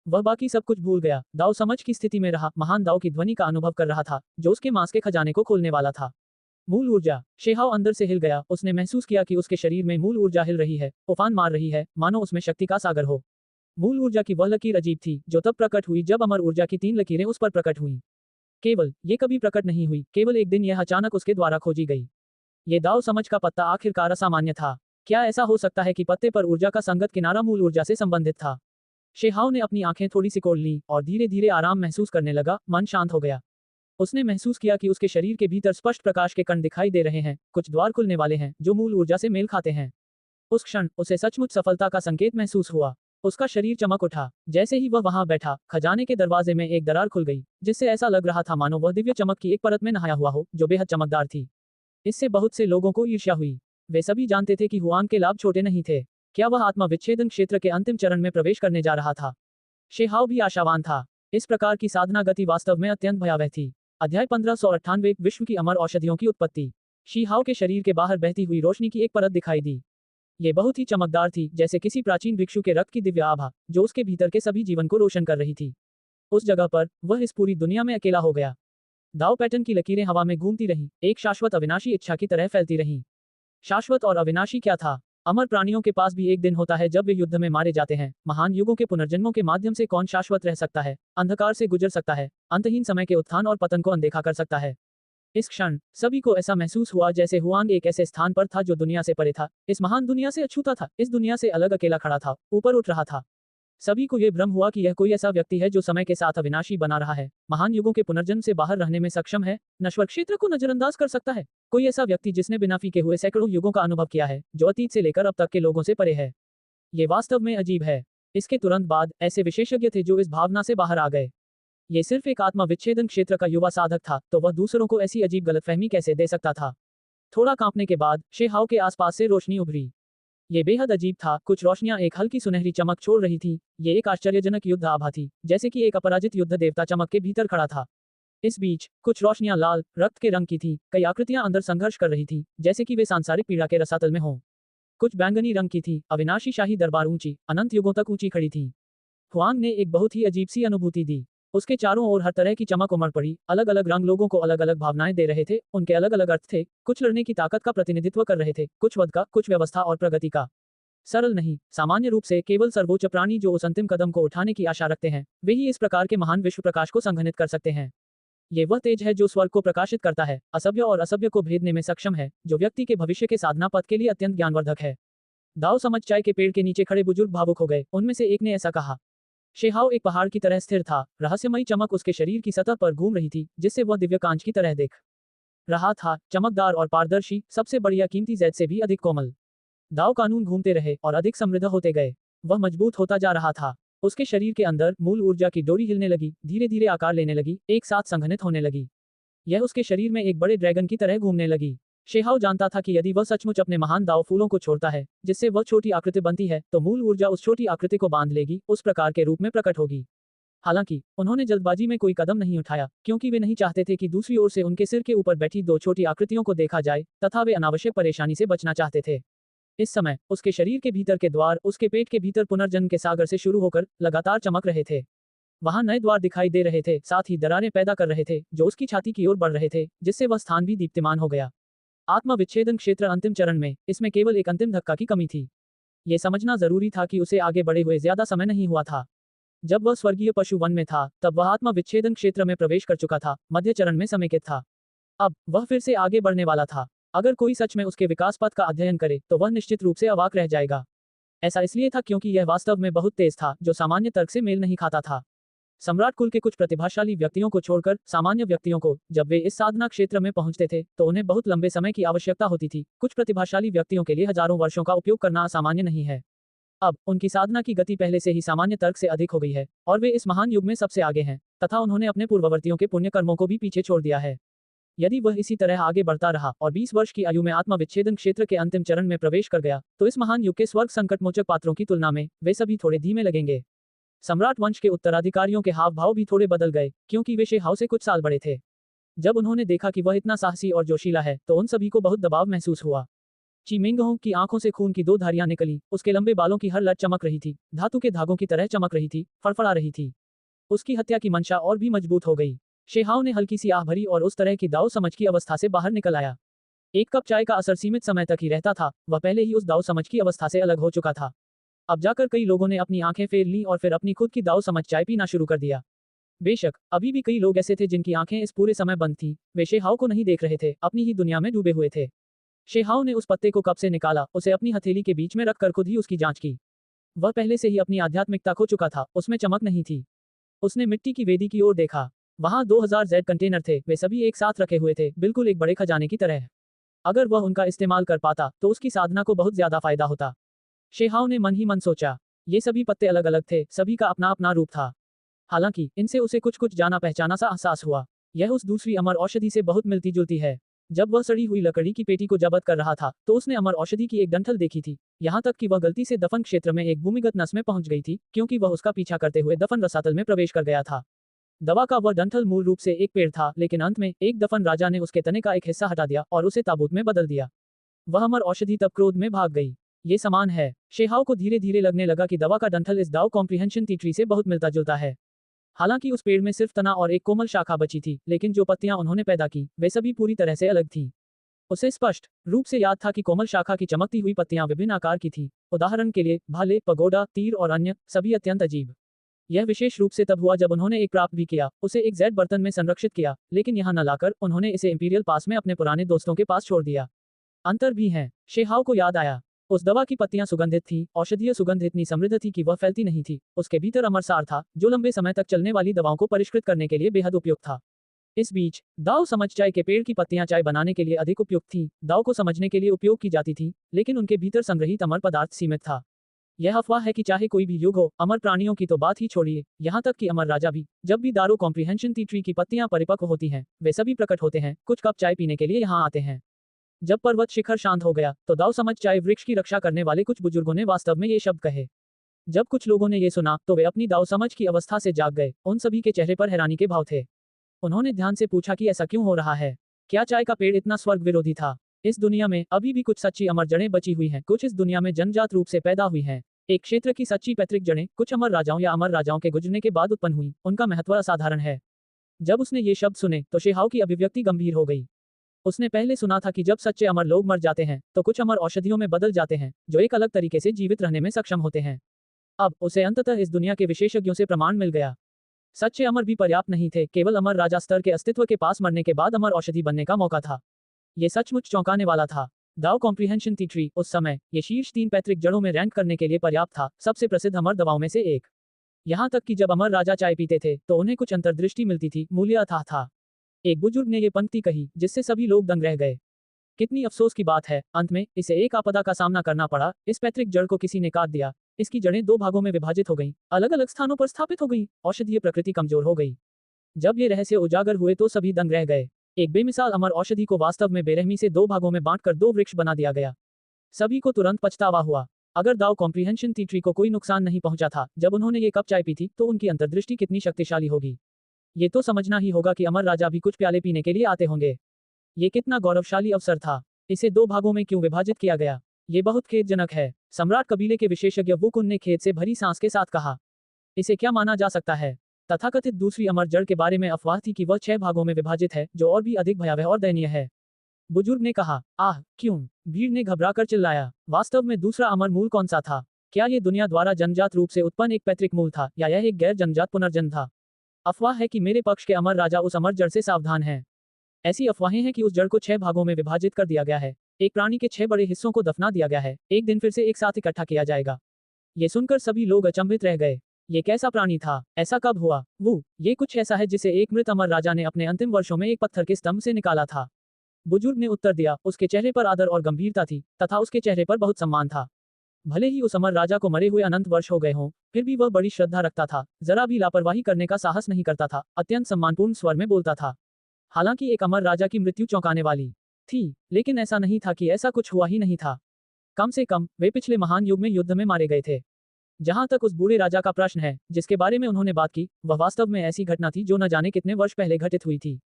वह बाकी सब कुछ भूल गया, दाव समझ की स्थिति में रहा, महान दाव की ध्वनि का अनुभव कर रहा था, जो उसके मांस के खजाने को खोलने वाला था। मूल ऊर्जा। शेहाव अंदर से हिल गया। उसने महसूस किया कि उसके शरीर में मूल ऊर्जा हिल रही है, उफान मार रही है, मानो उसमें शक्ति का सागर हो। मूल ऊर्जा की वह लकीर अजीब थी, जो तब प्रकट हुई जब अमर ऊर्जा की 3 लकीरें उस पर प्रकट हुईं। केवल ये कभी प्रकट नहीं हुई, केवल एक दिन यह अचानक उसके द्वारा खोजी गई। ये दाव समझ का पत्ता आखिरकार असामान्य था। क्या ऐसा हो सकता है कि पत्ते पर ऊर्जा का संगत किनारा मूल ऊर्जा से संबंधित था? शेहाव ने अपनी आंखें थोड़ी सिकोड़ लीं और धीरे धीरे आराम महसूस करने लगा, मन शांत हो गया। उसने महसूस किया कि उसके शरीर के भीतर स्पष्ट प्रकाश के कण दिखाई दे रहे हैं, कुछ द्वार खुलने वाले हैं, जो मूल ऊर्जा से मेल खाते हैं। उस क्षण उसे सचमुच सफलता का संकेत महसूस हुआ। उसका शरीर चमक उठा। जैसे ही वह वहां बैठा, खजाने के दरवाजे में एक दरार खुल गई, जिससे ऐसा लग रहा था मानो वह दिव्य चमक की एक परत में नहाया हुआ हो, जो बेहद चमकदार थी। इससे बहुत से लोगों को ईर्ष्या हुई। वे सभी जानते थे कि हुआंग के लाभ छोटे नहीं थे। क्या वह आत्मा विच्छेदन क्षेत्र के अंतिम चरण में प्रवेश करने जा रहा था? शेहाव भी आशावान था। इस प्रकार की साधना गति वास्तव में अत्यंत भयावह थी। अध्याय 1598 विश्व की अमर औषधियों की उत्पत्ति। शीहाव के शरीर के बाहर बहती हुई रोशनी की एक परत दिखाई दी। ये बहुत ही चमकदार थी, जैसे किसी प्राचीन भिक्षु के रक्त की दिव्य आभा, जो उसके भीतर के सभी जीवन को रोशन कर रही थी। उस जगह पर वह इस पूरी दुनिया में अकेला हो गया। दाव पैटर्न की लकीरें हवा में घूमती रहीं, एक शाश्वत अविनाशी इच्छा की तरह फैलती रहीं। शाश्वत और अविनाशी क्या था? अमर प्राणियों के पास भी एक दिन होता है जब वे युद्ध में मारे जाते हैं। महान युगों के पुनर्जन्मों के माध्यम से कौन शाश्वत रह सकता है, अंधकार से गुजर सकता है, अंतहीन समय के उत्थान और पतन को अनदेखा कर सकता है? इस क्षण सभी को ऐसा महसूस हुआ जैसे हुआंग एक ऐसे स्थान पर था जो दुनिया से परे था, इस महान दुनिया से अछूता था, इस दुनिया से अलग अकेला खड़ा था, ऊपर उठ रहा था। सभी को यह भ्रम हुआ कि यह कोई ऐसा व्यक्ति है जो समय के साथ अविनाशी बना रहा है, महान युगों के पुनर्जन्म से बाहर रहने में सक्षम है, नश्वर क्षेत्र को नजरअंदाज कर सकता है। कोई ऐसा व्यक्ति जिसने बिना फीके हुए सैकड़ों युगों का अनुभव किया है, जो अतीत से लेकर अब तक के लोगों से परे है। ये वास्तव में अजीब है। इसके तुरंत बाद ऐसे विशेषज्ञ थे जो इस भावना से बाहर आ गए। ये सिर्फ एक आत्मा विच्छेदन क्षेत्र का युवा साधक था, तो वह दूसरों को ऐसी अजीब गलतफहमी कैसे दे सकता था? थोड़ा कांपने के बाद शेहाव के आसपास से रोशनी उभरी। ये बेहद अजीब था। कुछ रोशनियां एक हल्की सुनहरी चमक छोड़ रही थी। ये एक आश्चर्यजनक युद्ध आभा थी, जैसे कि एक अपराजित युद्ध देवता चमक के भीतर खड़ा था। इस बीच कुछ रोशनियां लाल, रक्त के रंग की थी। कई आकृतियां अंदर संघर्ष कर रही थी, जैसे कि वे सांसारिक पीड़ा के रसातल में हों। कुछ बैंगनी रंग की थी। अविनाशी शाही दरबार ऊंची, अनंत युगों तक ऊंची खड़ी थी। हुआंग ने एक बहुत ही अजीब सी अनुभूति दी। उसके चारों ओर हर तरह की चमक उमड़ पड़ी। अलग अलग रंग लोगों को अलग अलग भावनाएं दे रहे थे। उनके अलग अलग अर्थ थे। कुछ लड़ने की ताकत का प्रतिनिधित्व कर रहे थे, कुछ वध का, कुछ व्यवस्था और प्रगति का। सरल नहीं, सामान्य रूप से केवल सर्वोच्च प्राणी जो उस अंतिम कदम को उठाने की आशा रखते हैं, वे ही इस प्रकार के महान विश्व प्रकाश को संघनित कर सकते हैं। ये वह तेज है जो स्वर्ग को प्रकाशित करता है, असभ्य और असभ्य को भेदने में सक्षम है, जो व्यक्ति के भविष्य के साधना पथ के लिए अत्यंत ज्ञानवर्धक है। दाओ समझ चाय के पेड़ के नीचे खड़े बुजुर्ग भावुक हो गए। उनमें से एक ने ऐसा कहा। शेहाओ एक पहाड़ की तरह स्थिर था, रहस्यमयी चमक उसके शरीर की सतह पर घूम रही थी, जिससे वह दिव्यकांच की तरह दिख रहा था, चमकदार और पारदर्शी, सबसे बढ़िया कीमती जैद से भी अधिक कोमल। दाओ कानून घूमते रहे और अधिक समृद्ध होते गए। वह मजबूत होता जा रहा था। उसके शरीर के अंदर मूल ऊर्जा की डोरी हिलने लगी, धीरे धीरे आकार लेने लगी, एक साथ संघनित होने लगी। यह उसके शरीर में एक बड़े ड्रैगन की तरह घूमने लगी। शेहाओ जानता था कि यदि वह सचमुच अपने महान दाव फूलों को छोड़ता है, जिससे वह छोटी आकृति बनती है, तो मूल ऊर्जा उस छोटी आकृति को बांध लेगी, उस प्रकार के रूप में प्रकट होगी। हालांकि उन्होंने जल्दबाजी में कोई कदम नहीं उठाया, क्योंकि वे नहीं चाहते थे कि दूसरी ओर से उनके सिर के ऊपर बैठी दो छोटी आकृतियों को देखा जाए, तथा वे अनावश्यक परेशानी से बचना चाहते थे। इस समय उसके शरीर के भीतर के द्वार उसके पेट के भीतर पुनर्जन्म के सागर से शुरू होकर लगातार चमक रहे थे। वहां नए द्वार दिखाई दे रहे थे, साथ ही दरारें पैदा कर रहे थे, जो उसकी छाती की ओर बढ़ रहे थे, जिससे वह स्थान भी दीप्तिमान हो गया। आत्मा विच्छेदन क्षेत्र अंतिम चरण में, इसमें केवल एक अंतिम धक्का की कमी थी। ये समझना जरूरी था कि उसे आगे बढ़े हुए ज्यादा समय नहीं हुआ था। जब वह स्वर्गीय पशु वन में था, तब वह आत्मा विच्छेदन क्षेत्र में प्रवेश कर चुका था, मध्य चरण में समेकित था। अब वह फिर से आगे बढ़ने वाला था। अगर कोई सच में उसके विकास पथ का अध्ययन करे, तो वह निश्चित रूप से अवाक रह जाएगा। ऐसा इसलिए था क्योंकि यह वास्तव में बहुत तेज था, जो सामान्य तर्क से मेल नहीं खाता था। सम्राट कुल के कुछ प्रतिभाशाली व्यक्तियों को छोड़कर सामान्य व्यक्तियों को, जब वे इस साधना क्षेत्र में पहुंचते थे, तो उन्हें बहुत लंबे समय की आवश्यकता होती थी। कुछ प्रतिभाशाली व्यक्तियों के लिए हजारों वर्षों का उपयोग करना असामान्य नहीं है। अब उनकी साधना की गति पहले से ही सामान्य तर्क से अधिक हो गई है, और वे इस महान युग में सबसे आगे हैं, तथा उन्होंने अपने पूर्ववर्तियों के पुण्य कर्मों को भी पीछे छोड़ दिया है। यदि वह इसी तरह आगे बढ़ता रहा और 20 वर्ष की आयु में आत्मा विच्छेदन क्षेत्र के अंतिम चरण में प्रवेश कर गया, तो इस महान युग के स्वर्ग संकटमोचक पात्रों की तुलना में वे सभी थोड़े धीमे लगेंगे। सम्राट वंश के उत्तराधिकारियों के हाव भाव भी थोड़े बदल गए, क्योंकि वे शेहाओ से कुछ साल बड़े थे। जब उन्होंने देखा कि वह इतना साहसी और जोशीला है, तो उन सभी को बहुत दबाव महसूस हुआ। चिमिंगहोंग की आंखों से खून की दो धारियां निकली, उसके लंबे बालों की हर लट चमक रही थी, धातु के धागों की तरह चमक रही थी, फड़फड़ा रही थी। उसकी हत्या की मंशा और भी मजबूत हो गई। शेहाओ ने हल्की सी आह भरी और उस तरह की दाव समझ की अवस्था से बाहर निकल आया। एक कप चाय का असर सीमित समय तक ही रहता था, वह पहले ही उस दाव समझ की अवस्था से अलग हो चुका था। अब जाकर कई लोगों ने अपनी आंखें फेर ली और फिर अपनी खुद की दाव समझ चाय पीना शुरू कर दिया। बेशक अभी भी कई लोग ऐसे थे जिनकी आंखें इस पूरे समय बंद थीं, वे शेहाओ को नहीं देख रहे थे, अपनी ही दुनिया में डूबे हुए थे। शेहाओ ने उस पत्ते को कप से निकाला, उसे अपनी हथेली के बीच में रखकर खुद ही उसकी जांच की। वह पहले से ही अपनी आध्यात्मिकता खो चुका था, उसमें चमक नहीं थी। उसने मिट्टी की वेदी की ओर देखा। वहां 2000 जेड कंटेनर थे, वे सभी एक साथ रखे हुए थे, बिल्कुल एक बड़े खजाने की तरह। अगर वह उनका इस्तेमाल कर पाता, तो उसकी साधना को बहुत ज्यादा फायदा होता। शेहाओ ने मन ही मन सोचा। ये सभी पत्ते अलग अलग थे, सभी का अपना अपना रूप था। हालांकि इनसे उसे कुछ कुछ जाना पहचाना सा एहसास हुआ। यह उस दूसरी अमर औषधि से बहुत मिलती जुलती है। जब वह सड़ी हुई लकड़ी की पेटी को जब्त कर रहा था, तो उसने अमर औषधि की एक डंठल देखी थी। यहाँ तक कि वह गलती से दफन क्षेत्र में एक भूमिगत नस में पहुंच गई थी, क्योंकि वह उसका पीछा करते हुए दफन रसातल में प्रवेश कर गया था। दवा का वह डंठल मूल रूप से एक पेड़ था, लेकिन अंत में एक दफन राजा ने उसके तने का एक हिस्सा हटा दिया और उसे ताबूत में बदल दिया। वह अमर औषधि तब क्रोध में भाग गई। ये समान है। शेहाओ को धीरे धीरे लगने लगा कि दवा का डंठल इस दाव कॉम्प्रिहेंशन टी ट्री से बहुत मिलता जुलता है। हालांकि उस पेड़ में सिर्फ तना और एक कोमल शाखा बची थी, लेकिन जो पत्तियां उन्होंने पैदा की, वे सभी पूरी तरह से अलग थीं। उसे स्पष्ट रूप से याद था कि कोमल शाखा की चमकती हुई पत्तियां विभिन्न आकार की थीं। उदाहरण के लिए भाले, पगोडा, तीर और अन्य सभी अत्यंत अजीब। यह विशेष रूप से तब हुआ जब उन्होंने एक प्राप्त भी किया, उसे एक जेड बर्तन में संरक्षित किया, लेकिन यहाँ न लाकर उन्होंने इसे इंपीरियल पास में अपने पुराने दोस्तों के पास छोड़ दिया। अंतर भी है। शेहाओ को याद आया। उस दवा की पत्तियां सुगंधित थीं, औषधीय सुगंध इतनी समृद्ध थी कि वह फैलती नहीं थी। उसके भीतर अमर सार था, जो लंबे समय तक चलने वाली दवाओं को परिष्कृत करने के लिए बेहद उपयुक्त था। इस बीच दाव समझ चाय के पेड़ की पत्तियां चाय बनाने के लिए अधिक उपयुक्त थीं। दाव को समझने के लिए उपयोग की जाती थी, लेकिन उनके भीतर संग्रहित अमर पदार्थ सीमित था। यह अफवाह है कि चाहे कोई भी युग हो, अमर प्राणियों की तो बात ही छोड़िए, यहाँ तक कि अमर राजा भी, जब भी दारो कॉम्प्रिहेंशन टी ट्री की पत्तियां परिपक्व होती हैं, वे सभी प्रकट होते हैं, कुछ कप चाय पीने के लिए यहाँ आते हैं। जब पर्वत शिखर शांत हो गया, तो दाव समझ चाय वृक्ष की रक्षा करने वाले कुछ बुजुर्गों ने वास्तव में ये शब्द कहे। जब कुछ लोगों ने ये सुना, तो वे अपनी दाव समझ की अवस्था से जाग गए। उन सभी के चेहरे पर हैरानी के भाव थे। उन्होंने ध्यान से पूछा कि ऐसा क्यों हो रहा है। क्या चाय का पेड़ इतना स्वर्ग विरोधी था? इस दुनिया में अभी भी कुछ सच्ची अमर जड़ें बची हुई हैं, कुछ इस दुनिया में जन्मजात रूप से पैदा हुई हैं। एक क्षेत्र की सच्ची पैतृक जड़ें कुछ अमर राजाओं या अमर राजाओं के गुजरने के बाद उत्पन्न हुई, उनका महत्व असाधारण है। जब उसने ये शब्द सुने, तो शेहाओ की अभिव्यक्ति गंभीर हो गई। उसने पहले सुना था कि जब सच्चे अमर लोग मर जाते हैं, तो कुछ अमर औषधियों में बदल जाते हैं, जो एक अलग तरीके से जीवित रहने में सक्षम होते हैं। अब उसे अंततः इस दुनिया के विशेषज्ञों से प्रमाण मिल गया। सच्चे अमर भी पर्याप्त नहीं थे, केवल अमर राजा स्तर के अस्तित्व के पास मरने के बाद अमर औषधि बनने का मौका था। ये सचमुच चौंकाने वाला था। दाव कॉम्प्रिहेंशन ट्री उस समय ये शीर्ष 3 पैतृक जड़ों में रैंक करने के लिए पर्याप्त था, सबसे प्रसिद्ध अमर दवाओं में से एक। यहाँ तक कि जब अमर राजा चाय पीते थे तो उन्हें कुछ अंतर्दृष्टि मिलती थी, मूल्य अथाह था। एक बुजुर्ग ने ये पंक्ति कही जिससे सभी लोग दंग रह गए। कितनी अफसोस की बात है, अंत में इसे एक आपदा का सामना करना पड़ा। इस पैतृक जड़ को किसी ने काट दिया, इसकी जड़ें 2 भागों में विभाजित हो गईं, अलग अलग स्थानों पर स्थापित हो गईं, औषधीय प्रकृति कमजोर हो गई। जब ये रहस्य उजागर हुए तो सभी दंग रह गए। एक बेमिसाल अमर औषधि को वास्तव में बेरहमी से 2 भागों में बांटकर 2 वृक्ष बना दिया गया। सभी को तुरंत पछतावा हुआ। अगर दाव कॉम्प्रिहेंशन ट्री को कोई नुकसान नहीं पहुंचा था जब उन्होंने ये कप चाय पी थी, तो उनकी अंतर्दृष्टि कितनी शक्तिशाली होगी। ये तो समझना ही होगा कि अमर राजा भी कुछ प्याले पीने के लिए आते होंगे। ये कितना गौरवशाली अवसर था। इसे 2 भागों में क्यों विभाजित किया गया, ये बहुत खेदजनक है। सम्राट कबीले के विशेषज्ञ वुकुन ने खेद से भरी सांस के साथ कहा। इसे क्या माना जा सकता है? तथाकथित दूसरी अमर जड़ के बारे में अफवाह थी कि वह 6 भागों में विभाजित है, जो और भी अधिक भयावह और दयनीय है। बुजुर्ग ने कहा। आह, क्यों? भीड़ ने घबराकर चिल्लाया। वास्तव में दूसरा अमर मूल कौन सा था? क्या ये दुनिया द्वारा जन्मजात रूप से उत्पन्न एक पैतृक मूल था, या यह एक गैर जन्मजात पुनर्जन्म था? अफवाह है कि मेरे पक्ष के अमर राजा उस अमर जड़ से सावधान हैं। ऐसी अफवाहें हैं कि उस जड़ को 6 भागों में विभाजित कर दिया गया है। एक प्राणी के 6 बड़े हिस्सों को दफना दिया गया है, एक दिन फिर से एक साथ इकट्ठा किया जाएगा। ये सुनकर सभी लोग अचंभित रह गए। ये कैसा प्राणी था? ऐसा कब हुआ? ये कुछ ऐसा है जिसे एक मृत अमर राजा ने अपने अंतिम वर्षों में एक पत्थर के स्तंभ से निकाला था। बुजुर्ग ने उत्तर दिया। उसके चेहरे पर आदर और गंभीरता थी, तथा उसके चेहरे पर बहुत सम्मान था। भले ही उस अमर राजा को मरे हुए अनंत वर्ष हो गए हों, फिर भी वह बड़ी श्रद्धा रखता था, जरा भी लापरवाही करने का साहस नहीं करता था, अत्यंत सम्मानपूर्ण स्वर में बोलता था। हालांकि एक अमर राजा की मृत्यु चौंकाने वाली थी, लेकिन ऐसा नहीं था कि ऐसा कुछ हुआ ही नहीं था। कम से कम वे पिछले महान युग में युद्ध में मारे गए थे। जहां तक उस बूढ़े राजा का प्रश्न है जिसके बारे में उन्होंने बात की, वह वास्तव में ऐसी घटना थी जो न जाने कितने वर्ष पहले घटित हुई थी।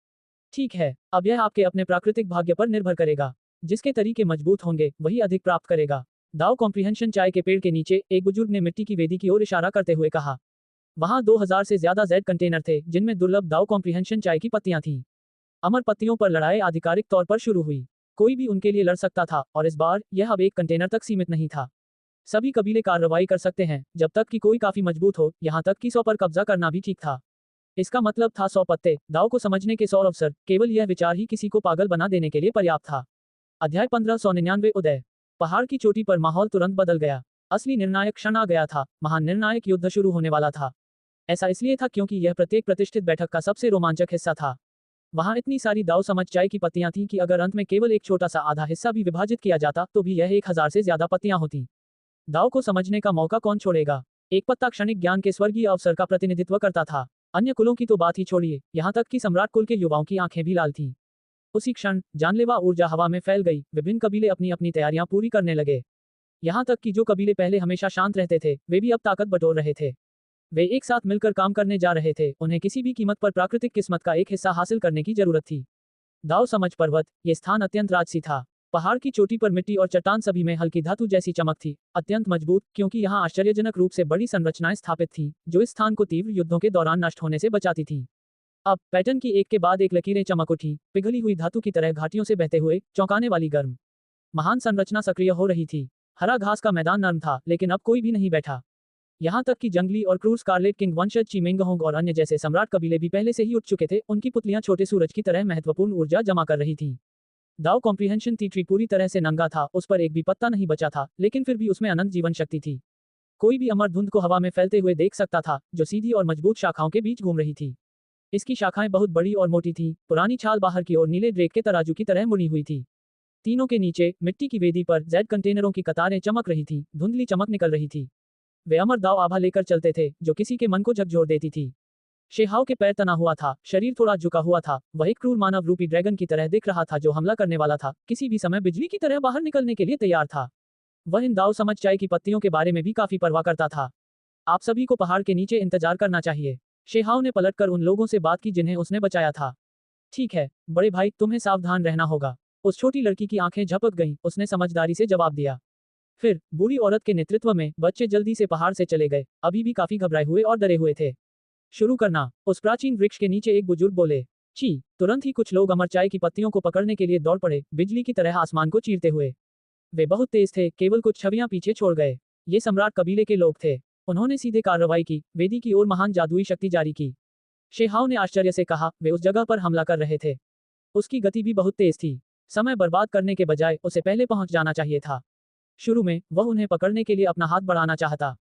ठीक है, अब यह आपके अपने प्राकृतिक भाग्य पर निर्भर करेगा। जिसके तरीके मजबूत होंगे वही अधिक प्राप्त करेगा। दाव कॉम्प्रिहेंशन चाय के पेड़ के नीचे एक बुजुर्ग ने मिट्टी की वेदी की ओर इशारा करते हुए कहा। वहां 2000 से ज्यादा जेड कंटेनर थे जिनमें दुर्लभ दाव कॉम्प्रिहेंशन चाय की पत्तियां थीं। अमर पत्तियों पर लड़ाई आधिकारिक तौर पर शुरू हुई। कोई भी उनके लिए लड़ सकता था, और इस बार यह अब एक कंटेनर तक सीमित नहीं था। सभी कबीले कार्रवाई कर सकते हैं जब तक कि कोई काफी मजबूत हो, यहाँ तक कि 100 पर कब्जा करना भी ठीक था। इसका मतलब था 100 पत्ते, दाव को समझने के 100 अवसर। केवल यह विचार ही किसी को पागल बना देने के लिए पर्याप्त था। अध्याय 1599 उदय। पहाड़ की चोटी पर माहौल तुरंत बदल गया। असली निर्णायक क्षण आ गया था। महान निर्णायक युद्ध शुरू होने वाला था। ऐसा इसलिए था क्योंकि यह प्रत्येक प्रतिष्ठित बैठक का सबसे रोमांचक हिस्सा था। वहां इतनी सारी दाव समझ चाय की पत्तियां थीं कि अगर अंत में केवल एक छोटा सा आधा हिस्सा भी विभाजित किया जाता तो भी यह 1000 से ज्यादा पत्तियां होती। दाव को समझने का मौका कौन छोड़ेगा? एक पत्ता क्षणिक ज्ञान के स्वर्गीय अवसर का प्रतिनिधित्व करता था। अन्य कुलों की तो बात ही छोड़िए, यहाँ तक कि सम्राट कुल के युवाओं की आंखें भी लाल थीं। उसी क्षण जानलेवा ऊर्जा हवा में फैल गई। विभिन्न कबीले अपनी अपनी तैयारियां पूरी करने लगे। यहाँ तक कि जो कबीले पहले हमेशा शांत रहते थे, वे भी अब ताकत बटोर रहे थे। वे एक साथ मिलकर काम करने जा रहे थे। उन्हें किसी भी कीमत पर प्राकृतिक किस्मत का एक हिस्सा हासिल करने की जरूरत थी। दाव समझ पर्वत। ये स्थान अत्यंत राजसी था। पहाड़ की चोटी पर मिट्टी और चट्टान सभी में हल्की धातु जैसी चमक थी, अत्यंत मजबूत, क्योंकि यहाँ आश्चर्यजनक रूप से बड़ी संरचनाएं स्थापित थीं, जो इस स्थान को तीव्र युद्धों के दौरान नष्ट होने से बचाती थीं। अब पैटर्न की एक के बाद एक लकीरें चमक उठी, पिघली हुई धातु की तरह घाटियों से बहते हुए, चौंकाने वाली गर्म महान संरचना सक्रिय हो रही थी। हरा घास का मैदान नर्म था, लेकिन अब कोई भी नहीं बैठा। यहाँ तक कि जंगली और क्रूर स्कारलेट किंग वंशज चिमेंगहोंग और अन्य जैसे सम्राट कबीले भी पहले से ही उठ चुके थे। उनकी पुतलियां छोटे सूरज की तरह महत्वपूर्ण ऊर्जा जमा कर रही थीं। दाव कॉम्प्रिहेंशन ट्री पूरी तरह से नंगा था, उस पर एक भी पत्ता नहीं बचा था, लेकिन फिर भी उसमें अनंत जीवन शक्ति थी। कोई भी अमर धुंध को हवा में फैलते हुए देख सकता था, जो सीधी और मजबूत शाखाओं के बीच घूम रही थी। इसकी शाखाएं बहुत बड़ी और मोटी थीं, पुरानी छाल बाहर की ओर नीले ड्रेक के तराजू की तरह मुड़ी हुई थी। तीनों के नीचे मिट्टी की वेदी पर जेड कंटेनरों की कतारें चमक रही थीं, धुंधली चमक निकल रही थी। वे अमर दाव आभा लेकर चलते थे, जो किसी के मन को झकझोर देती थी। शेहाव के पैर तना हुआ था, शरीर थोड़ा झुका हुआ था। वह एक क्रूर मानव रूपी ड्रैगन की तरह दिख रहा था जो हमला करने वाला था, किसी भी समय बिजली की तरह बाहर निकलने के लिए तैयार था। वह इन दाव समझ चाय की पत्तियों के बारे में भी काफी परवाह करता था। आप सभी को पहाड़ के नीचे इंतजार करना चाहिए। शेहाव ने पलटकर उन लोगों से बात की जिन्हें उसने बचाया था। ठीक है बड़े भाई, तुम्हें सावधान रहना होगा। उस छोटी लड़की की आंखें झपक गईं, उसने समझदारी से जवाब दिया। फिर बूढ़ी औरत के नेतृत्व में बच्चे जल्दी से पहाड़ से चले गए, अभी भी काफी घबराए हुए और डरे हुए थे। शुरू करना। उस प्राचीन वृक्ष के नीचे एक बुजुर्ग बोले। छी! तुरंत ही कुछ लोग अमर चाय की पत्तियों को पकड़ने के लिए दौड़ पड़े, बिजली की तरह आसमान को चीरते हुए। वे बहुत तेज थे, केवल कुछ छवियां पीछे छोड़ गए। ये सम्राट कबीले के लोग थे। उन्होंने सीधे कार्रवाई की, वेदी की ओर महान जादुई शक्ति जारी की। शेहाओ ने आश्चर्य से कहा, वे उस जगह पर हमला कर रहे थे। उसकी गति भी बहुत तेज थी। समय बर्बाद करने के बजाय उसे पहले पहुंच जाना चाहिए था। शुरू में वह उन्हें पकड़ने के लिए अपना हाथ बढ़ाना चाहता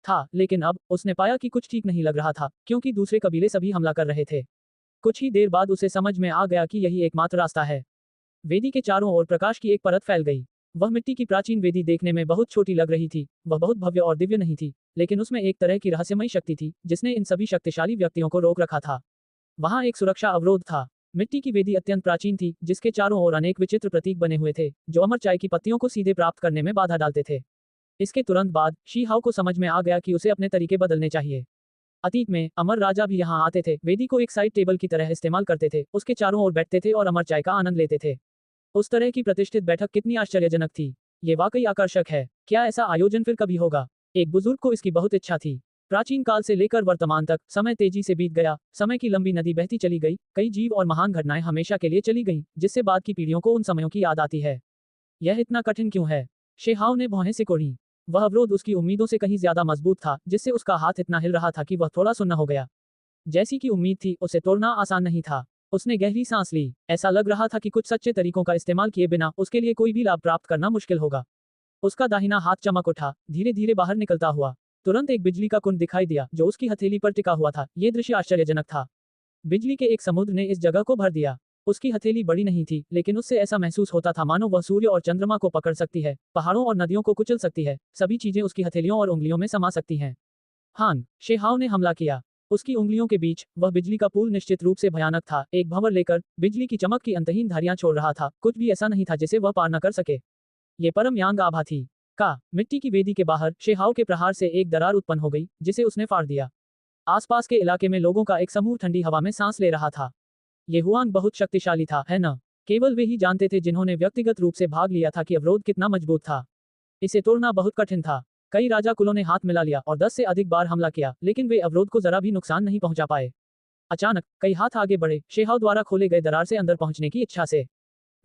था, लेकिन अब उसने पाया कि कुछ ठीक नहीं लग रहा था, क्योंकि दूसरे कबीले सभी हमला कर रहे थे। कुछ ही देर बाद उसे समझ में आ गया कि यही एकमात्र रास्ता है। वेदी के चारों ओर प्रकाश की एक परत फैल गई। वह मिट्टी की प्राचीन वेदी देखने में बहुत छोटी लग रही थी। वह बहुत भव्य और दिव्य नहीं थी, लेकिन उसमें एक तरह की रहस्यमयी शक्ति थी जिसने इन सभी शक्तिशाली व्यक्तियों को रोक रखा था। वहां एक सुरक्षा अवरोध था। मिट्टी की वेदी अत्यंत प्राचीन थी, जिसके चारों ओर अनेक विचित्र प्रतीक बने हुए थे, जो अमर चाय की पत्तियों को सीधे प्राप्त करने में बाधा डालते थे। इसके तुरंत बाद शी हाओ को समझ में आ गया कि उसे अपने तरीके बदलने चाहिए। अतीत में अमर राजा भी यहाँ आते थे, वेदी को एक साइड टेबल की तरह इस्तेमाल करते थे, उसके चारों ओर बैठते थे और अमर चाय का आनंद लेते थे। उस तरह की प्रतिष्ठित बैठक कितनी आश्चर्यजनक थी। ये वाकई आकर्षक है। क्या ऐसा आयोजन फिर कभी होगा? एक बुजुर्ग को इसकी बहुत इच्छा थी। प्राचीन काल से लेकर वर्तमान तक समय तेजी से बीत गया। समय की लंबी नदी बहती चली गई। कई जीव और महान घटनाएं हमेशा के लिए चली गईं, जिससे बाद की पीढ़ियों को उन समयों की याद आती है। यह इतना कठिन क्यों है? शेहाओ ने भौहें सिकोड़ी। वह अवरोध उसकी उम्मीदों से कहीं ज्यादा मजबूत था, जिससे उसका हाथ इतना हिल रहा था कि वह थोड़ा सुन्न हो गया। जैसी कि उम्मीद थी, उसे तोड़ना आसान नहीं था। उसने गहरी सांस ली। ऐसा लग रहा था कि कुछ सच्चे तरीकों का इस्तेमाल किए बिना उसके लिए कोई भी लाभ प्राप्त करना मुश्किल होगा। उसका दाहिना हाथ चमक उठा, धीरे धीरे बाहर निकलता हुआ। तुरंत एक बिजली का कुंड दिखाई दिया, जो उसकी हथेली पर टिका हुआ था। यह दृश्य आश्चर्यजनक था। बिजली के एक समुद्र ने इस जगह को भर दिया। उसकी हथेली बड़ी नहीं थी, लेकिन उससे ऐसा महसूस होता था मानो वह सूर्य और चंद्रमा को पकड़ सकती है, पहाड़ों और नदियों को कुचल सकती है। सभी चीजें उसकी हथेलियों और उंगलियों में समा सकती हैं। हांग शेहाओ ने हमला किया। उसकी उंगलियों के बीच वह बिजली का पुल निश्चित रूप से भयानक था। एक भंवर लेकर बिजली की चमक की अंतहीन धारियां छोड़ रहा था। कुछ भी ऐसा नहीं था जिसे वह पार न कर सके। ये परम यांग आभा थी। का मिट्टी की वेदी के बाहर शेहाओ के प्रहार से एक दरार उत्पन्न हो गई, जिसे उसने फाड़ दिया। आसपास के इलाके में लोगों का एक समूह ठंडी हवा में सांस ले रहा था। ये हुआंग बहुत शक्तिशाली था, है न? केवल वे ही जानते थे जिन्होंने व्यक्तिगत रूप से भाग लिया था कि अवरोध कितना मजबूत था। इसे तोड़ना बहुत कठिन था। कई राजा कुलों ने हाथ मिला लिया और 10 से अधिक बार हमला किया, लेकिन वे अवरोध को जरा भी नुकसान नहीं पहुंचा पाए। अचानक कई हाथ आगे बढ़े, शेहाओ द्वारा खोले गए दरार से अंदर पहुंचने की इच्छा से।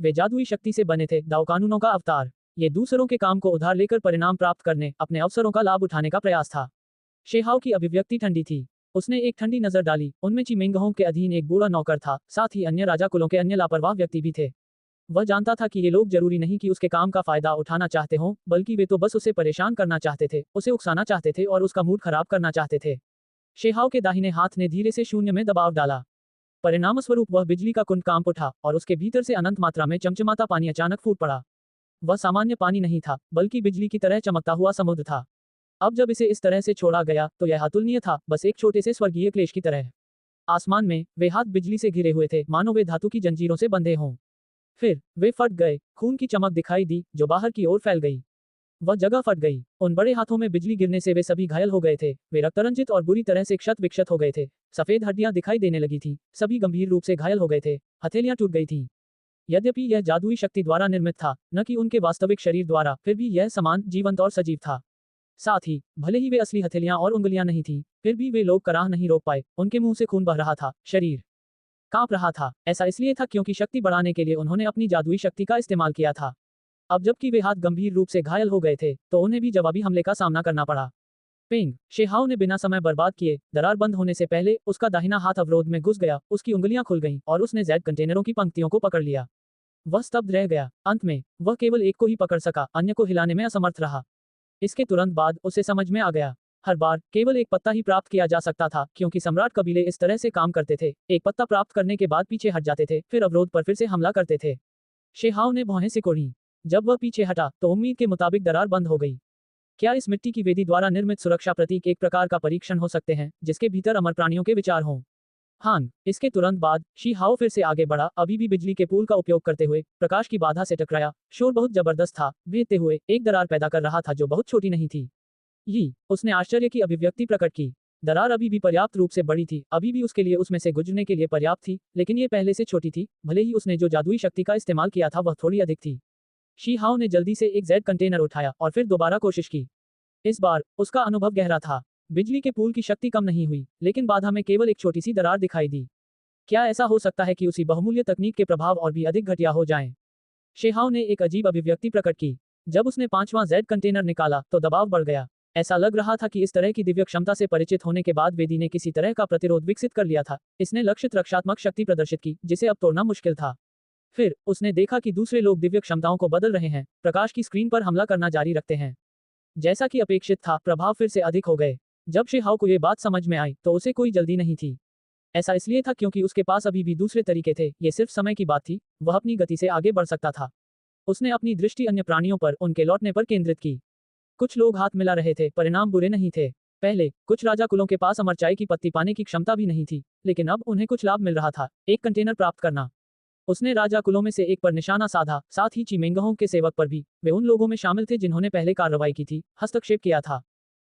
वे जादुई शक्ति से बने थे, दाव कानूनों का अवतार। ये दूसरों के काम को उधार लेकर परिणाम प्राप्त करने, अपने अवसरों का लाभ उठाने का प्रयास था। शेहाओ की अभिव्यक्ति ठंडी थी। उसने एक ठंडी नजर डाली। उनमें चिमेंगहों के अधीन एक बूढ़ा नौकर था, साथ ही अन्य राजा कुलों के अन्य लापरवाह व्यक्ति भी थे। वह जानता था कि ये लोग जरूरी नहीं कि उसके काम का फायदा उठाना चाहते हों, बल्कि वे तो बस उसे परेशान करना चाहते थे, उसे उकसाना चाहते थे और उसका मूड खराब करना चाहते थे। शेहाओ के दाहिने हाथ ने धीरे से शून्य में दबाव डाला। परिणामस्वरूप वह बिजली का कुंड कांप उठा और उसके भीतर से अनंत मात्रा में चमचमाता पानी अचानक फूट पड़ा। वह सामान्य पानी नहीं था, बल्कि बिजली की तरह चमकता हुआ समुद्र था। अब जब इसे इस तरह से छोड़ा गया तो यह अतुलनीय था, बस एक छोटे से स्वर्गीय क्लेश की तरह। आसमान में वे हाथ बिजली से घिरे हुए थे, मानो वे धातु की जंजीरों से बंधे हों। फिर वे फट गए। खून की चमक दिखाई दी, जो बाहर की ओर फैल गई। वह जगह फट गई। उन बड़े हाथों में बिजली गिरने से वे सभी घायल हो गए थे। वे रक्तरंजित और बुरी तरह से क्षत विक्षत हो गए थे। सफेद हड्डियां दिखाई देने लगी थी। सभी गंभीर रूप से घायल हो गए थे। हथेलियां टूट गई थीं। यद्यपि यह जादुई शक्ति द्वारा निर्मित था, न कि उनके वास्तविक शरीर द्वारा, फिर भी यह समान जीवंत और सजीव था। साथ ही भले ही वे असली हथेलियां और उंगलियां नहीं थीं, फिर भी वे लोग कराह नहीं रोक पाए। उनके मुंह से खून बह रहा था, शरीर कांप रहा था। ऐसा इसलिए था क्योंकि शक्ति बढ़ाने के लिए उन्होंने अपनी जादुई शक्ति का इस्तेमाल किया था। अब जबकि वे हाथ गंभीर रूप से घायल हो गए थे, तो उन्हें भी जवाबी हमले का सामना करना पड़ा। पेंग शेहाओ ने बिना समय बर्बाद किए दरार बंद होने से पहले उसका दाहिना हाथ अवरोध में घुस गया। उसकी उंगलियां खुल गईं और उसने जेड कंटेनरों की पंक्तियों को पकड़ लिया। वह स्तब्ध रह गया। अंत में वह केवल एक को ही पकड़ सका, अन्य को हिलाने में असमर्थ रहा। इसके तुरंत बाद उसे समझ में आ गया, हर बार केवल एक पत्ता ही प्राप्त किया जा सकता था, क्योंकि सम्राट कबीले इस तरह से काम करते थे। एक पत्ता प्राप्त करने के बाद पीछे हट जाते थे, फिर अवरोध पर फिर से हमला करते थे। शेहाओ ने भौहें सिकोड़ी। जब वह पीछे हटा तो उम्मीद के मुताबिक दरार बंद हो गई। क्या इस मिट्टी की वेदी द्वारा निर्मित सुरक्षा प्रतीक एक प्रकार का परीक्षण हो सकते हैं, जिसके भीतर अमर प्राणियों के विचार हों? हां। इसके तुरंत बाद शी हाओ फिर से आगे बढ़ा, अभी भी बिजली के पुल का उपयोग करते हुए। प्रकाश की बाधा से टकराया। शोर बहुत जबरदस्त था, भेदते हुए एक दरार पैदा कर रहा था जो बहुत छोटी नहीं थी। उसने आश्चर्य की अभिव्यक्ति प्रकट की। दरार अभी भी पर्याप्त रूप से बड़ी थी, अभी भी उसके लिए उसमें से गुजरने के लिए पर्याप्त थी, लेकिन ये पहले से छोटी थी। भले ही उसने जो जादुई शक्ति का इस्तेमाल किया था वह थोड़ी अधिक थी। शी हाओ ने जल्दी से एक जेड कंटेनर उठाया और फिर दोबारा कोशिश की। इस बार उसका अनुभव गहरा था। बिजली के पुल की शक्ति कम नहीं हुई, लेकिन बाधा में केवल एक छोटी सी दरार दिखाई दी। क्या ऐसा हो सकता है कि उसी बहुमूल्य तकनीक के प्रभाव और भी अधिक घटिया हो जाएं? शेहाओ ने एक अजीब अभिव्यक्ति प्रकट की। जब उसने 5वां जेड कंटेनर निकाला तो दबाव बढ़ गया। ऐसा लग रहा था कि इस तरह की दिव्य क्षमता से परिचित होने के बाद वेदी ने किसी तरह का प्रतिरोध विकसित कर लिया था। इसने लक्षित रक्षात्मक शक्ति प्रदर्शित की जिसे अब तोड़ना मुश्किल था। फिर उसने देखा कि दूसरे लोग दिव्य क्षमताओं को बदल रहे हैं, प्रकाश की स्क्रीन पर हमला करना जारी रखते हैं। जैसा कि अपेक्षित था, प्रभाव फिर से अधिक हो गए। जब शिहाओ को ये बात समझ में आई तो उसे कोई जल्दी नहीं थी। ऐसा इसलिए था क्योंकि उसके पास अभी भी दूसरे तरीके थे, ये सिर्फ समय की बात थी, वह अपनी गति से आगे बढ़ सकता था। उसने अपनी दृष्टि अन्य प्राणियों पर, उनके लौटने पर केंद्रित की। कुछ लोग हाथ मिला रहे थे, परिणाम बुरे नहीं थे। पहले कुछ राजा कुलों के पास अमर चाय की पत्ती पाने की क्षमता भी नहीं थी, लेकिन अब उन्हें कुछ लाभ मिल रहा था, एक कंटेनर प्राप्त करना। उसने राजा कुलों में से एक पर निशाना साधा, साथ ही चिमेंगहों के सेवक पर भी। वे उन लोगों में शामिल थे जिन्होंने पहले कार्रवाई की थी, हस्तक्षेप किया था।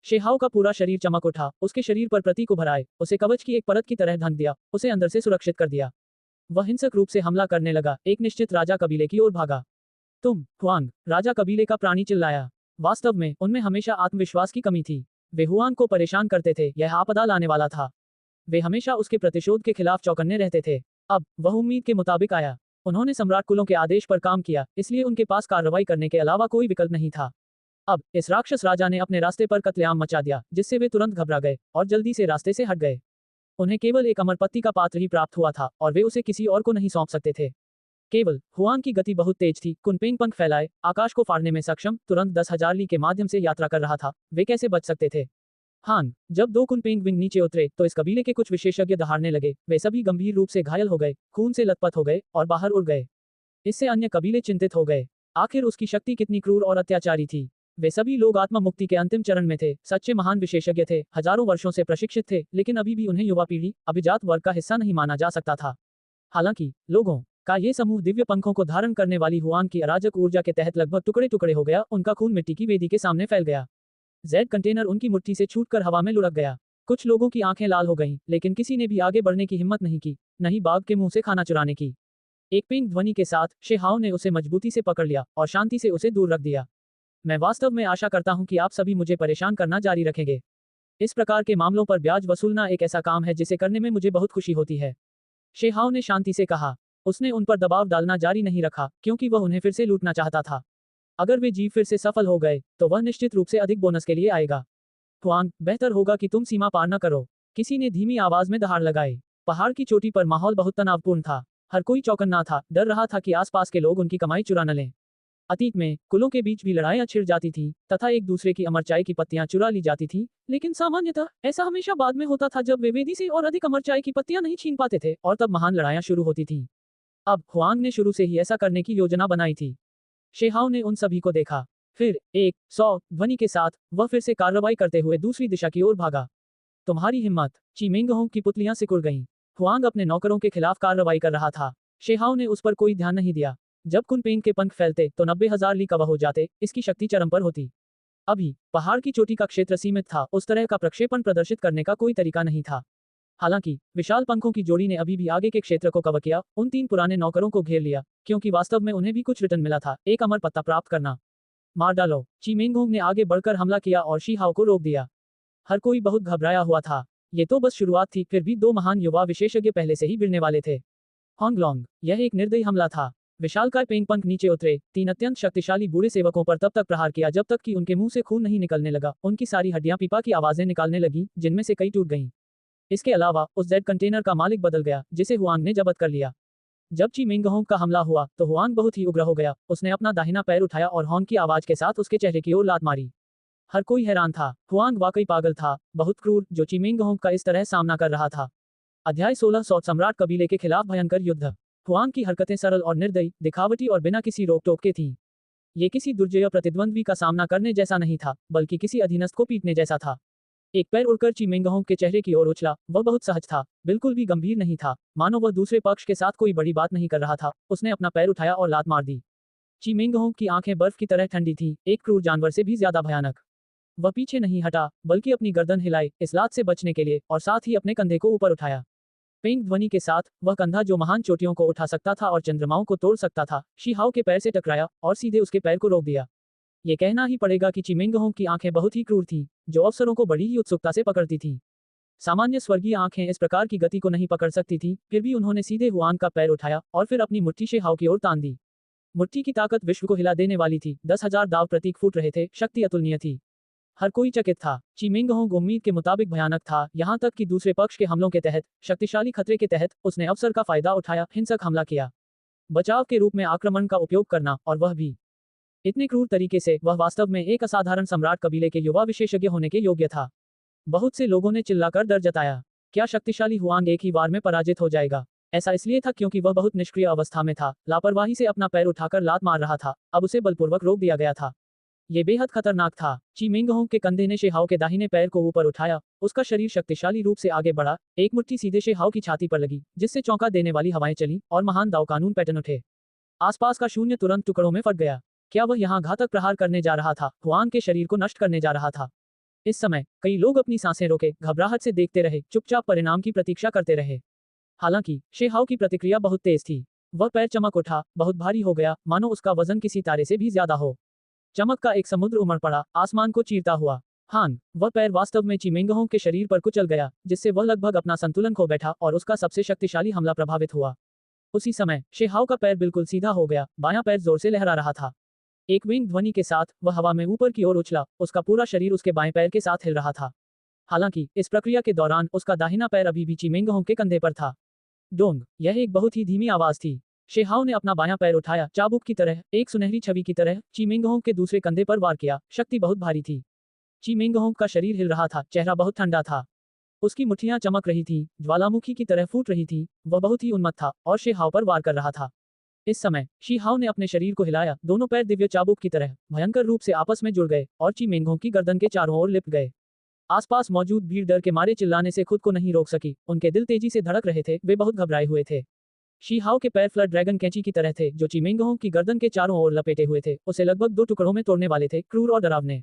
शेहाओ का पूरा शरीर चमक उठा, उसके शरीर पर प्रतीक उभर आए, उसे कवच की एक परत की तरह ढक दिया, उसे अंदर से सुरक्षित कर दिया। वह हिंसक रूप से हमला करने लगा, एक निश्चित राजा कबीले की ओर भागा। तुम, हुआंग, राजा कबीले का प्राणी चिल्लाया। वास्तव में उनमें हमेशा आत्मविश्वास की कमी थी। वे हुआंग को परेशान करते थे, यह आपदा लाने वाला था। वे हमेशा उसके प्रतिशोध के खिलाफ चौकन्ने रहते थे। अब वह उम्मीद के मुताबिक आया। उन्होंने सम्राट कुलों के आदेश पर काम किया, इसलिए उनके पास कार्रवाई करने के अलावा कोई विकल्प नहीं था। अब इस राक्षस राजा ने अपने रास्ते पर कत्लेआम मचा दिया, जिससे वे तुरंत घबरा गए और जल्दी से रास्ते से हट गए। उन्हें केवल एक अमर पत्ती का पात्र ही प्राप्त हुआ था और वे उसे किसी और को नहीं सौंप सकते थे। केवल हुआंग की गति बहुत तेज थी, कुनपेंग पंख फैलाए, आकाश को फाड़ने में सक्षम, तुरंत 10,000 ली के माध्यम से यात्रा कर रहा था। वे कैसे बच सकते थे? हान, जब दो कुनपेंग विंग नीचे उतरे तो इस कबीले के कुछ विशेषज्ञ दहाड़ने लगे। वे सभी गंभीर रूप से घायल हो गए, खून से लथपथ हो गए और बाहर उड़ गए। इससे अन्य कबीले चिंतित हो गए। आखिर उसकी शक्ति कितनी क्रूर और अत्याचारी थी। वे सभी लोग आत्मा मुक्ति के अंतिम चरण में थे, सच्चे महान विशेषज्ञ थे, हजारों वर्षों से प्रशिक्षित थे, लेकिन अभी भी उन्हें युवा पीढ़ी, अभिजात वर्ग का हिस्सा नहीं माना जा सकता था। हालांकि लोगों का ये समूह दिव्य पंखों को धारण करने वाली हुआंग की अराजक ऊर्जा के तहत लगभग टुकड़े टुकड़े हो गया, उनका खून मिट्टी की वेदी के सामने फैल गया। जेड कंटेनर उनकी मुट्ठी से छूटकर हवा में लुढ़क गया। कुछ लोगों की आंखें लाल हो गईं, लेकिन किसी ने भी आगे बढ़ने की हिम्मत नहीं की, नहीं बाघ के मुंह से खाना चुराने की। एक पिंग ध्वनि के साथ शेहाओ ने उसे मजबूती से पकड़ लिया और शांति से उसे दूर रख दिया। मैं वास्तव में आशा करता हूं कि आप सभी मुझे परेशान करना जारी रखेंगे। इस प्रकार के मामलों पर ब्याज वसूलना एक ऐसा काम है जिसे करने में मुझे बहुत खुशी होती है। शेहाओ ने शांति से कहा। उसने उन पर दबाव डालना जारी नहीं रखा, क्योंकि वह उन्हें फिर से लूटना चाहता था। अगर वे जीव फिर से सफल हो गए, तो वह निश्चित रूप से अधिक बोनस के लिए आएगा। हुआंग, बेहतर होगा कि तुम सीमा पार न करो। किसी ने धीमी आवाज में दहाड़ लगाई। पहाड़ की चोटी पर माहौल बहुत तनावपूर्ण था। हर कोई चौकन्ना था, डर रहा था कि आसपास के लोग उनकी कमाई चुरा न लें। अतीत में कुलों के बीच भी लड़ाइयां छिड़ जाती थीं, तथा एक दूसरे की अमर चाय की पत्तियां चुरा ली जाती थीं, लेकिन सामान्यतः ऐसा हमेशा बाद में होता था जब वे वेदी से और अधिक अमर चाय की पत्तियां नहीं छीन पाते थे, और तब महान लड़ाइयां शुरू होती थीं। अब हुआंग ने शुरू से ही ऐसा करने की योजना बनाई थी। शेहाओ ने उन सभी को देखा। फिर 100 ध्वनि के साथ वह फिर से कार्रवाई करते हुए दूसरी दिशा की ओर भागा। तुम्हारी हिम्मत! चिमेंगहोंग की पुतलियां सिकुड़ गईं। हुआंग अपने नौकरों के खिलाफ कार्रवाई कर रहा था। शेहाओ ने उस पर कोई ध्यान नहीं दिया। जब कुनपेंग के पंख फैलते तो 90,000 ली कवर हो जाते, इसकी शक्ति चरम पर होती। अभी पहाड़ की चोटी का क्षेत्र सीमित था, उस तरह का प्रक्षेपण प्रदर्शित करने का कोई तरीका नहीं था। हालांकि विशाल पंखों की जोड़ी ने अभी भी आगे के क्षेत्र को कवर किया, उन 3 पुराने नौकरों को घेर लिया, क्योंकि वास्तव में उन्हें भी कुछ रिटर्न मिला था, एक अमर पत्ता प्राप्त करना। मार डालो! चिमेंगहोंग ने आगे बढ़कर हमला किया और शीहाओ को रोक दिया। हर कोई बहुत घबराया हुआ था। ये तो बस शुरुआत थी, फिर भी 2 महान युवा विशेषज्ञ पहले से ही भिड़ने वाले थे। होंगलोंग, यह एक निर्दयी हमला था। विशालकाय पेंग पंख नीचे उतरे, 3 अत्यंत शक्तिशाली बूढ़े सेवकों पर तब तक प्रहार किया जब तक कि उनके मुंह से खून नहीं निकलने लगा। उनकी सारी हड्डियां पीपा की आवाजें निकालने लगी, जिनमें से कई टूट गईं। इसके अलावा उस जेड कंटेनर का मालिक बदल गया, जिसे हुआंग ने जब्त कर लिया। जब चिमेंगहोंग का हमला हुआ तो हुआंग बहुत ही उग्र हो गया। उसने अपना दाहिना पैर उठाया और हॉर्न की आवाज के साथ उसके चेहरे की ओर लात मारी। हर कोई हैरान था। हुआंग वाकई पागल था, बहुत क्रूर, जो चिमेंगहोंग का इस तरह सामना कर रहा था। अध्याय 16 सम्राट कबीले के खिलाफ भयंकर युद्ध। हुआंग की हरकतें सरल और निर्दयी, दिखावटी और बिना किसी रोक टोक के थीं। ये किसी दुर्जय प्रतिद्वंद्वी का सामना करने जैसा नहीं था, बल्कि किसी अधीनस्थ को पीटने जैसा था। एक पैर उड़कर चिमेंगहोंग के चेहरे की ओर उछला। वह बहुत सहज था, बिल्कुल भी गंभीर नहीं था, मानो वह दूसरे पक्ष के साथ कोई बड़ी बात नहीं कर रहा था। उसने अपना पैर उठाया और लात मार दी। चिमेंगहोंग की आंखें बर्फ की तरह ठंडी थीं, एक क्रूर जानवर से भी ज्यादा भयानक। वह पीछे नहीं हटा, बल्कि अपनी गर्दन हिलाई, इस लात से बचने के लिए, और साथ ही अपने कंधे को ऊपर उठाया। पेंग ध्वनि के साथ वह कंधा जो महान चोटियों को उठा सकता था और चंद्रमाओं को तोड़ सकता था, शीहाओ के पैर से टकराया और सीधे उसके पैर को रोक दिया। ये कहना ही पड़ेगा कि चिमेंगहोंग की आंखें बहुत ही क्रूर थीं, जो अवसरों को बड़ी ही उत्सुकता से पकड़ती थीं। सामान्य स्वर्गीय आंखें इस प्रकार की गति को नहीं पकड़ सकती थीं, फिर भी उन्होंने सीधे हुआंग का पैर उठाया और फिर अपनी मुट्ठी शेहाओ की ओर तान दी। मुट्ठी की ताकत विश्व को हिला देने वाली थी। 10,000 दाव प्रतीक फूट रहे थे, शक्ति अतुलनीय थी। हर कोई चकित था। चिमेंगहोंग उम्मीद के मुताबिक भयानक था, यहाँ तक कि दूसरे पक्ष के हमलों के तहत, शक्तिशाली खतरे के तहत, उसने अवसर का फायदा उठाया, हिंसक हमला किया। बचाव के रूप में आक्रमण का उपयोग करना, और वह भी इतने क्रूर तरीके से, वह वास्तव में एक असाधारण सम्राट कबीले के युवा विशेषज्ञ होने के योग्य था। बहुत से लोगों ने चिल्लाकर डर जताया। क्या शक्तिशाली हुआंग एक ही वार में पराजित हो जाएगा? ऐसा इसलिए था क्योंकि वह बहुत निष्क्रिय अवस्था में था, लापरवाही से अपना पैर उठाकर लात मार रहा था, अब उसे बलपूर्वक रोक दिया गया था। ये बेहद खतरनाक था। चिमेंगहोंग के कंधे ने शेहाओ के दाहिने पैर को ऊपर उठाया, उसका शरीर शक्तिशाली रूप से आगे बढ़ा, एक मुट्ठी सीधे शेहाओ की छाती पर लगी, जिससे चौंका देने वाली हवाएं चली, और महान दाव कानून पैटर्न उठे। आसपास का शून्य तुरंत टुकड़ों में फट गया। क्या वह यहाँ घातक प्रहार करने जा रहा था, हुआंग के शरीर को नष्ट करने जा रहा था? इस समय कई लोग अपनी सांसें रोके, घबराहट से देखते रहे, चुपचाप परिणाम की प्रतीक्षा करते रहे। हालांकि शेहाओ की प्रतिक्रिया बहुत तेज थी। वह पैर चमक उठा, बहुत भारी हो गया, मानो उसका वजन किसी तारे से भी ज्यादा हो। चमक का एक समुद्र उमड़ पड़ा, आसमान को चीरता हुआ। हान, वह पैर वास्तव में चिमेंगहोंग के शरीर पर कुचल गया, जिससे वह लगभग अपना संतुलन खो बैठा और उसका सबसे शक्तिशाली हमला प्रभावित हुआ। उसी समय शेहाओ का पैर बिल्कुल सीधा हो गया, बायां पैर जोर से लहरा रहा था। एक विंग ध्वनि के साथ वह हवा में ऊपर की ओर उछला, उसका पूरा शरीर उसके बाएं पैर के साथ हिल रहा था। हालांकि इस प्रक्रिया के दौरान उसका दाहिना पैर अभी भी चिमेंगहोंग के कंधे पर था। डोंग, यह एक बहुत ही धीमी आवाज थी। शेहाओ ने अपना बायां पैर उठाया, चाबुक की तरह, एक सुनहरी छवि की तरह, चिमेंगहोंग के दूसरे कंधे पर वार किया। शक्ति बहुत भारी थी। चिमेंगहोंग का शरीर हिल रहा था, चेहरा बहुत ठंडा था। उसकी मुट्ठियां चमक रही थी, ज्वालामुखी की तरह फूट रही थी। वह बहुत ही उन्मत्त था और शेहाओ पर वार कर रहा था। इस समय शीहाओ ने अपने शरीर को हिलाया, दोनों पैर दिव्य चाबुक की तरह भयंकर रूप से आपस में जुड़ गए और चिमेंगहोंग की गर्दन के चारों ओर लिपट गए। आसपास मौजूद भीड़ डर के मारे चिल्लाने से खुद को नहीं रोक सकी, उनके दिल तेजी से धड़क रहे थे, वे बहुत घबराए हुए थे। शीहाओ के पैर फ्लड ड्रैगन कैंची की तरह थे, जो चिमेंगहोंग की गर्दन के चारों ओर लपेटे हुए थे, उसे लगभग 2 टुकड़ों में तोड़ने वाले थे, क्रूर और डरावने।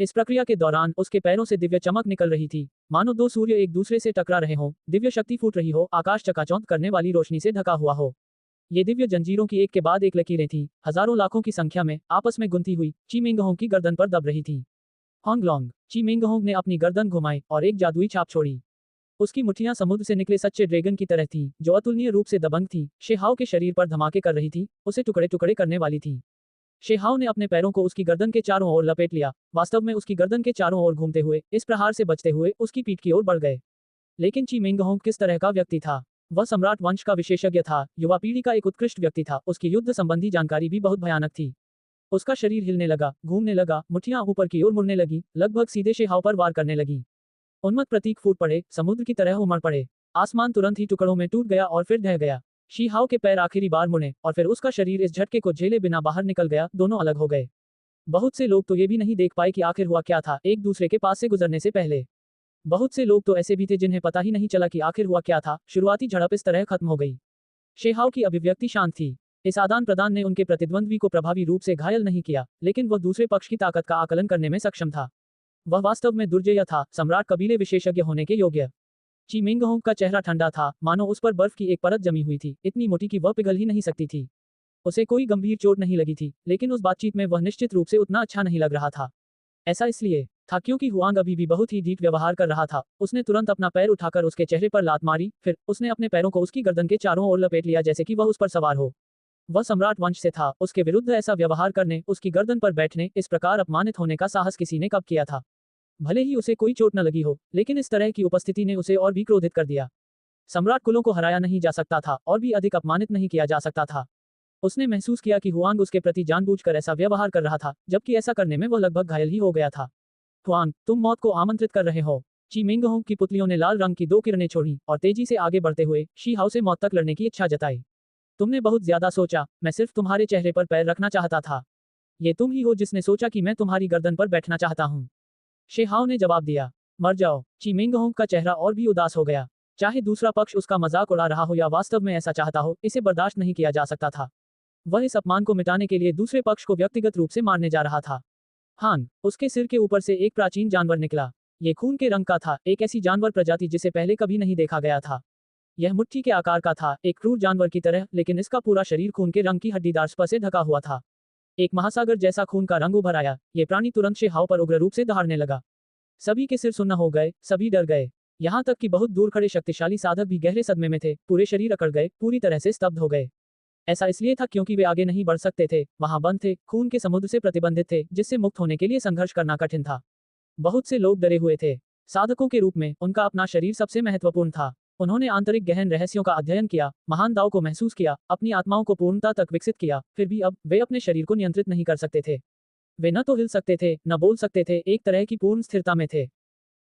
इस प्रक्रिया के दौरान उसके पैरों से दिव्य चमक निकल रही थी, मानो 2 सूर्य एक दूसरे से टकरा रहे हों, दिव्य शक्ति फूट रही हो, आकाश चकाचौंध करने वाली रोशनी से ढका हुआ हो। ये दिव्य जंजीरों की एक के बाद एक लकीरें थीं, हजारों लाखों की संख्या में, आपस में गुंथी हुई, चिमेंगहोंग की गर्दन पर दब रही थीं। होंगलोंग, चिमेंगहोंग ने अपनी गर्दन घुमाई और एक जादुई छाप छोड़ी। उसकी मुट्ठियां समुद्र से निकले सच्चे ड्रैगन की तरह थीं, जो अतुलनीय रूप से दबंग थी, शेहाओ के शरीर पर धमाके कर रही थी, उसे टुकड़े टुकड़े करने वाली थी। शेहाओ ने अपने पैरों को उसकी गर्दन के चारों ओर लपेट लिया, वास्तव में उसकी गर्दन के चारों ओर घूमते हुए, इस प्रहार से बचते हुए, उसकी पीठ की ओर बढ़ गए। लेकिन चिमेंगहोंग किस तरह का व्यक्ति था? वह सम्राट वंश का विशेषज्ञ था, युवा पीढ़ी का एक उत्कृष्ट व्यक्ति था, उसकी युद्ध संबंधी जानकारी भी बहुत भयानक थी। उसका शरीर हिलने लगा, घूमने लगा, मुट्ठियां ऊपर की ओर मुड़ने लगी, लगभग सीधे शेहाओ पर वार करने लगी। उन्मत्त प्रतीक फूट पड़े, समुद्र की तरह उमड़ पड़े। आसमान तुरंत ही टुकड़ों में टूट गया और फिर ढह गया। शीहाओ के पैर आखिरी बार मुड़े और फिर उसका शरीर इस झटके को झेले बिना बाहर निकल गया, दोनों अलग हो गए। बहुत से लोग तो ये भी नहीं देख पाए कि आखिर हुआ क्या था, एक दूसरे के पास से गुजरने से पहले। बहुत से लोग तो ऐसे भी थे जिन्हें पता ही नहीं चला कि आखिर हुआ क्या था, शुरुआती झड़प इस तरह खत्म हो गई। शेहाओ की अभिव्यक्ति शांत थी। इस आदान प्रदान ने उनके प्रतिद्वंद्वी को प्रभावी रूप से घायल नहीं किया, लेकिन वह दूसरे पक्ष की ताकत का आकलन करने में सक्षम था। वह वास्तव में दुर्जय था, सम्राट कबीले विशेषज्ञ होने के योग्य। चिमेंगहोंग का चेहरा ठंडा था, मानो उस पर बर्फ की एक परत जमी हुई थी, इतनी मोटी कि वह पिघल ही नहीं सकती थी। उसे कोई गंभीर चोट नहीं लगी थी, लेकिन उस बातचीत में वह निश्चित रूप से उतना अच्छा नहीं लग रहा था। ऐसा इसलिए था क्योंकि हुआंग अभी भी बहुत ही ढीठ व्यवहार कर रहा था। उसने तुरंत अपना पैर उठाकर उसके चेहरे पर लात मारी, फिर उसने अपने पैरों को उसकी गर्दन के चारों ओर लपेट लिया जैसे कि वह उस पर सवार हो। वह सम्राट वंश से था, उसके विरुद्ध ऐसा व्यवहार करने, उसकी गर्दन पर बैठने, इस प्रकार अपमानित होने का साहस किसी ने कब किया था? भले ही उसे कोई चोट न लगी हो, लेकिन इस तरह की उपस्थिति ने उसे और भी क्रोधित कर दिया। सम्राट कुलों को हराया नहीं जा सकता था और भी अधिक अपमानित नहीं किया जा सकता था। उसने महसूस किया कि हुआंग उसके प्रति जानबूझकर ऐसा व्यवहार कर रहा था, जबकि ऐसा करने में वह लगभग घायल ही हो गया था। हुआंग, तुम मौत को आमंत्रित कर रहे हो। चिमेंगहोंग की पुतलियों ने लाल रंग की 2 किरणें छोड़ी और तेजी से आगे बढ़ते हुए शीहाओ से मौत तक लड़ने की इच्छा जताई। तुमने बहुत ज्यादा सोचा, मैं सिर्फ तुम्हारे चेहरे पर पैर रखना चाहता था। ये तुम ही हो जिसने सोचा कि मैं तुम्हारी गर्दन पर बैठना चाहता हूँ। शेहाओ ने जवाब दिया। मर जाओ। चिमेंगहोंग का चेहरा और भी उदास हो गया। चाहे दूसरा पक्ष उसका मजाक उड़ा रहा हो या वास्तव में ऐसा चाहता हो, इसे बर्दाश्त नहीं किया जा सकता था। वह इस अपमान को मिटाने के लिए दूसरे पक्ष को व्यक्तिगत रूप से मारने जा रहा था। हान, उसके सिर के ऊपर से एक प्राचीन जानवर निकला। ये खून के रंग का था, एक ऐसी जानवर प्रजाति जिसे पहले कभी नहीं देखा गया था। यह मुट्ठी के आकार का था, एक क्रूर जानवर की तरह, लेकिन इसका पूरा शरीर खून के रंग की हड्डीदार स्पर से ढका हुआ था। एक महासागर जैसा खून का रंग उभर आया। ये प्राणी तुरंत शेहाओ पर उग्र रूप से दहाड़ने लगा। सभी के सिर सुन्न हो गए, सभी डर गए। यहाँ तक कि बहुत दूर खड़े शक्तिशाली साधक भी गहरे सदमे में थे, पूरे शरीर अकड़ गए, पूरी तरह से स्तब्ध हो गए। ऐसा इसलिए था क्योंकि वे आगे नहीं बढ़ सकते थे, वहां बंद थे, खून के समुद्र से प्रतिबंधित थे, जिससे मुक्त होने के लिए संघर्ष करना कठिन था। बहुत से लोग डरे हुए थे। साधकों के रूप में उनका अपना शरीर सबसे महत्वपूर्ण था। उन्होंने आंतरिक गहन रहस्यों का अध्ययन किया, महान दाव को महसूस किया, अपनी आत्माओं को पूर्णता तक विकसित किया, फिर भी अब वे अपने शरीर को नियंत्रित नहीं कर सकते थे। वे न तो हिल सकते थे, न बोल सकते थे, एक तरह की पूर्ण स्थिरता में थे।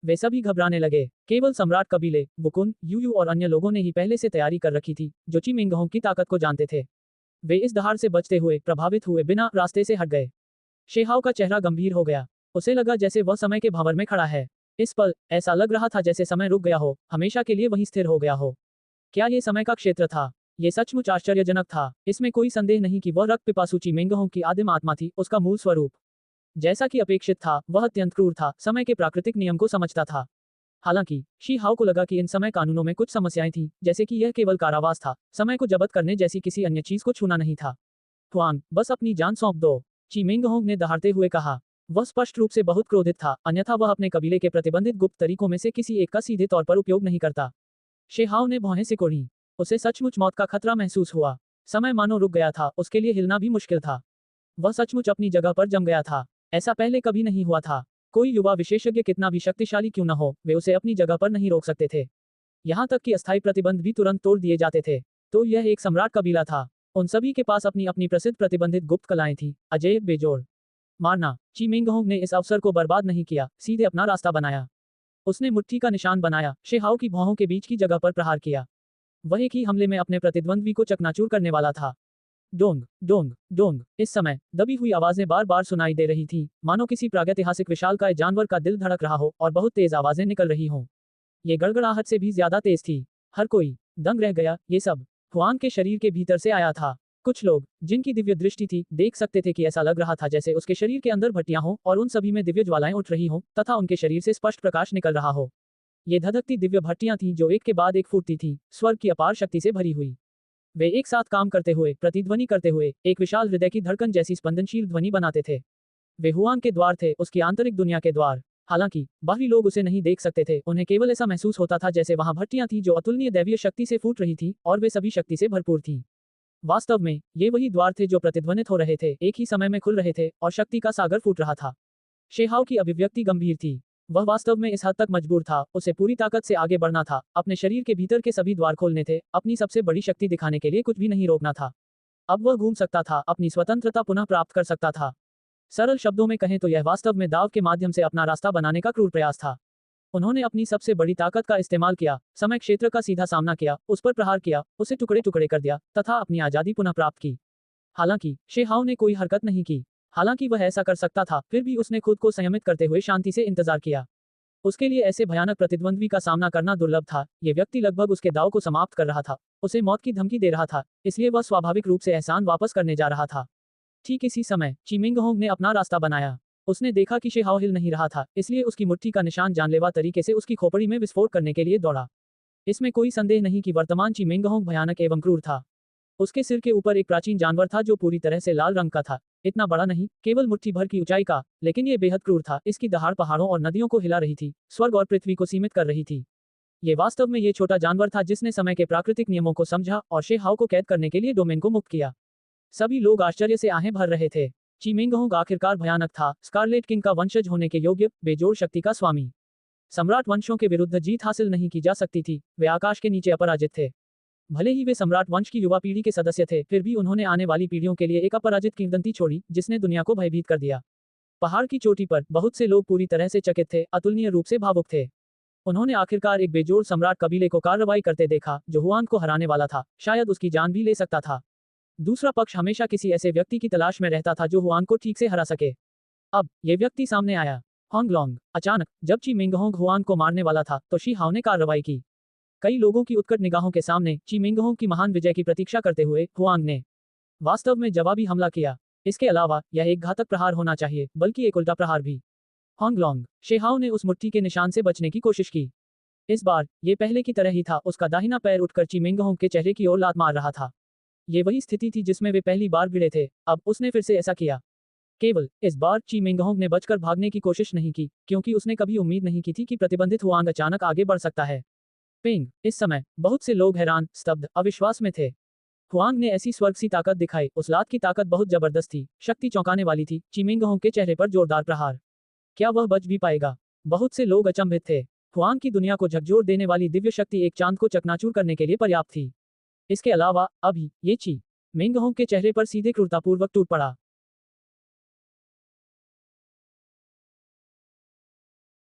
वे सभी घबराने लगे। केवल सम्राट कबीले, वुकुन, यूयू और अन्य लोगों ने ही पहले से तैयारी कर रखी थी, जो ची मिंगहोंग की ताकत को जानते थे। वे इस दहाड़ से बचते हुए, प्रभावित हुए बिना रास्ते से हट गए। शेहाओ का चेहरा गंभीर हो गया। उसे लगा जैसे वह समय के भंवर में खड़ा है। इस पल ऐसा लग रहा था जैसे समय रुक गया हो, हमेशा के लिए वहीं स्थिर हो गया हो। क्या ये समय का क्षेत्र था? ये सचमुच आश्चर्यजनक था। इसमें कोई संदेह नहीं कि वह रक्त पिपासु ची मिंगहोंग की आदिम आत्मा थी, उसका मूल स्वरूप। जैसा कि अपेक्षित था, वह अत्यंत क्रूर था, समय के प्राकृतिक नियम को समझता था। हालांकि शी हाओ को लगा कि इन समय कानूनों में कुछ समस्याएं थीं, जैसे कि यह केवल कारावास था, समय को जब्त करने जैसी किसी अन्य चीज को छूना नहीं था। हुआंग, बस अपनी जान सौंप दो, ची मिंगहोंग ने दहाड़ते हुए कहा। वह स्पष्ट रूप से बहुत क्रोधित था, अन्यथा वह अपने कबीले के प्रतिबंधित गुप्त तरीकों में से किसी एक का सीधे तौर पर उपयोग नहीं करता। शेहाओ ने भौहें सिकोड़ी। उसे सचमुच मौत का खतरा महसूस हुआ। समय मानो रुक गया था, उसके लिए हिलना भी मुश्किल था। वह सचमुच अपनी जगह पर जम गया था। ऐसा पहले कभी नहीं हुआ था। कोई युवा विशेषज्ञ कितना भी शक्तिशाली क्यों न हो, वे उसे अपनी जगह पर नहीं रोक सकते थे। यहाँ तक कि अस्थायी प्रतिबंध भी तुरंत तोड़ दिए जाते थे। तो यह एक सम्राट कबीला था। उन सभी के पास अपनी अपनी प्रसिद्ध प्रतिबंधित गुप्त कलाएं थीं, अजेय, बेजोड़। मारना। ची मिंगहोंग ने इस अवसर को बर्बाद नहीं किया, सीधे अपना रास्ता बनाया। उसने मुट्ठी का निशान बनाया, शेहाओ की भौहों के बीच की जगह पर प्रहार किया। वह एक ही हमले में अपने प्रतिद्वंद्वी को चकनाचूर करने वाला था। Dong, Dong, Dong. इस समय दबी हुई आवाजें बार बार सुनाई दे रही थीं, मानो किसी प्रागैतिहासिक विशालकाय जानवर का दिल धड़क रहा हो और बहुत तेज आवाजें निकल रही हों। ये गड़गड़ाहट से भी ज्यादा तेज थी। हर कोई दंग रह गया। ये सब हुआंग के शरीर के भीतर से आया था। कुछ लोग, जिनकी दिव्य दृष्टि थी, देख सकते थे कि ऐसा लग रहा था जैसे उसके शरीर के अंदर भट्टियां हों और उन सभी में दिव्य ज्वालाएं उठ रही हों तथा उनके शरीर से स्पष्ट प्रकाश निकल रहा हो। ये धधकती दिव्य भट्टियां थीं जो एक के बाद एक फूटती थीं, स्वर्ग की अपार शक्ति से भरी हुई। वे एक साथ काम करते हुए, प्रतिध्वनि करते हुए, एक विशाल हृदय की धड़कन जैसी स्पंदनशील ध्वनि बनाते थे। वे हुआंग के द्वार थे, उसकी आंतरिक दुनिया के द्वार। हालांकि बाहरी लोग उसे नहीं देख सकते थे, उन्हें केवल ऐसा महसूस होता था जैसे वहां भट्टियां थीं जो अतुलनीय दैवीय शक्ति से फूट रही थीं और वे सभी शक्ति से भरपूर थीं। वास्तव में ये वही द्वार थे जो प्रतिध्वनित हो रहे थे, एक ही समय में खुल रहे थे और शक्ति का सागर फूट रहा था। शेहाओ की अभिव्यक्ति गंभीर थी। वह वास्तव में इस हद तक मजबूर था, उसे पूरी ताकत से आगे बढ़ना था, अपने शरीर के भीतर के सभी द्वार खोलने थे, अपनी सबसे बड़ी शक्ति दिखाने के लिए कुछ भी नहीं रोकना था। अब वह घूम सकता था, अपनी स्वतंत्रता पुनः प्राप्त कर सकता था। सरल शब्दों में कहें तो यह वास्तव में दाव के माध्यम से अपना रास्ता बनाने का क्रूर प्रयास था। उन्होंने अपनी सबसे बड़ी ताकत का इस्तेमाल किया, समय क्षेत्र का सीधा सामना किया, उस पर प्रहार किया, उसे टुकड़े टुकड़े कर दिया तथा अपनी आजादी पुनः प्राप्त की। हालांकि शेहाओ ने कोई हरकत नहीं की। हालांकि वह ऐसा कर सकता था, फिर भी उसने खुद को संयमित करते हुए शांति से इंतजार किया। उसके लिए ऐसे भयानक प्रतिद्वंद्वी का सामना करना दुर्लभ था। ये व्यक्ति लगभग उसके दाव को समाप्त कर रहा था, उसे मौत की धमकी दे रहा था, इसलिए वह स्वाभाविक रूप से एहसान वापस करने जा रहा था। ठीक इसी समय ची मिंगहोंग ने अपना रास्ता बनाया। उसने देखा कि शेहाओ हिल नहीं रहा था, इसलिए उसकी मुट्ठी का निशान जानलेवा तरीके से उसकी खोपड़ी में विस्फोट करने के लिए दौड़ा। इसमें कोई संदेह नहीं कि वर्तमान ची मिंगहोंग भयानक एवं क्रूर था। उसके सिर के ऊपर एक प्राचीन जानवर था जो पूरी तरह से लाल रंग का था, इतना बड़ा नहीं, केवल मुट्ठी भर की ऊंचाई का, लेकिन ये बेहद क्रूर था। इसकी दहाड़ पहाड़ों और नदियों को हिला रही थी, स्वर्ग और पृथ्वी को सीमित कर रही थी। ये वास्तव में ये छोटा जानवर था जिसने समय के प्राकृतिक नियमों को समझा और शेहाओ को कैद करने के लिए डोमेन को मुक्त किया। सभी लोग आश्चर्य से आहें भर रहे थे। ची मिंगहोंग आखिरकार भयानक था, स्कारलेट किंग का वंशज होने के योग्य, बेजोड़ शक्ति का स्वामी। सम्राट वंशों के विरुद्ध जीत हासिल नहीं की जा सकती थी, वे आकाश के नीचे अपराजित थे। भले ही वे सम्राट वंश की युवा पीढ़ी के सदस्य थे, फिर भी उन्होंने आने वाली पीढ़ियों के लिए एक अपराजित किंवदंती छोड़ी जिसने दुनिया को भयभीत कर दिया। पहाड़ की चोटी पर बहुत से लोग पूरी तरह से चकित थे, अतुलनीय रूप से भावुक थे। उन्होंने आखिरकार एक बेजोड़ सम्राट कबीले को कार्रवाई करते देखा जो हुआंग को हराने वाला था, शायद उसकी जान भी ले सकता था। दूसरा पक्ष हमेशा किसी ऐसे व्यक्ति की तलाश में रहता था जो हुआंग को ठीक से हरा सके। अब ये व्यक्ति सामने आया, होंगलोंग। अचानक जब ची मिंगहोंग हुआंग को मारने वाला था तो शी हाओ ने कार्रवाई की। कई लोगों की उत्कट निगाहों के सामने ची मिंगहोंग की महान विजय की प्रतीक्षा करते हुए हुआंग ने वास्तव में जवाबी हमला किया। इसके अलावा यह एक घातक प्रहार होना चाहिए, बल्कि एक उल्टा प्रहार भी। होंगलोंग। शेहाओ ने उस मुट्ठी के निशान से बचने की कोशिश की। इस बार ये पहले की तरह ही था, उसका दाहिना पैर उठकर ची मिंगहोंग के चेहरे की ओर लात मार रहा था। ये वही स्थिति थी जिसमें वे पहली बार भिड़े थे, अब उसने फिर से ऐसा किया। केवल इस बार ची मिंगहोंग ने बचकर भागने की कोशिश नहीं की, क्योंकि उसने कभी उम्मीद नहीं की थी कि प्रतिबंधित हुआंग अचानक आगे बढ़ सकता है। पिंग। इस समय बहुत से लोग हैरान, स्तब्ध, अविश्वास में थे। हुआंग ने ऐसी स्वर्ग सी ताकत दिखाई, उस लात की ताकत बहुत जबरदस्त थी, शक्ति चौंकाने वाली थी। ची मिंगहोंग के चेहरे पर जोरदार प्रहार। क्या वह बच भी पाएगा? बहुत से लोग अचंभित थे। हुआंग की दुनिया को झकझोर देने वाली दिव्य शक्ति एक चांद को चकनाचूर करने के लिए पर्याप्त थी। इसके अलावा, अभी, ये ची मिंग होंग के चेहरे पर सीधे क्रूरतापूर्वक टूट पड़ा।